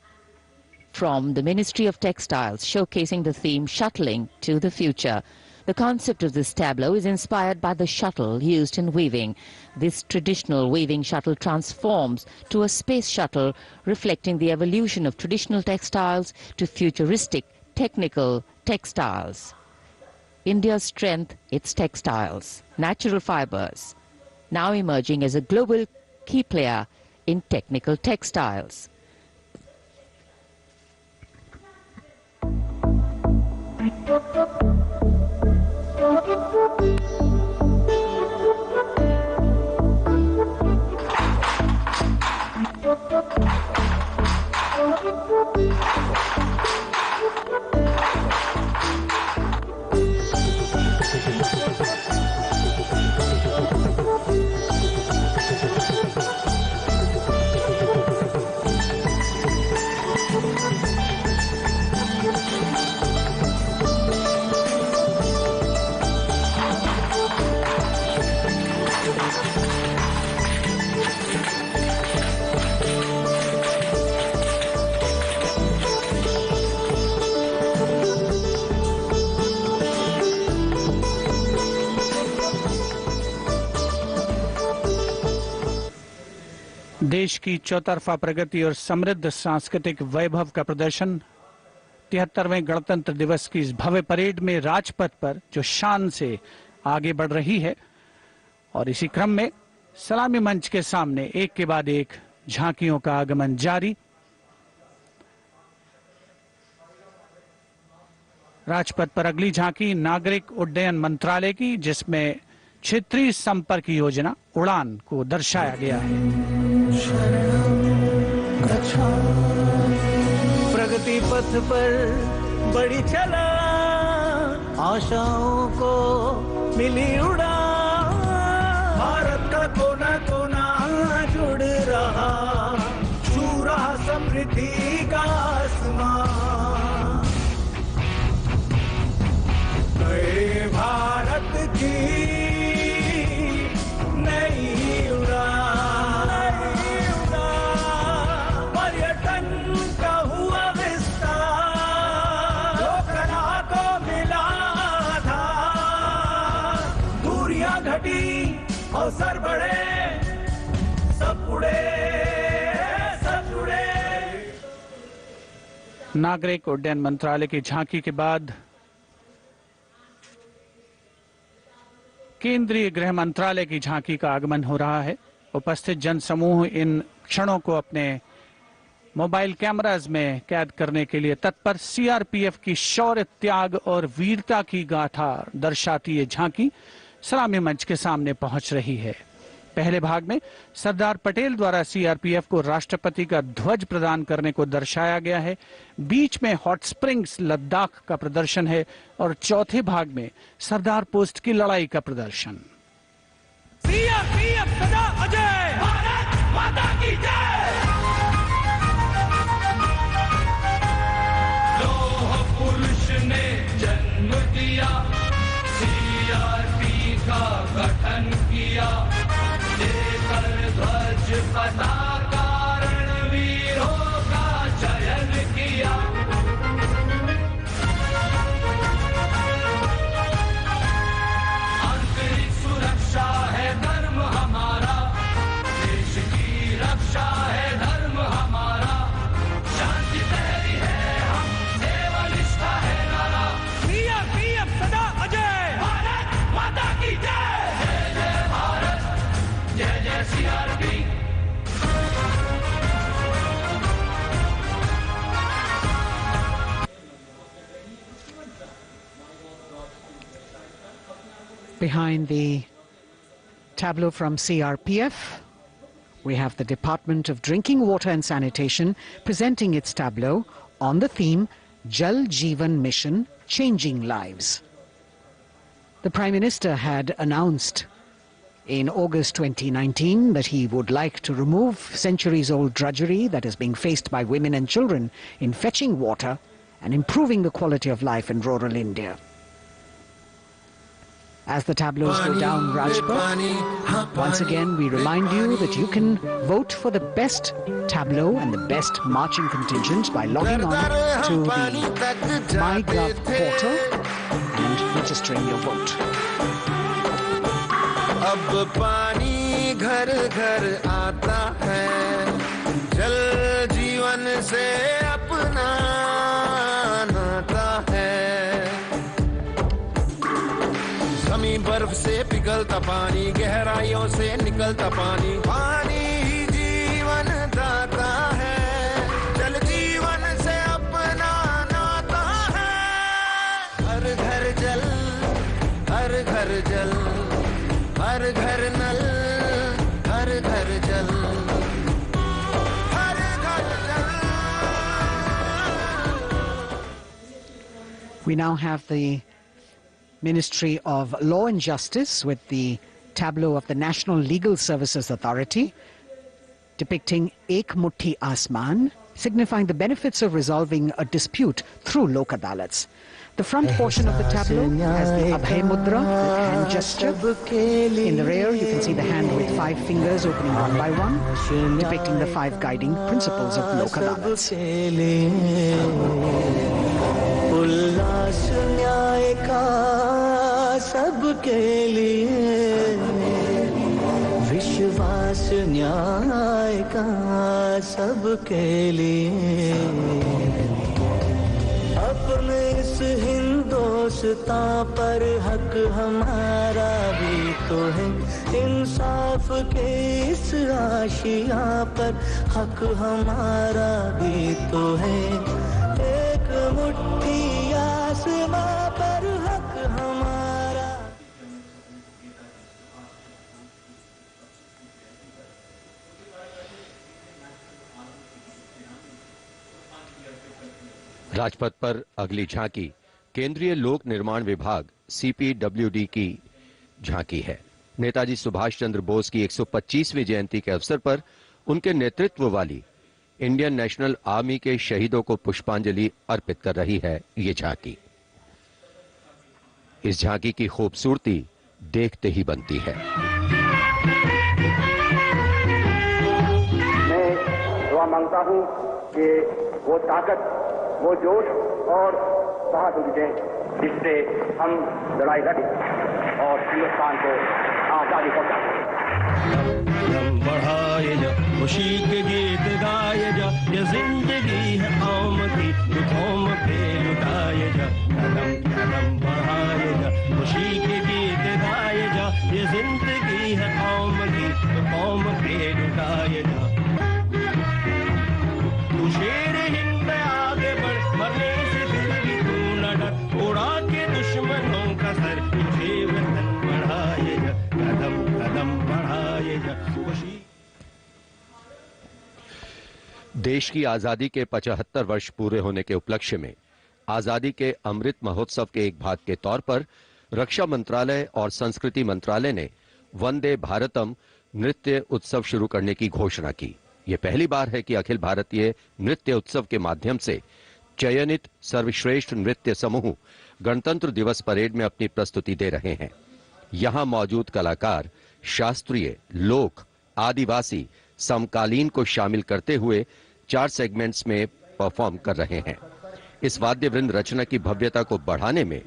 Speaker 2: from the Ministry of Textiles showcasing the theme Shuttling to the Future. The concept of this tableau is inspired by the shuttle used in weaving. This traditional weaving shuttle transforms to a space shuttle, reflecting the evolution of traditional textiles to futuristic technical textiles. India's strength, its textiles, natural fibers, now emerging as a global key player in technical textiles.
Speaker 5: देश की चौतरफा प्रगति और समृद्ध सांस्कृतिक वैभव का प्रदर्शन 73वें गणतंत्र दिवस की इस भव्य परेड में राजपथ पर जो शान से आगे बढ़ रही है। और इसी क्रम में सलामी मंच के सामने एक के बाद एक झांकियों का आगमन जारी। राजपथ पर अगली झांकी नागरिक उड्डयन मंत्रालय की, जिसमें क्षेत्रीय संपर्क योजना उड़ान को दर्शाया गया है।
Speaker 13: प्रगति पथ पर बड़ी चला, आशाओं को मिली उड़ान। भारत का कोना कोना जुड़ रहा, छू रहा समृद्धि का आसमान। नए भारत की नई उड़ान, पर्यटन का हुआ विस्तार, जो कला को मिला था, दूरियां घटी अवसर बढ़े, सब उड़े सब जुड़े।
Speaker 5: नागरिक उड्डयन मंत्रालय की झांकी के बाद केंद्रीय गृह मंत्रालय की झांकी का आगमन हो रहा है। उपस्थित जनसमूह इन क्षणों को अपने मोबाइल कैमराज में कैद करने के लिए तत्पर। सीआरपीएफ की शौर्य, त्याग और वीरता की गाथा दर्शाती ये झांकी सलामी मंच के सामने पहुंच रही है। पहले भाग में सरदार पटेल द्वारा सीआरपीएफ को राष्ट्रपति का ध्वज प्रदान करने को दर्शाया गया है। बीच में हॉट स्प्रिंग्स लद्दाख का प्रदर्शन है और चौथे भाग में सरदार पोस्ट की लड़ाई का प्रदर्शन।
Speaker 16: सीआरपीएफ सदा अजय, भारत माता की जय। लौह पुरुष ने जन्म दिया, सीआरपी का गठन किया, लेकर ध्वज पताका रणवीरों का चयन किया। आंतरिक सुरक्षा है धर्म हमारा, देश की रक्षा है धर्म हमारा, शांति प्रहरी है हम, सेवा निष्ठा है नारा। सीआरपीएफ सदा अजय, भारत माता की जय। जय जय भारत, जय जय CRP.
Speaker 4: Behind the tableau from CRPF, we have the Department of Drinking Water and Sanitation presenting its tableau on the theme Jal Jeevan Mission, Changing Lives. The Prime Minister had announced in August 2019 that he would like to remove centuries-old drudgery that is being faced by women and children in fetching water and improving the quality of life in rural India. As the tableaus go down Rajpath, once again we remind you that you can vote for the best tableau and the best marching contingent by logging on to the MyGov portal and registering your vote.
Speaker 14: अब पानी घर घर आता है, जल जीवन से अपना नाता है। जमीन बर्फ से पिघलता पानी, गहराइयों से निकलता पानी, पानी ही जीवन दाता है, जल जीवन से अपना नाता है। हर घर जल, हर घर जल, हर घर नल, हर घर जल, हर घर जल।
Speaker 4: We now have the Ministry of Law and Justice with the tableau of the National Legal Services Authority depicting Ek Mutti Asman, signifying the benefits of resolving a dispute through Lok Adalats. The front portion of the tableau has the Abhay Mudra, the hand gesture. In the rear, you can see the hand with 5 fingers opening one by one, depicting the 5 guiding principles of Lok Adalats.
Speaker 13: उल्लास न्याय का सबके लिए, विश्वास न्याय का सबके लिए, अपने इस हिंदुस्तां पर हक हमारा भी तो है, इंसाफ के इस आशिया पर हक हमारा भी तो है, एक मुट्ठी आसमां पर हक हमारा।
Speaker 1: राजपथ पर अगली झांकी केंद्रीय लोक निर्माण विभाग सीपीडब्ल्यूडी की झांकी है। नेताजी सुभाष चंद्र बोस की 125वीं जयंती के अवसर पर उनके नेतृत्व वाली इंडियन नेशनल आर्मी के शहीदों को पुष्पांजलि अर्पित कर रही है ये झांकी। इस झांकी की खूबसूरती देखते ही बनती है।
Speaker 19: मैं दुआ मांगता हूं कि वो ताकत, वो जोश और बहादुरी दें जिससे हम लड़ाई लड़ें और हिंदुस्तान को आजादी पहुंचाएं।
Speaker 16: बढ़ाए जा खुशी के गीत गाए जा, ये जिंदगी है कौम की, कौम पे लुटाए जा, कदम कदम बढ़ाए जा खुशी के गीत गाए जा, ये जिंदगी है कौम की, कौम पे लौटाए जा। तू शेर हिंद पे आगे बढ़, मरने से फिर भी तू न डर, उड़ा के दुश्मनों का सर, तुझे वतन बढ़ाए जा, कदम कदम बढ़ाए जा। खुशी
Speaker 1: देश की आजादी के 75 वर्ष पूरे होने के उपलक्ष्य में आजादी के अमृत महोत्सव के एक भाग के तौर पर रक्षा मंत्रालय और संस्कृति मंत्रालय ने वंदे भारतम नृत्य उत्सव शुरू करने की घोषणा की। यह पहली बार है कि अखिल भारतीय नृत्य उत्सव के माध्यम से चयनित सर्वश्रेष्ठ नृत्य समूह गणतंत्र दिवस परेड में अपनी प्रस्तुति दे रहे हैं। यहां मौजूद कलाकार शास्त्रीय, लोक, आदिवासी, समकालीन को शामिल करते हुए 4 सेगमेंट्स में परफॉर्म कर रहे हैं। इस वाद्य वृंद रचना की भव्यता को बढ़ाने में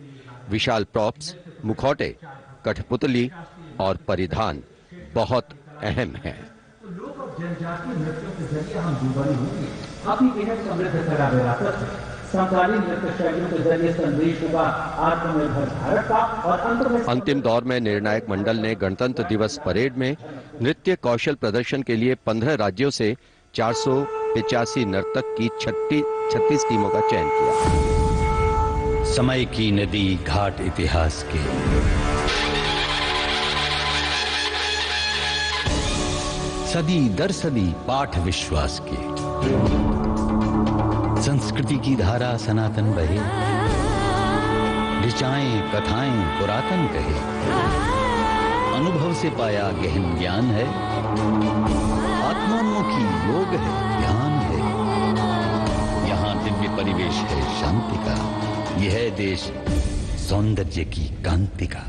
Speaker 1: विशाल प्रॉप्स, मुखौटे, कठपुतली और परिधान बहुत अहम हैं।
Speaker 20: जनजातीय नृत्यों के जरिए हम जुबानी होंगे, अपनी बेहद समृद्ध कला विरासत है। समकालीन नृत्य शैलियों के जरिए संदेश होगा आत्मनिर्भर भारत का और
Speaker 1: अंतिम दौर में निर्णायक मंडल ने गणतंत्र दिवस परेड में नृत्य कौशल प्रदर्शन के लिए 15 राज्यों से 485 नर्तक की 36 टीमों का चयन किया।
Speaker 21: समय की नदी घाट इतिहास के, सदी दर सदी पाठ विश्वास के, संस्कृति की धारा सनातन बहे, ऋचाएं कथाएं पुरातन कहे, अनुभव से पाया गहन ज्ञान है, आत्मोन्मुखी योग है, ध्यान है, यहाँ दिव्य परिवेश है शांति का, यह है देश सौंदर्य की कांति का।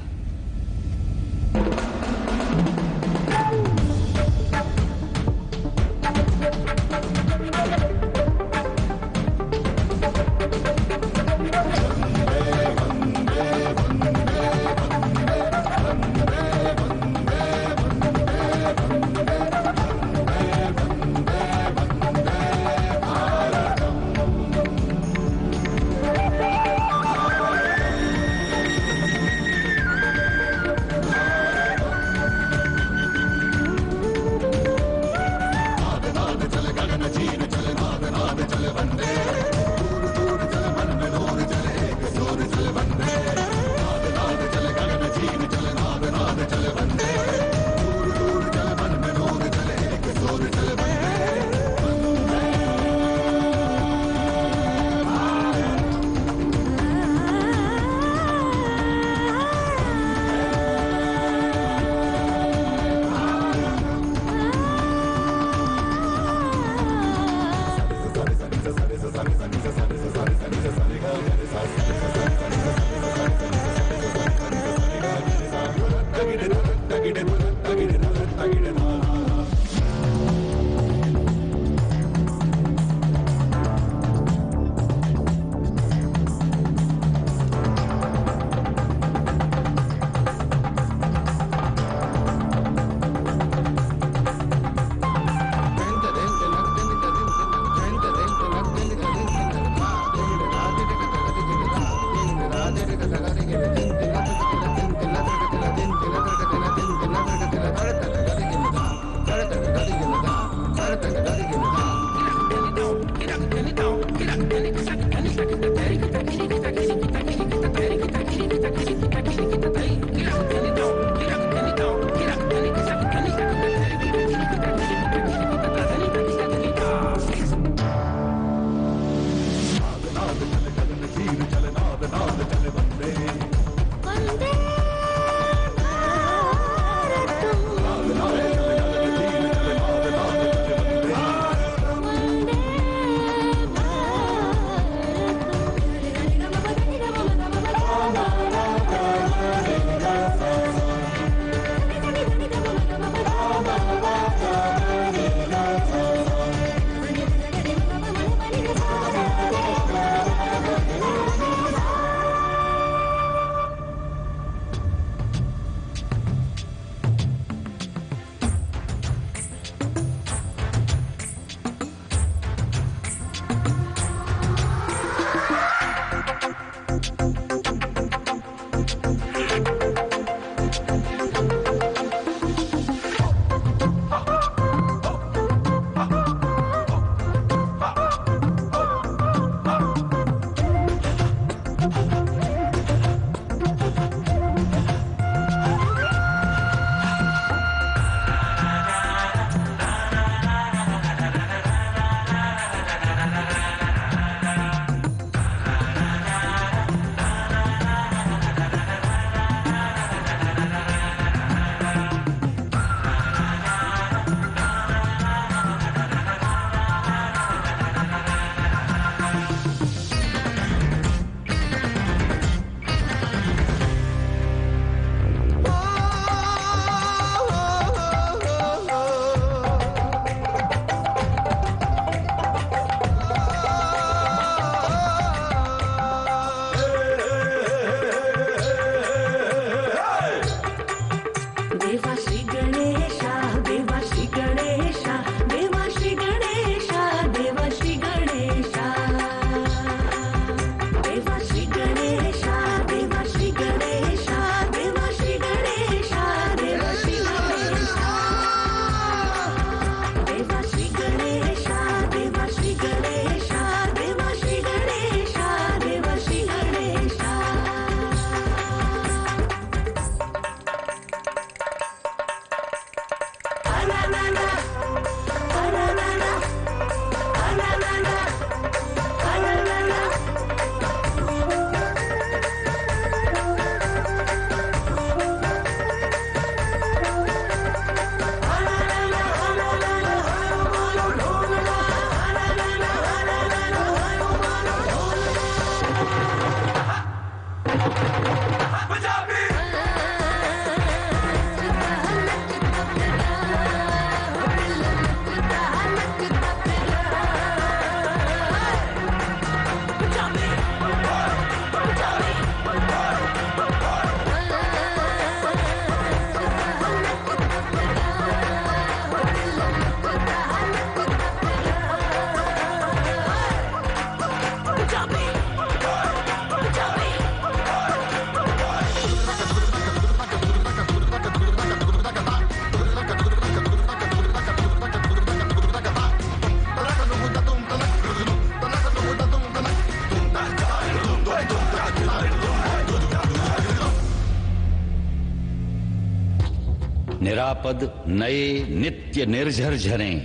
Speaker 21: प्रजापद नए नित्य निर्झर झरें,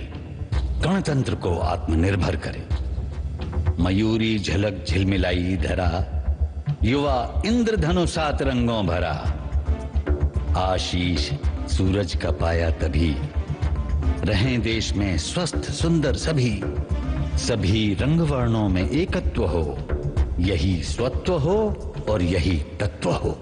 Speaker 21: गणतंत्र को आत्मनिर्भर करें। मयूरी झलक झिलमिलाई धरा, युवा इंद्रधनुषात रंगों भरा। आशीष सूरज का पाया तभी, रहें देश में स्वस्थ सुंदर सभी। सभी रंग वर्णों में एकत्व हो, यही स्वत्व हो और यही तत्व हो।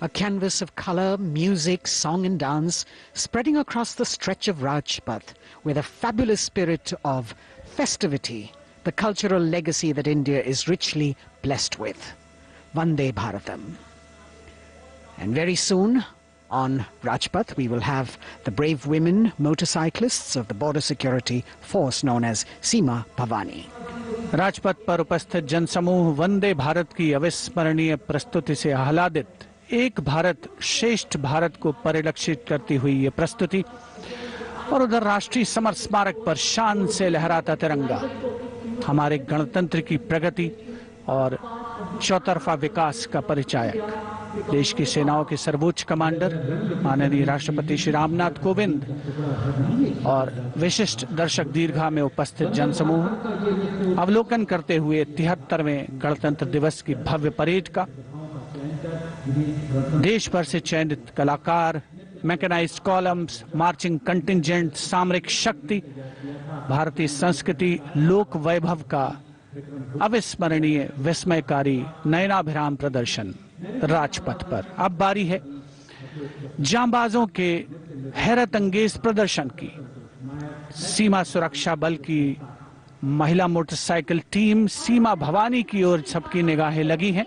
Speaker 4: A canvas of color, music, song and dance spreading across the stretch of Rajpath with a fabulous spirit of festivity, the cultural legacy that India is richly blessed with. Vande Bharatam. And very soon, on Rajpath, we will have the brave women motorcyclists of the border security force known as Seema Bhavani.
Speaker 5: Rajpath पर उपस्थित जनसमूह वंदे भारत की अविस्मरणीय प्रस्तुति से आह्लादित एक भारत श्रेष्ठ भारत को परिलक्षित करती हुई ये प्रस्तुति और उधर राष्ट्रीय समर स्मारक पर शान से लहराता तिरंगा हमारे गणतंत्र की प्रगति और चौतरफा विकास का परिचायक। देश की सेनाओं के सर्वोच्च कमांडर माननीय राष्ट्रपति श्री रामनाथ कोविंद और विशिष्ट दर्शक दीर्घा में उपस्थित जनसमूह अवलोकन करते हुए 73वें गणतंत्र दिवस की भव्य परेड का। देश भर से चयनित कलाकार, मैकेनाइज्ड कॉलम्स, मार्चिंग कंटिंजेंट, सामरिक शक्ति, भारतीय संस्कृति, लोक वैभव का अविस्मरणीय विस्मयकारी नयनाभिराम प्रदर्शन राजपथ पर। अब बारी है जांबाजों के हैरत अंगेज प्रदर्शन की। सीमा सुरक्षा बल की महिला मोटरसाइकिल टीम सीमा भवानी की ओर सबकी निगाहें लगी हैं।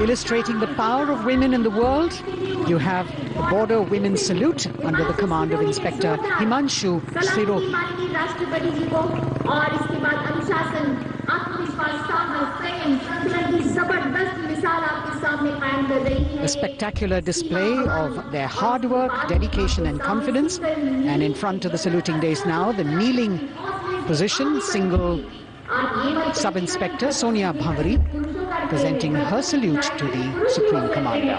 Speaker 4: Illustrating the power of women in the world, you have the Border Women's Salute under the command of Inspector Himanshu Sirohi. A spectacular display of their hard work, dedication and confidence. And in front of the saluting days now, the kneeling position, single Sub-Inspector Sonia Bhavari presenting her salute to the Supreme Commander.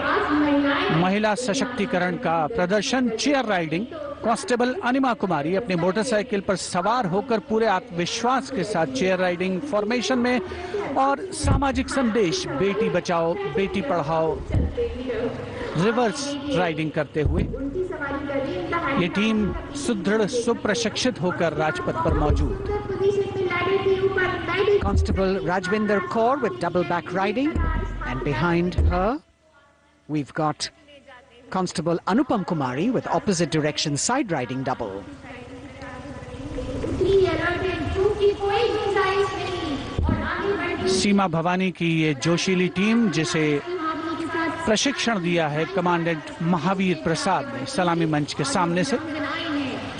Speaker 5: महिला सशक्तिकरण का प्रदर्शन chair riding. Constable अनिमा कुमारी अपनी motorcycle पर सवार होकर पूरे आत्मविश्वास के साथ चेयर राइडिंग फॉर्मेशन में और सामाजिक संदेश बेटी बचाओ बेटी पढ़ाओ रिवर्स राइडिंग करते हुए ये टीम सुदृढ़ सुप्रशिक्षित होकर राजपथ पर मौजूद।
Speaker 4: Constable Rajvinder Kaur with double back riding, and behind her we've got Constable Anupam Kumari with opposite direction side riding double.
Speaker 5: सीमा भवानी की ये जोशीली टीम जिसे प्रशिक्षण दिया है कमांडेंट महावीर प्रसाद ने सलामी मंच के सामने से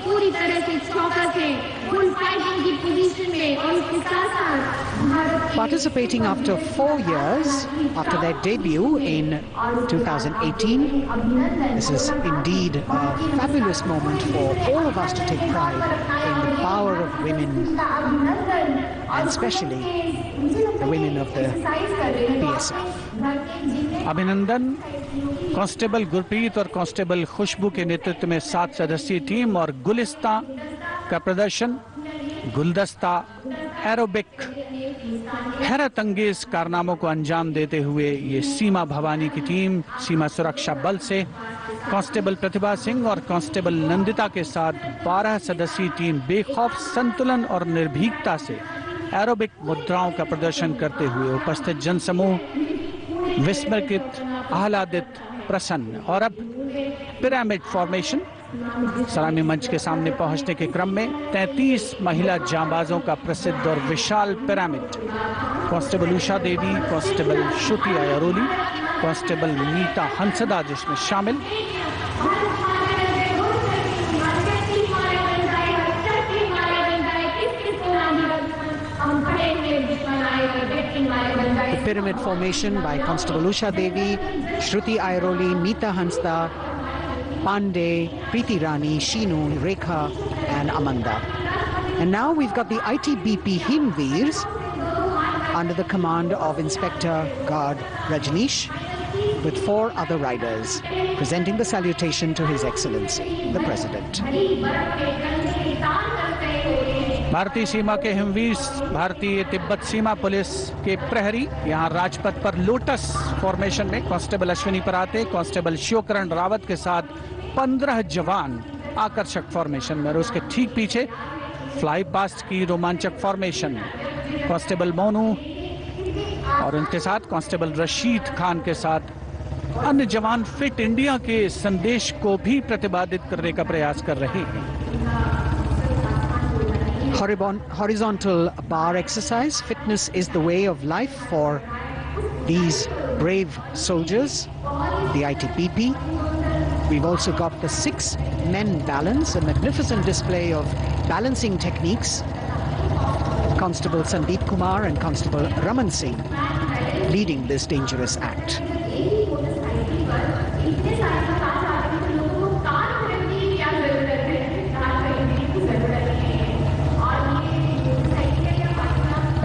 Speaker 15: पूरी तरह से चौकस है, फुल फाइटिंग की पोजीशन में और उसके साथ
Speaker 4: participating after 4 years after their debut in 2018. This is indeed a fabulous moment for all of us to take pride in the power of women and especially the women of the BSF.
Speaker 5: अभिनंदन। Constable Gurpreet और constable खुशबू के नेतृत्व में 7 सदस्यीय team और गुलिस्ता का प्रदर्शन, गुलदस्ता, एरोबिक, हैरत अंगेज कारनामों को अंजाम देते हुए ये सीमा भवानी की टीम सीमा सुरक्षा बल से कांस्टेबल प्रतिभा सिंह और कांस्टेबल नंदिता के साथ 12 सदस्यीय टीम बेखौफ संतुलन और निर्भीकता से एरोबिक मुद्राओं का प्रदर्शन करते हुए उपस्थित जनसमूह विस्मयकृत, आह्लादित, प्रसन्न। और अब पिरामिड फॉर्मेशन। सलामी मंच के सामने पहुंचने के क्रम में 33 महिला जांबाजों का प्रसिद्ध और विशाल पिरामिड कांस्टेबल उषा देवी, कांस्टेबल श्रुति आयरोली, कांस्टेबल मीता हंसदा जिसमें शामिल।
Speaker 4: The pyramid formation by Constable Usha Devi, Shruti Airoli, Meeta Hansda, Pandey, Preeti Rani, Shinu, Rekha and Amanda. And now we've got the ITBP Himveers under the command of Inspector Guard Rajneesh with 4 other riders presenting the salutation to His Excellency, the President.
Speaker 5: भारतीय सीमा के हिमवीर, भारतीय तिब्बत सीमा police के प्रहरी यहां राजपथ पर lotus formation में constable Ashwini पराते, constable Shivkaran Rawat के साथ 15 जवान आकर्षक फॉर्मेशन में और उसके ठीक पीछे फ्लाई पास्ट की रोमांचक फॉर्मेशन कांस्टेबल मोनू और उनके साथ कांस्टेबल रशीद खान के साथ अन्य जवान फिट इंडिया के संदेश को भी प्रतिपादित करने का प्रयास कर रहे हैं।
Speaker 4: Horizontal bar exercise. Fitness is the way of life for these brave soldiers, the ITBP. We've also got the 6 men balance, a magnificent display of balancing techniques. Constable Sandeep Kumar and Constable Raman Singh leading this dangerous act.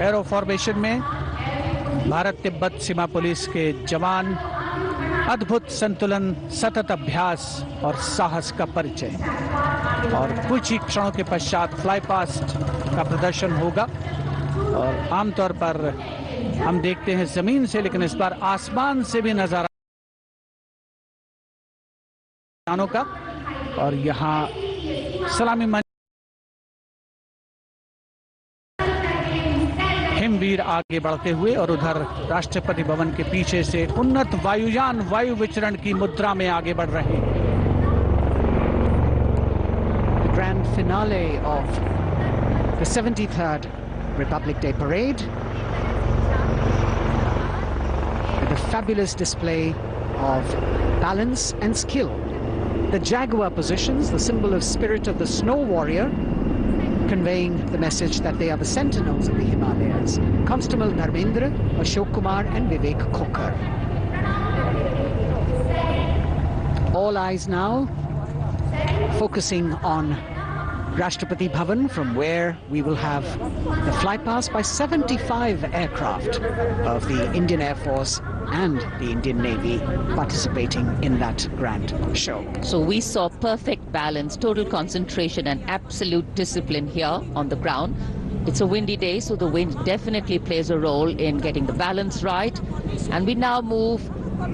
Speaker 5: Arrow formation में भारत तिब्बत सीमा police के जवान अद्भुत संतुलन, सतत अभ्यास और साहस का परिचय। और कुछ ही क्षणों के पश्चात फ्लाई पास्ट का प्रदर्शन होगा और आमतौर पर हम देखते हैं जमीन से, लेकिन इस बार आसमान से भी नजारा का। और यहाँ सलामी मंच हिमवीर आगे बढ़ते हुए और उधर राष्ट्रपति भवन के पीछे से उन्नत वायुयान वायु विचरण की मुद्रा में आगे बढ़ रहे हैं।
Speaker 4: The grand finale of the 73rd Republic Day Parade with a fabulous display of balance and skill. The jaguar positions, the symbol of spirit of the snow warrior, conveying the message that they are the sentinels of the Himalayas. Constable Dharmendra, Ashok Kumar and Vivek Khokar. All eyes now focusing on Rashtrapati Bhavan, from where we will have the flypast by 75 aircraft of the Indian Air Force and the Indian Navy participating in that grand show.
Speaker 2: So we saw perfect balance, total concentration and absolute discipline here on the ground. It's a windy day, so the wind definitely plays a role in getting the balance right. And we now move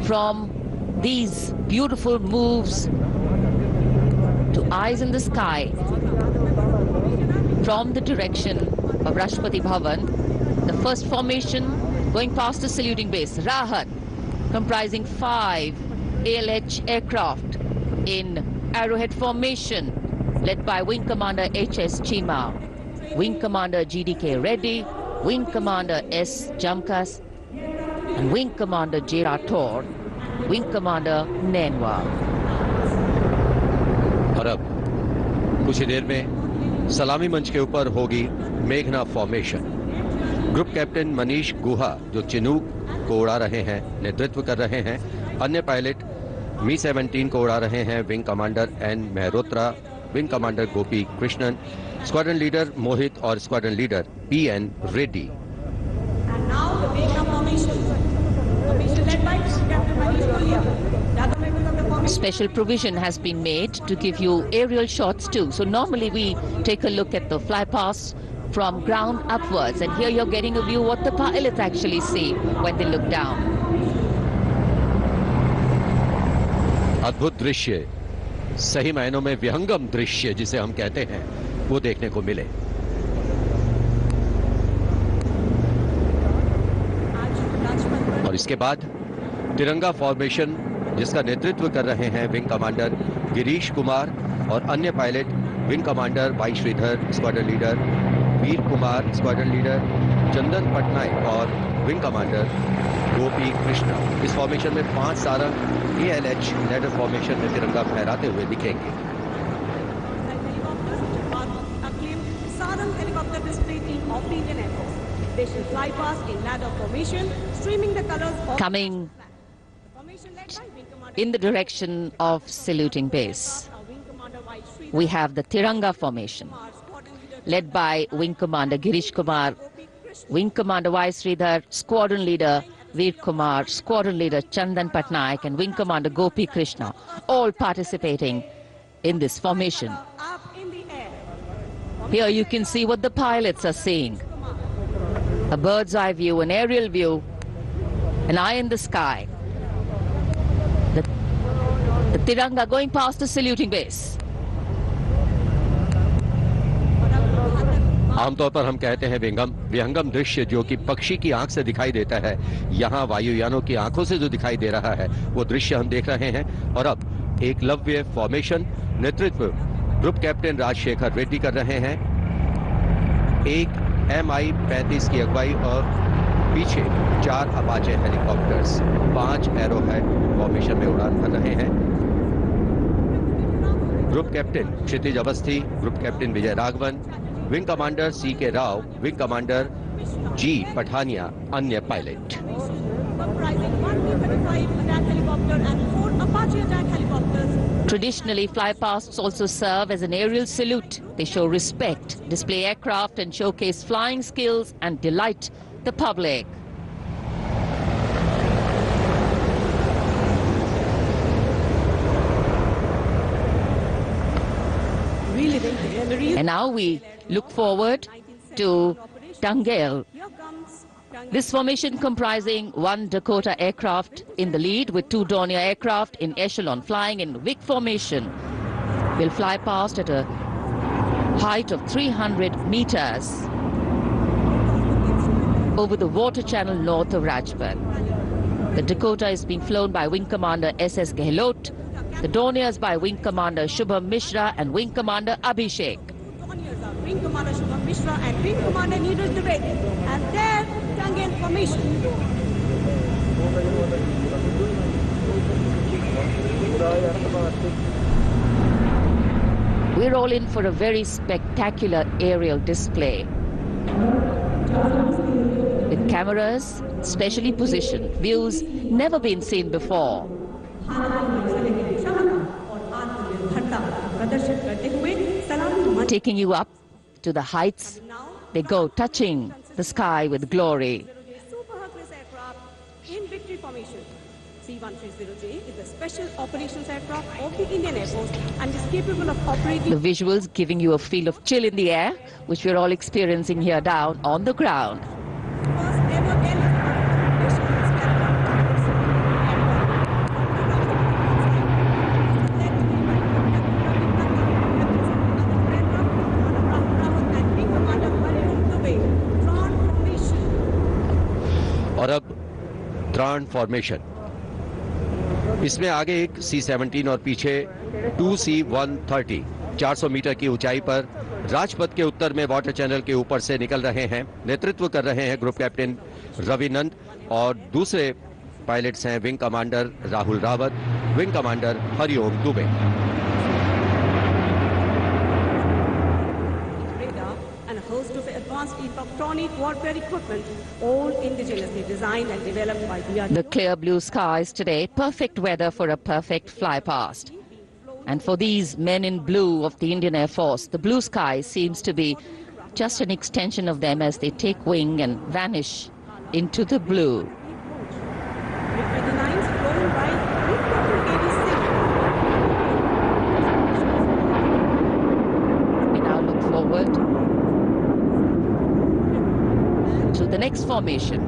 Speaker 2: from these beautiful moves to eyes in the sky from the direction of Rashtrapati Bhavan. The first formation going past the saluting base, Rahat, comprising 5 ALH aircraft in arrowhead formation, led by Wing Commander H.S. Chima, Wing Commander G.D.K. Reddy, Wing Commander S. Jamkas, and Wing Commander J. Rathore, Wing Commander Nenwa.
Speaker 1: और अब कुछ ही देर में सलामी मंच के ऊपर होगी मेघना फॉर्मेशन। ग्रुप कैप्टन मनीष गुहा, जो चिनूक को उड़ा रहे हैं, नेतृत्व कर रहे हैं। अन्य पायलट मी-17 को उड़ा रहे हैं wing commander N Mehrotra, wing commander Gopi Krishnan, squadron leader Mohit और squadron leader P N. Reddy.
Speaker 2: Special provision has been made to give you aerial shots too. So normally we take a look at the fly pass from ground upwards, and here you're getting a view what the pilots actually see when they look down.
Speaker 1: अद्भुत दृश्य, सही मायनों में विहंगम दृश्य जिसे हम कहते हैं, वो देखने को मिले। और इसके बाद तिरंगा फॉर्मेशन, जिसका नेतृत्व कर रहे हैं विंग कमांडर गिरीश कुमार और अन्य pilot wing commander Y Sridhar, squadron leader Veer Kumar, squadron leader Chandan Patnaik और विंग कमांडर गोपी कृष्णा। इस फॉर्मेशन में 5 सारंग ALH लैडर फॉर्मेशन में तिरंगा फहराते हुए दिखेंगे।
Speaker 2: Coming in the direction of saluting base, we have the Tiranga formation, led by Wing Commander Girish Kumar, Wing Commander Y. Sridhar, Squadron Leader Veer Kumar, Squadron Leader Chandan Patnaik, and Wing Commander Gopi Krishna, all participating in this formation. Here you can see what the pilots are seeing. A bird's eye view, an aerial view, an eye in the sky. The Tiranga going past the saluting base.
Speaker 1: आमतौर पर हम कहते हैं विहंगम दृश्य, जो कि पक्षी की आंख से दिखाई देता है। यहाँ वायुयानों की आंखों से जो दिखाई दे रहा है, वो दृश्य हम देख रहे हैं। और अब एकलव्य फॉर्मेशन, नेतृत्व ग्रुप कैप्टन राजशेखर रेड्डी कर रहे हैं। एक MI-35 की अगुवाई और पीछे 4 अपाचे हेलीकॉप्टर्स 5 एरोहेड फॉर्मेशन में उड़ान भर रहे हैं। Group captain Kshitij Awasthi, group captain Vijay Raghavan, wing commander C.K. Rao, wing commander G. Pathania अन्य pilot.
Speaker 2: Traditionally, flypasts also serve as an aerial salute. They show respect, display aircraft and showcase flying skills and delight the public. And now we look forward to Tangel. This formation comprising 1 Dakota aircraft in the lead with 2 Dornier aircraft in echelon flying in WIC formation will fly past at a height of 300 meters over the water channel north of Rajpath. The Dakota is being flown by Wing Commander S.S. Gehlot, the Dorniers by Wing Commander Shubham Mishra and Wing Commander Abhishek.
Speaker 6: Wing Commander Shubham Mishra and Wing Commander Neeraj Dwivedi, and their Tangel formation.
Speaker 2: We're all in for a very spectacular aerial display. With cameras specially positioned, views never been seen before. Taking you up to the heights, they go, touching the sky with glory.
Speaker 6: Super Hercules aircraft in victory formation. C-130J is a special operations aircraft of the Indian Air Force and is capable of operating.
Speaker 2: The visuals giving you a feel of chill in the air, which we're all experiencing here down on the ground.
Speaker 1: और अब त्राण formation. इसमें आगे एक C-17 और पीछे 2 C-130 400 metre की ऊंचाई पर राजपथ के उत्तर में वाटर चैनल के ऊपर से निकल रहे हैं। नेतृत्व कर रहे हैं ग्रुप कैप्टन रविनंद और दूसरे पायलट्स हैं wing commander Rahul Rawat, wing commander Hariom Dubey.
Speaker 6: Electronic warfare equipment, all indigenously designed and developed by DRDO.
Speaker 2: The clear blue skies today, perfect weather for a perfect fly past. And for these men in blue of the Indian Air Force, the blue sky seems to be just an extension of them as they take wing and vanish into the blue. We now look forward to the next formation.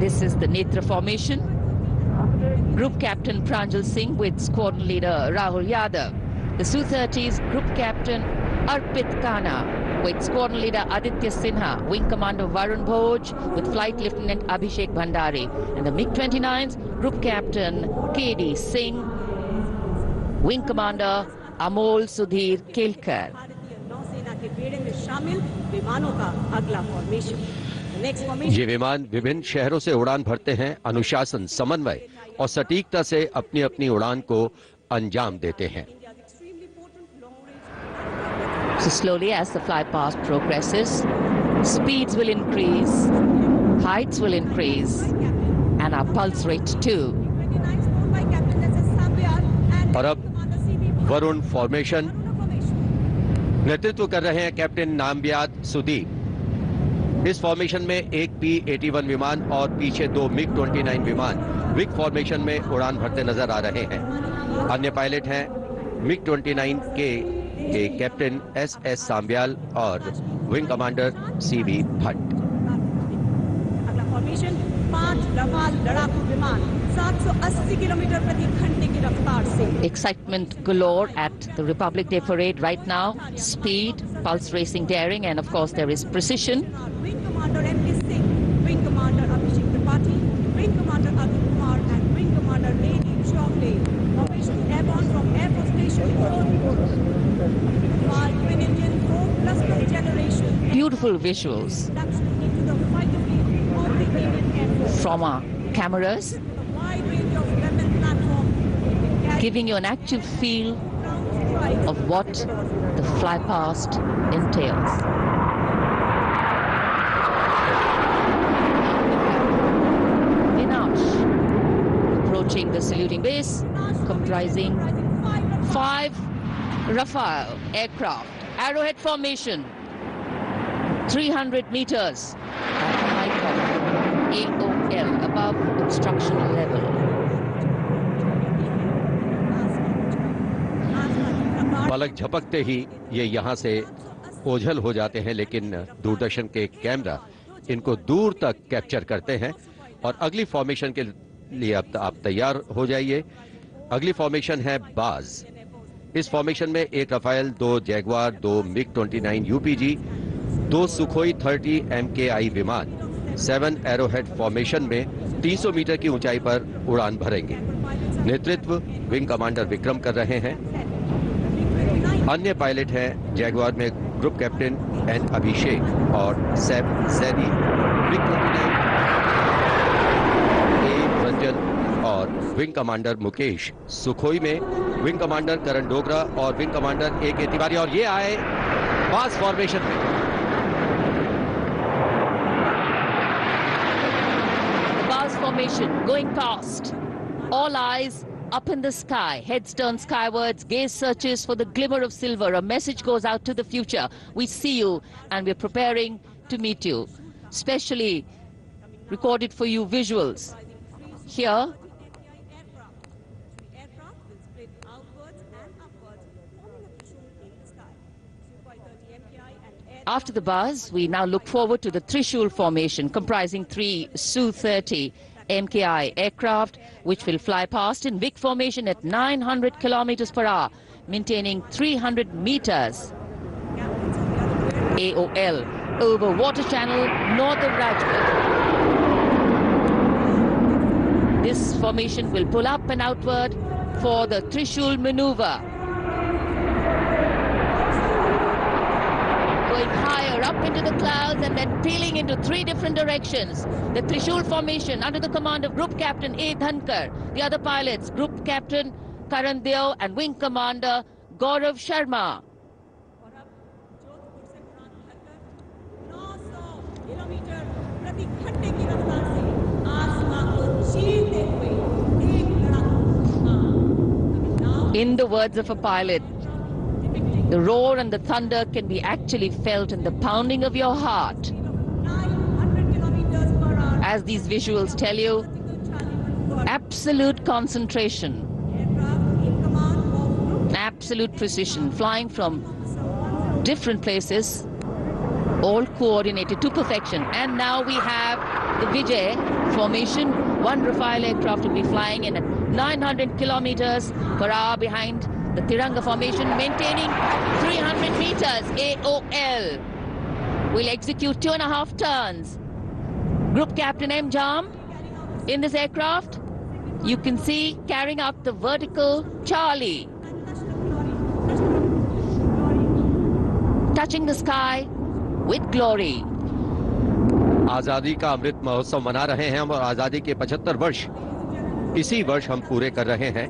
Speaker 2: This is the Netra formation. Group Captain Pranjal Singh with Squadron Leader Rahul Yadav. The Su-30's Group Captain Arpit Khanna with Squadron Leader Aditya Sinha, Wing Commander Varun Bhoj with Flight Lieutenant Abhishek Bhandari, and the MiG-29's Group Captain K.D. Singh, Wing Commander Amol Sudhir Kelkar.
Speaker 1: ये विमान विभिन्न शहरों से उड़ान भरते हैं, अनुशासन, समन्वय और सटीकता से अपनी अपनी उड़ान को अंजाम देते हैं।
Speaker 2: So slowly as the flight past progresses, speeds will increase, heights will increase, and our pulse rate too.
Speaker 1: और अब वरुण फॉर्मेशन नेतृत्व कर रहे हैं कैप्टन नामबियाद सुदीप। इस फॉर्मेशन में एक P-81 विमान और पीछे 2 MiG-29 विमान विग फॉर्मेशन में उड़ान भरते नजर आ रहे हैं। अन्य पायलट हैं MiG-29 के कैप्टन S.S. सांब्याल और विंग कमांडर C.V. भट्ट।
Speaker 6: अगला फॉर्मेशन 5 रफाल लड़ाकू विमान 780 किलोमीटर प्रति घंटे की रफ्तार से।
Speaker 2: Excitement galore at the Republic Day parade right now. Speed, pulse racing, daring, and of course there is precision.
Speaker 6: Wing Commander M.K. Singh, Wing Commander Abhishek Tripathi, Wing Commander Arun Kumar, and Wing Commander Lady Chowdhury. Formation airborne from Air Force Station 4 twin engine 4 plus generation.
Speaker 2: Beautiful visuals.
Speaker 6: Into the
Speaker 2: from our cameras, giving you an actual feel of what the fly past entails. Approaching the saluting base, comprising 5 Rafale aircraft, arrowhead formation, 300 meters at the height of AOL, above obstruction level.
Speaker 1: पलक झपकते ही ये यहाँ से ओझल हो जाते हैं, लेकिन दूरदर्शन के कैमरा इनको दूर तक कैप्चर करते हैं। और अगली फॉर्मेशन के लिए अब आप तैयार हो जाइए। अगली फॉर्मेशन है बाज। इस फॉर्मेशन में 1 Rafale, 2 Jaguar, 2 MiG-29 UPG, 2 Sukhoi 30 MKI विमान 7 एरोहेड फॉर्मेशन में 300 मीटर की ऊंचाई पर उड़ान भरेंगे। नेतृत्व विंग कमांडर विक्रम कर रहे हैं। अन्य पायलट हैं जैगवार में ग्रुप कैप्टन एन अभिषेक और सैफ जैदी, MiG-29 ए रंजन और विंग कमांडर मुकेश, सुखोई में विंग कमांडर करण डोगरा और विंग कमांडर ए के तिवारी। और ये आए पास फॉर्मेशन में।
Speaker 2: Bars formation going past. All eyes up in the sky, heads turned skywards, gaze searches for the glimmer of silver. A message goes out to the future. We see you and we're preparing to meet you. Specially recorded for you visuals. Here, after the buzz, we now look forward to the Trishul formation, comprising 3 Su-30 MKI aircraft, which will fly past in big formation at 900 kilometers per hour, maintaining 300 meters AOL over water channel north of Rajpath. This formation will pull up and outward for the Trishul maneuver. Going higher up into the clouds and then peeling into 3 different directions. The Trishul formation under the command of Group Captain A. Dhankar. The other pilots, Group Captain Karan Deo and Wing Commander Gaurav Sharma. In the words of a pilot, the roar and the thunder can be actually felt in the pounding of your heart. As these visuals tell you, absolute concentration, absolute precision, flying from different places, all coordinated to perfection. And now we have the Vijay formation. 1 Rafale aircraft will be flying in at 900 kilometers per hour behind the Tiranga formation, maintaining 300 meters AOL. Will execute 2.5 turns. Group Captain M. Jam in this aircraft, you can see carrying out the vertical Charlie, touching the sky with glory.
Speaker 1: आजादी का अमृत महोत्सव मना रहे हैं हम, और आजादी के 75 वर्ष इसी वर्ष हम पूरे कर रहे हैं।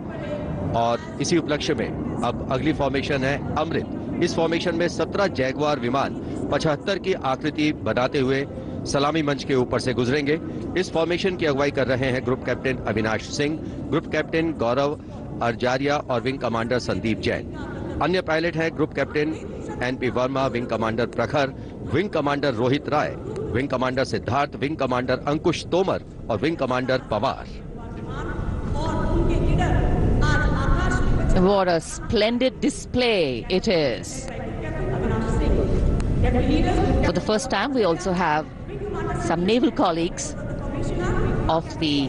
Speaker 1: और इसी उपलक्ष्य में अब अगली फॉर्मेशन है अमृत। इस फॉर्मेशन में 17 जैगवार विमान 75 की आकृति बनाते हुए सलामी मंच के ऊपर से गुजरेंगे। इस फॉर्मेशन की अगुवाई कर रहे हैं group captain Avinash Singh, group captain Gaurav Arjaria और विंग कमांडर संदीप जैन। अन्य पायलट हैं group captain N P Verma, wing commander Prakhar, wing commander Rohit Rai, wing commander Siddharth, wing commander Ankush Tomar और wing commander Pawar.
Speaker 2: What a splendid display it is. For the first time, we also have some naval colleagues of the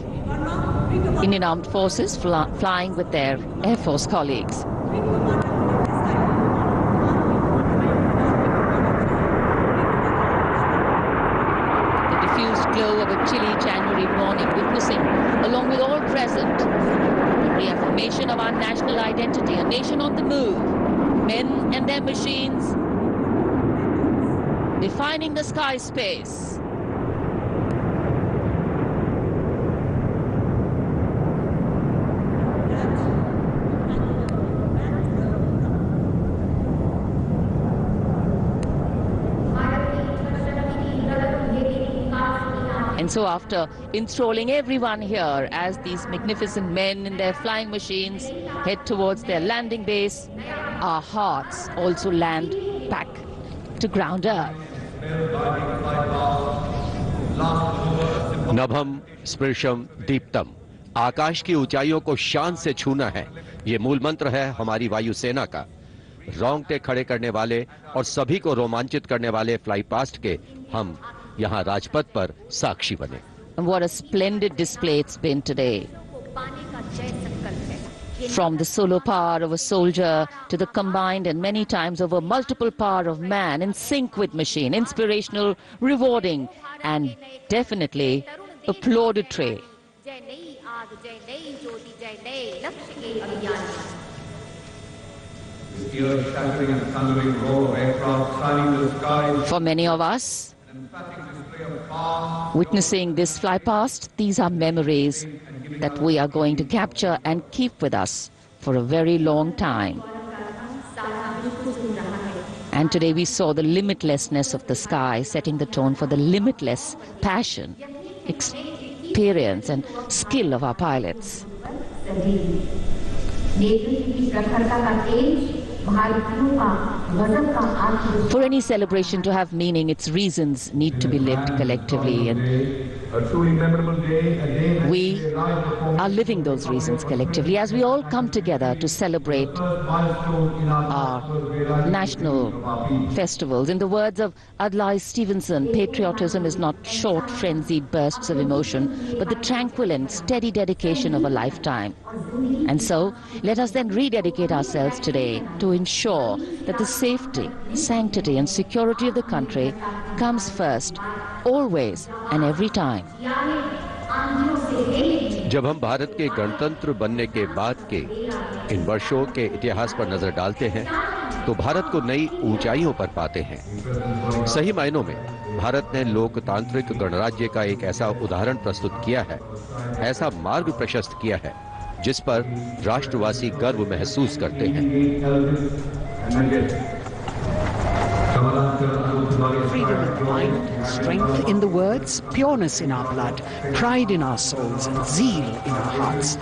Speaker 2: Indian Armed Forces flying with their Air Force colleagues. The diffused glow of a chilly January morning, witnessing, along with all present, the reaffirmation of our national identity, a nation on the move, men and their machines, defining the sky space. And so after enthralling everyone here as these magnificent men in their flying machines head towards their landing base, our hearts also land back to ground earth.
Speaker 1: नभम स्पृशम Deeptam, आकाश की ऊंचाइयों को शान से छूना है, ये मूल मंत्र है हमारी वायुसेना का। रोंगटे खड़े करने वाले और सभी को रोमांचित करने वाले फ्लाई पास्ट के हम यहाँ राजपथ पर साक्षी बने।
Speaker 2: And what a splendid display it's been today. From the solo power of a soldier to the combined and many times over multiple power of man in sync with machine, inspirational, rewarding, and definitely applauditory. For many of us, witnessing this fly past, these are memories that we are going to capture and keep with us for a very long time. And today we saw the limitlessness of the sky, setting the tone for the limitless passion, experience and skill of our pilots. For any celebration to have meaning, its reasons need to be lived collectively, and we are living those reasons collectively as we all come together to celebrate our national festivals. In the words of Adlai Stevenson, patriotism is not short, frenzied bursts of emotion, but the tranquil and steady dedication of a lifetime. And so, let us then rededicate ourselves today to ensure that the safety, sanctity and security of the country comes first, always and every time.
Speaker 1: जब हम भारत के गणतंत्र बनने के बाद के इन वर्षों के इतिहास पर नजर डालते हैं, तो भारत को नई ऊंचाइयों पर पाते हैं। सही मायनों में भारत ने लोकतांत्रिक गणराज्य का एक ऐसा उदाहरण प्रस्तुत किया है, ऐसा मार्ग प्रशस्त किया है, जिस पर राष्ट्रवासी गर्व महसूस करते हैं।
Speaker 4: Freedom in the mind, strength in the words, pureness in our blood, pride in our souls, and zeal in our hearts.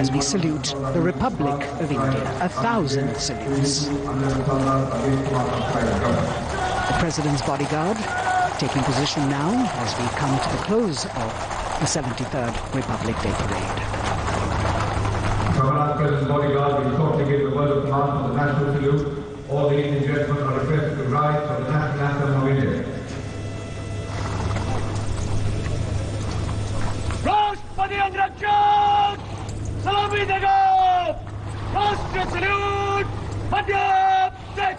Speaker 4: As we salute the Republic of India, 1,000 salutes. The President's bodyguard taking position now as we come to the close of the 73rd Republic Day Parade.
Speaker 10: President's bodyguard will shortly give the word of command for the national salute. All the Indian gentlemen are requested to rise for the national anthem of India.
Speaker 11: राष्ट्रपति अंगरक्षक सलामी देगा। राष्ट्रीय salute Madhya Pradesh.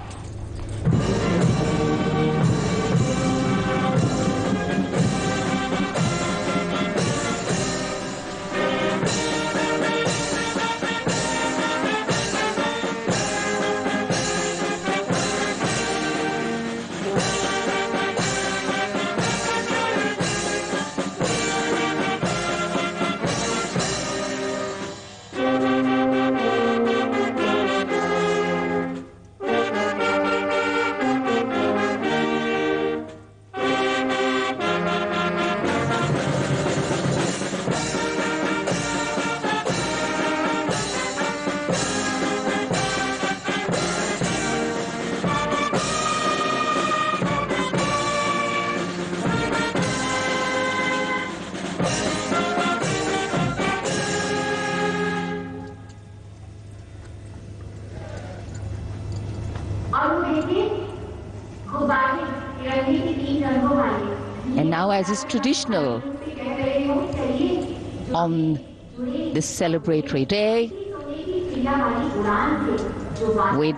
Speaker 2: And now, as is traditional on this celebratory day, with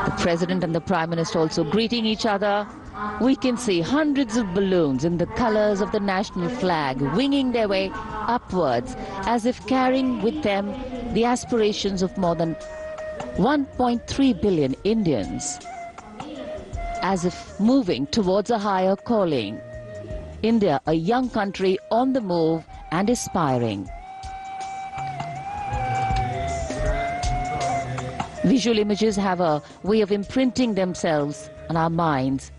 Speaker 2: the President and the Prime Minister also greeting each other, we can see hundreds of balloons in the colors of the national flag winging their way upwards, as if carrying with them the aspirations of more than 1.3 billion Indians, as if moving towards a higher calling. India, a young country on the move and aspiring. Visual images have a way of imprinting themselves on our minds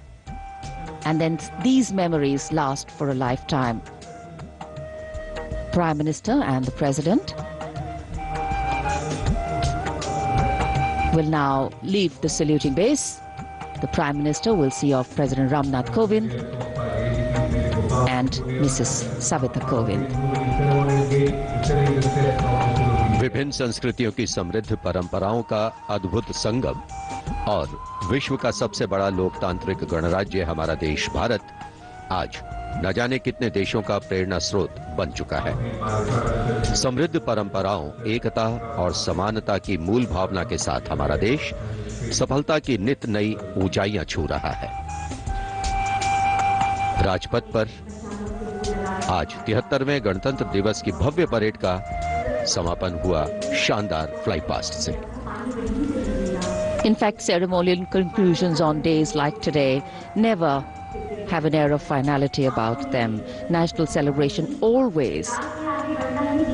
Speaker 2: And then these memories last for a lifetime. Prime Minister and the President will now leave the saluting base. The Prime Minister will see off President Rajpath Kovind and Mrs. Savita Kovind.
Speaker 1: विभिन्न संस्कृतियों की समृद्ध परंपराओं का अद्भुत संगम और विश्व का सबसे बड़ा लोकतांत्रिक गणराज्य हमारा देश भारत आज न जाने कितने देशों का प्रेरणा स्रोत बन चुका है। समृद्ध परंपराओं, एकता और समानता की मूल भावना के साथ हमारा देश सफलता की नित नई ऊंचाइयां छू रहा है। राजपथ पर आज 73वें गणतंत्र दिवस की भव्य परेड का समापन हुआ शानदार फ्लाई पास्ट से।
Speaker 2: In fact, ceremonial conclusions on days like today never have an air of finality about them. National celebration always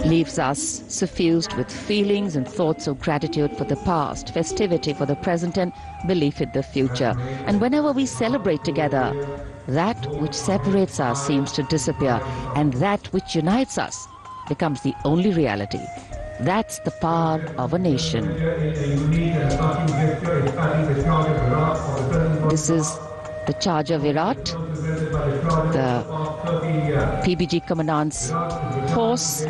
Speaker 2: leaves us suffused with feelings and thoughts of gratitude for the past, festivity for the present, and belief in the future. And whenever we celebrate together, that which separates us seems to disappear, and that which unites us becomes the only reality. That's the power of a nation. This is the Charger Virat, the PBG Commandant's horse,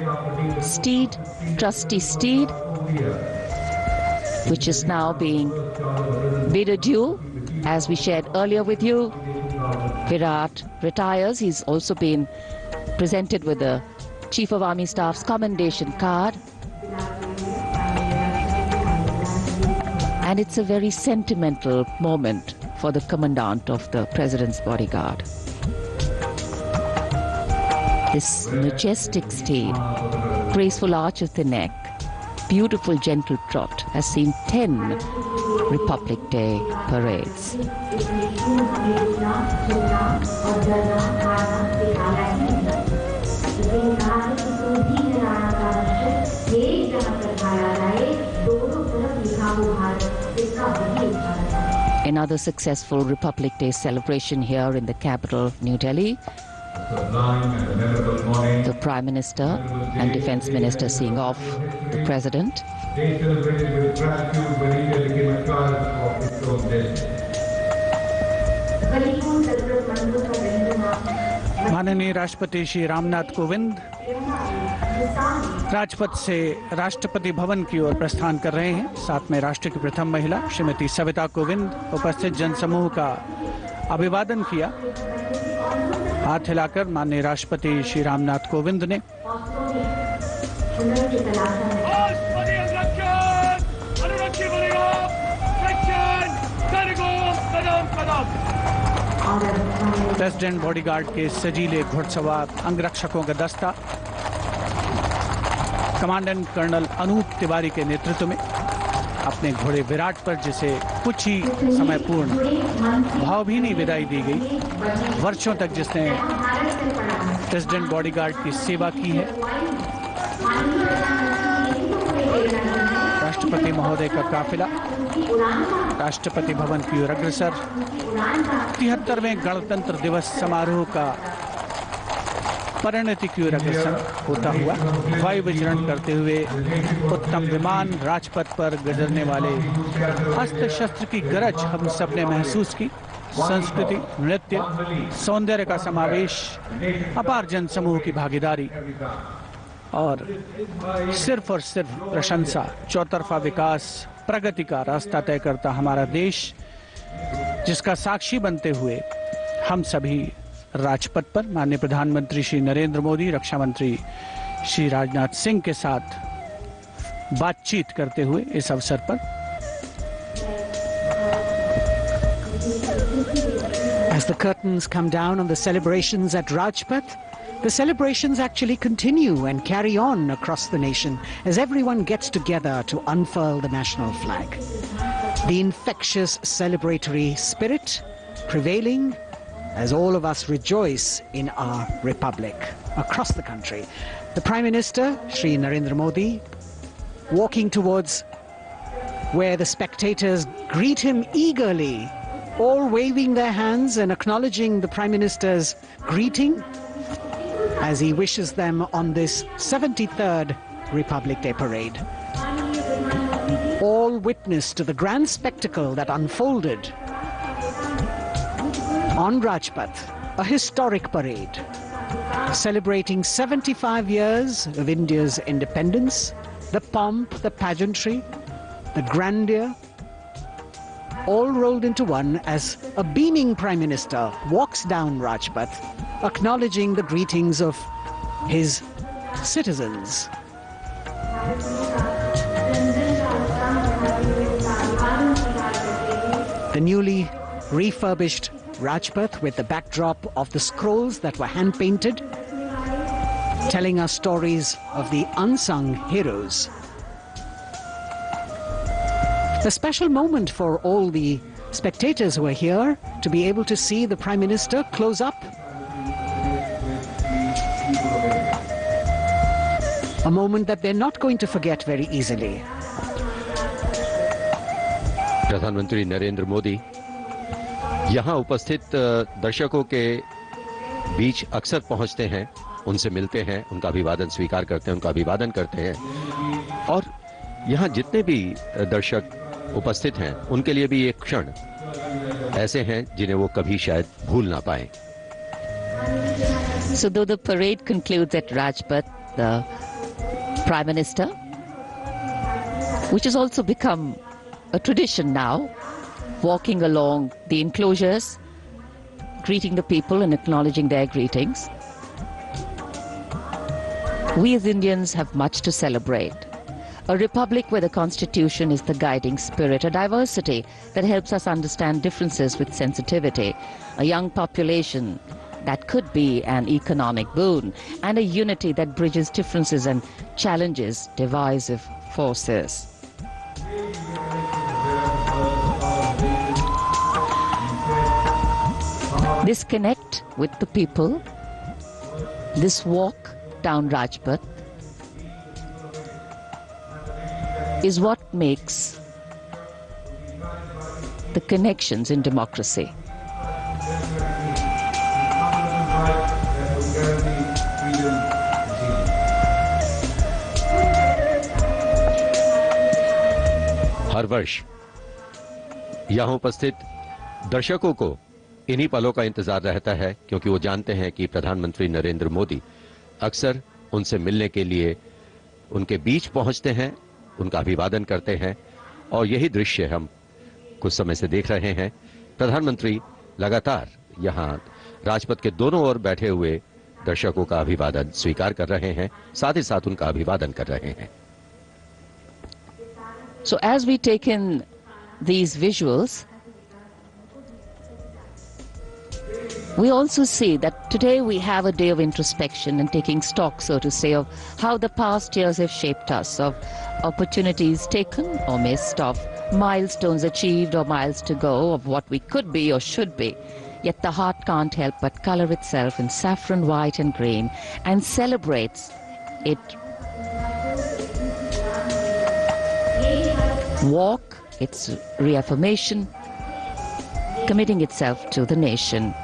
Speaker 2: steed, trusty steed, which is now being bid adieu. As we shared earlier with you, Virat retires. He's also been presented with the Chief of Army Staff's commendation card. And it's a very sentimental moment for the commandant of the President's bodyguard. This majestic steed, graceful arch of the neck, beautiful gentle trot has seen 10 Republic Day parades. Another successful Republic Day celebration here in the capital, New Delhi. The Prime Minister and Defence Minister seeing off the President.
Speaker 10: They celebrated with gratitude when India became a child of its own destiny.
Speaker 5: माननीय राष्ट्रपति श्री रामनाथ कोविंद राजपथ से राष्ट्रपति भवन की ओर प्रस्थान कर रहे हैं। साथ में राष्ट्र की प्रथम महिला श्रीमती सविता कोविंद उपस्थित जनसमूह का अभिवादन किया। हाथ हिलाकर माननीय राष्ट्रपति श्री रामनाथ कोविंद ने प्रेसिडेंट बॉडीगार्ड के सजीले घुड़सवार अंगरक्षकों का दस्ता कमांडेंट कर्नल अनूप तिवारी के नेतृत्व में अपने घोड़े विराट पर, जिसे कुछ ही समय पूर्ण भावभीनी विदाई दी गई। वर्षों तक जिसने प्रेसिडेंट बॉडीगार्ड की सेवा की है, राष्ट्रपति महोदय का काफिला राष्ट्रपति भवन की ओर अग्रसर 73वें गणतंत्र दिवस समारोह का परिणति की ओर अग्रसर होता हुआ वायु विचरण करते हुए उत्तम विमान राजपथ पर गुजरने वाले अस्त्र शस्त्र की गरज हम सबने महसूस की। संस्कृति, नृत्य, सौंदर्य का समावेश, अपार जनसमूह की भागीदारी और सिर्फ प्रशंसा, चौतरफा विकास, प्रगति का रास्ता तय करता हमारा देश, जिसका साक्षी बनते हुए हम सभी राजपथ पर माननीय प्रधानमंत्री श्री नरेंद्र मोदी, रक्षा मंत्री श्री राजनाथ सिंह के साथ बातचीत करते हुए इस अवसर पर
Speaker 4: As the curtains come down on the celebrations at Rajpath, the celebrations actually continue and carry on across the nation as everyone gets together to unfurl the national flag. The infectious celebratory spirit prevailing as all of us rejoice in our republic across the country. The Prime Minister, Shri Narendra Modi, walking towards where the spectators greet him eagerly all waving their hands and acknowledging the Prime Minister's greeting as he wishes them on this 73rd Republic Day parade. All witness to the grand spectacle that unfolded on Rajpath, a historic parade celebrating 75 years of India's independence, the pomp, the pageantry, the grandeur, all rolled into one as a beaming Prime Minister walks down Rajpath, acknowledging the greetings of his citizens. The newly refurbished Rajpath with the backdrop of the scrolls that were hand-painted, telling us stories of the unsung heroes. A special moment for all the spectators who are here to be able to see the Prime Minister close up. A moment that they're not going to forget very easily.
Speaker 1: प्रधानमंत्री नरेंद्र मोदी यहाँ उपस्थित दर्शकों के बीच अक्सर पहुंचते हैं, उनसे मिलते हैं, उनका अभिवादन स्वीकार करते हैं, उनका अभिवादन करते हैं और यहाँ जितने भी दर्शक उपस्थित हैं उनके लिए भी एक क्षण ऐसे हैं जिन्हें वो कभी शायद भूल ना पाएं।
Speaker 2: So though the parade concludes at Rajpath, the Prime Minister, which has also become a tradition now, walking along the enclosures, greeting the people and acknowledging their greetings. We as Indians have much to celebrate. A republic where the constitution is the guiding spirit, a diversity that helps us understand differences with sensitivity, a young population that could be an economic boon, and a unity that bridges differences and challenges divisive forces. This connect with the people, this walk down Rajpath, is what makes the connections in democracy.
Speaker 1: हर वर्ष यहाँ उपस्थित दर्शकों को इन्हीं पलों का इंतजार रहता है, क्योंकि वो जानते हैं कि प्रधानमंत्री नरेंद्र मोदी अक्सर उनसे मिलने के लिए उनके बीच पहुंचते हैं, उनका अभिवादन करते हैं और यही दृश्य हम कुछ समय से देख रहे हैं। प्रधानमंत्री लगातार यहाँ राजपथ के दोनों ओर बैठे हुए दर्शकों का अभिवादन स्वीकार कर रहे हैं, साथ ही साथ उनका अभिवादन कर रहे हैं।
Speaker 2: So as we take in these visuals, we also see that today we have a day of introspection and taking stock, so to say, of how the past years have shaped us, of opportunities taken or missed, of milestones achieved or miles to go, of what we could be or should be. Yet the heart can't help but color itself in saffron, white and green and celebrates it. Walk, its reaffirmation, committing itself to the nation.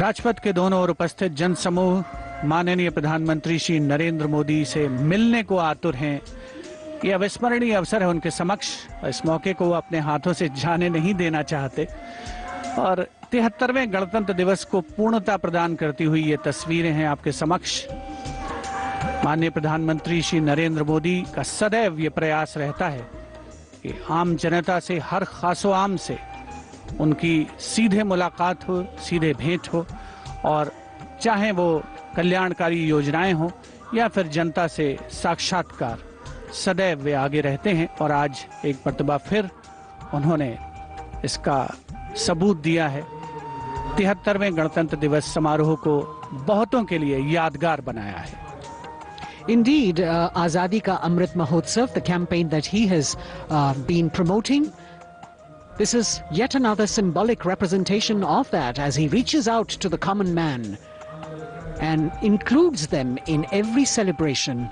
Speaker 5: Rajpath के दोनों ओर उपस्थित जनसमूह माननीय प्रधानमंत्री श्री नरेंद्र मोदी से मिलने को आतुर हैं। यह अविस्मरणीय अवसर है उनके समक्ष। इस मौके को वो अपने हाथों से जाने नहीं देना चाहते और 73वें गणतंत्र दिवस को पूर्णता प्रदान करती हुई ये तस्वीरें हैं आपके समक्ष। माननीय प्रधानमंत्री श्री नरेंद्र मोदी का सदैव ये प्रयास रहता है कि आम जनता से, हर खासो आम से उनकी सीधे मुलाकात हो, सीधे भेंट हो और चाहे वो कल्याणकारी योजनाएं हो या फिर जनता से साक्षात्कार, सदैव वे आगे रहते हैं। और आज एक मर्तबा फिर उन्होंने इसका सबूत दिया है। 73वें गणतंत्र दिवस समारोह को बहुतों के लिए यादगार बनाया है।
Speaker 4: Indeed, Azadi Ka Amrit Mahotsav, the campaign that he has been promoting, This is yet another symbolic representation of that as he reaches out to the common man and includes them in every celebration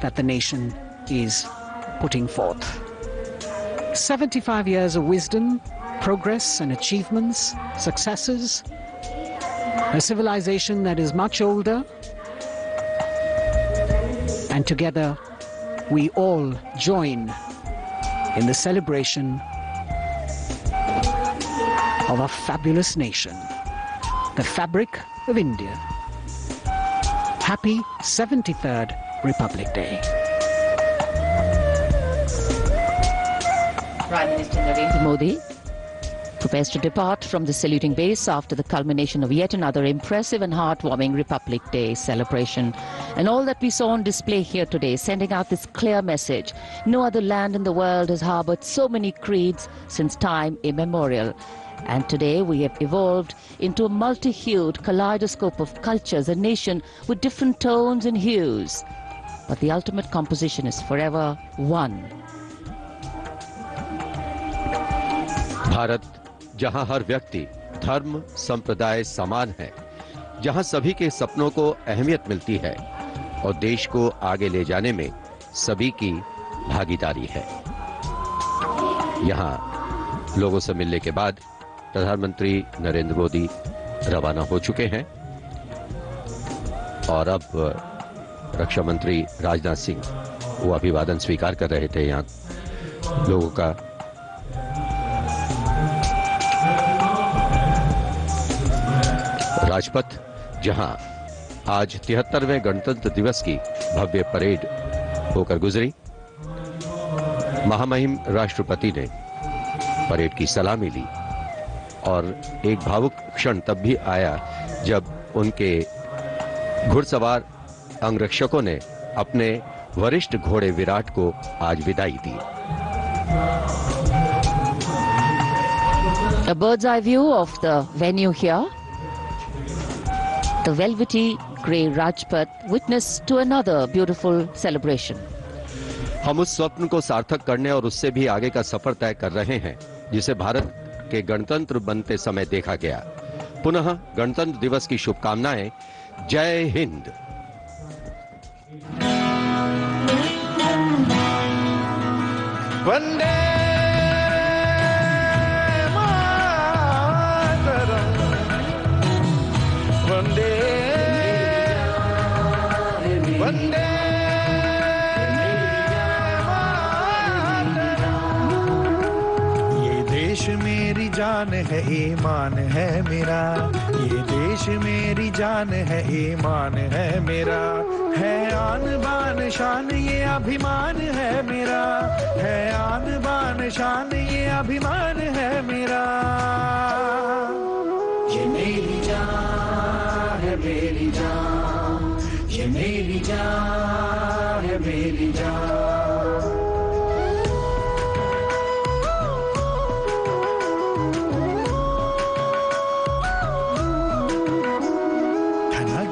Speaker 4: that the nation is putting forth. 75 years of wisdom, progress and achievements, successes, a civilization that is much older, and together we all join in the celebration of a fabulous nation, the fabric of India. Happy 73rd Republic Day.
Speaker 2: Prime Minister Narendra Modi prepares to depart from the saluting base after the culmination of yet another impressive and heartwarming Republic Day celebration. And all that we saw on display here today, sending out this clear message: no other land in the world has harbored so many creeds since time immemorial. And today we have evolved into a multi-hued kaleidoscope of cultures, a nation with different tones and hues. But the ultimate composition is forever one.
Speaker 1: Bharat, जहां हर व्यक्ति, धर्म, संप्रदाय समान है, जहां सभी के सपनों को अहमियत मिलती है और देश को आगे ले जाने में सभी की भागीदारी है। यहां लोगों से मिलने के बाद प्रधानमंत्री नरेंद्र मोदी रवाना हो चुके हैं और अब रक्षा मंत्री राजनाथ सिंह वो अभिवादन स्वीकार कर रहे थे यहां लोगों का। राजपथ, जहां आज 73वें गणतंत्र दिवस की भव्य परेड होकर गुजरी, महामहिम राष्ट्रपति ने परेड की सलामी ली और एक भावुक क्षण तब भी आया जब उनके घुड़सवार अंगरक्षकों ने अपने वरिष्ठ घोड़े विराट को आज विदाई दी।
Speaker 2: A bird's eye view of the venue here. The velvety grey Rajpath witness to another beautiful celebration.
Speaker 1: हम उस स्वप्न को सार्थक करने और उससे भी आगे का सफर तय कर रहे हैं जिसे भारत के गणतंत्र बनते समय देखा गया। पुनः गणतंत्र दिवस की शुभकामनाएं। जय हिंद।
Speaker 11: वंदे मातरम, वंदे वंदे देश मेरी जान है, ईमान है मेरा, ये देश मेरी जान है, ईमान है मेरा, है आन बान शान ये अभिमान है मेरा, है आन बान शान ये अभिमान है मेरा। ये मेरी जान है, मेरी जान, ये मेरी जान है, मेरी जान।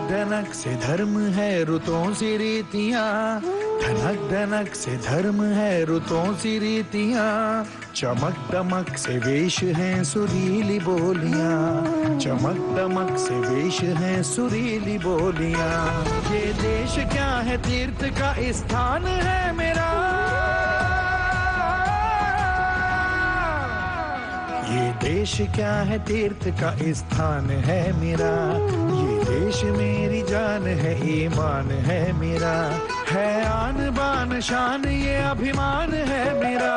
Speaker 11: धनक से धर्म है रुतों सी रीतियां, धनक धनक से धर्म है रुतों सी रीतियां, चमक दमक से वेश हैं सुरीली बोलियां, चमक दमक से वेश हैं सुरीली बोलियां। ये देश क्या है तीर्थ का स्थान है मेरा, ये देश क्या है तीर्थ का स्थान है मेरा, ये देश मेरी जान है, ईमान है मेरा, है आन बान शान ये अभिमान है मेरा,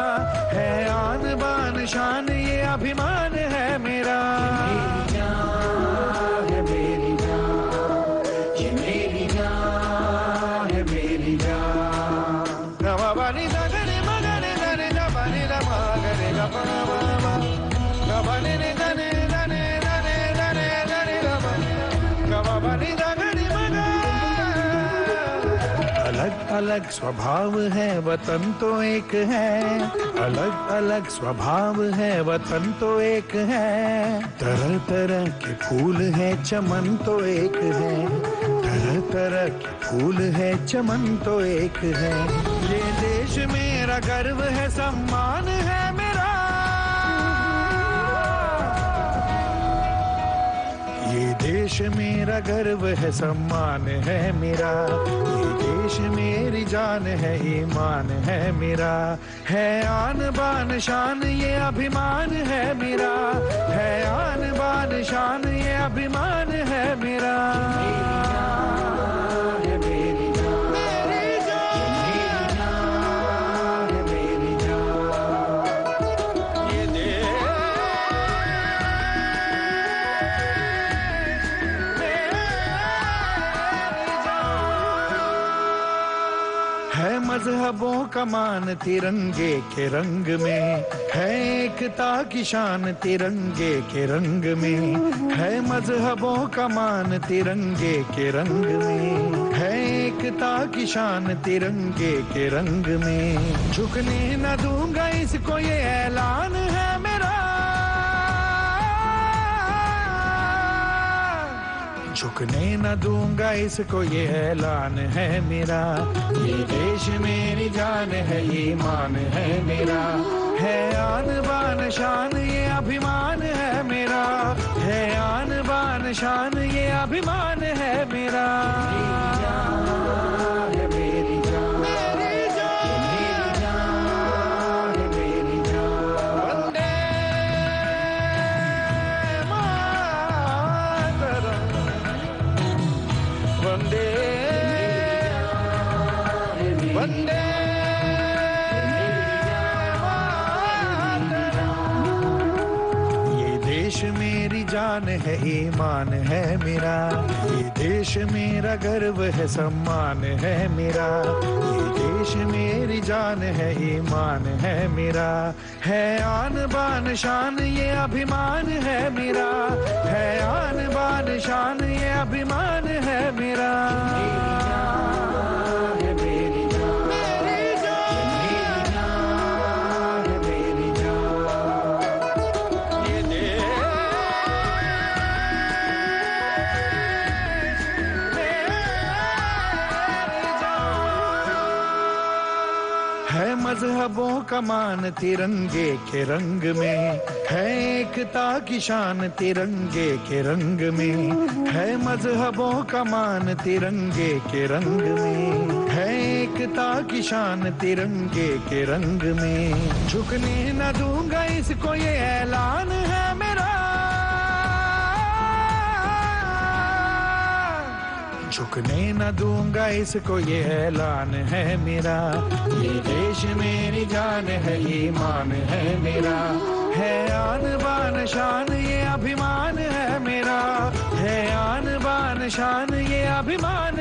Speaker 11: है आन बान शान ये अभिमान है मेरा। मेरी जान है, मेरी जान, ये मेरी जान है, मेरी जान। नवाबानी दगने मगने दने नबानी दमागने गपनावा, नबानी ने दने दने दने दने दने नबानी, नवाबानी दगने मगा। अलग अलग स्वभाव है वतन तो एक है, अलग अलग स्वभाव है वतन तो एक है, तरह तरह के फूल है चमन तो एक है, तरह तरह के फूल है चमन तो एक है। ये देश मेरा गर्व है सम्मान है मेरा, मेरा गर्व है, सम्मान है मेरा। ये देश मेरी जान है, ईमान है मेरा। है आन बान शान ये अभिमान है मेरा। है आन बान शान ये अभिमान है मेरा। है मजहबों का मान तिरंगे के रंग में। है एकता की शान तिरंगे के रंग में। है मजहबों का मान तिरंगे के रंग में। है एकता की शान तिरंगे के रंग में। झुकने न दूंगा इसको ये ऐलान है मेरा। झुकने न दूंगा इसको ये ऐलान है मेरा। ये देश मेरी जान है, ईमान है मेरा। है आन बान शान ये अभिमान है मेरा। है आन बान शान ये अभिमान है मेरा। मेरी जान है, ईमान है मेरा। ये देश मेरा गर्व है, सम्मान है मेरा। ये देश मेरी जान है, ईमान है मेरा। है आन बान शान ये अभिमान है मेरा। है आन बान शान ये अभिमान है मेरा। है मजहबों का मान तिरंगे के रंग में। है एकता की शान तिरंगे के रंग में। है मजहबों का मान तिरंगे के रंग में। है एकता की शान तिरंगे के रंग में। झुकने न दूंगा इसको ये ऐलान है मेरा। झुकने न दूंगा इसको ये ऐलान है मेरा। ये देश मेरी जान है, ईमान है मेरा। है आन बान शान ये अभिमान है मेरा। है आन बान शान ये अभिमान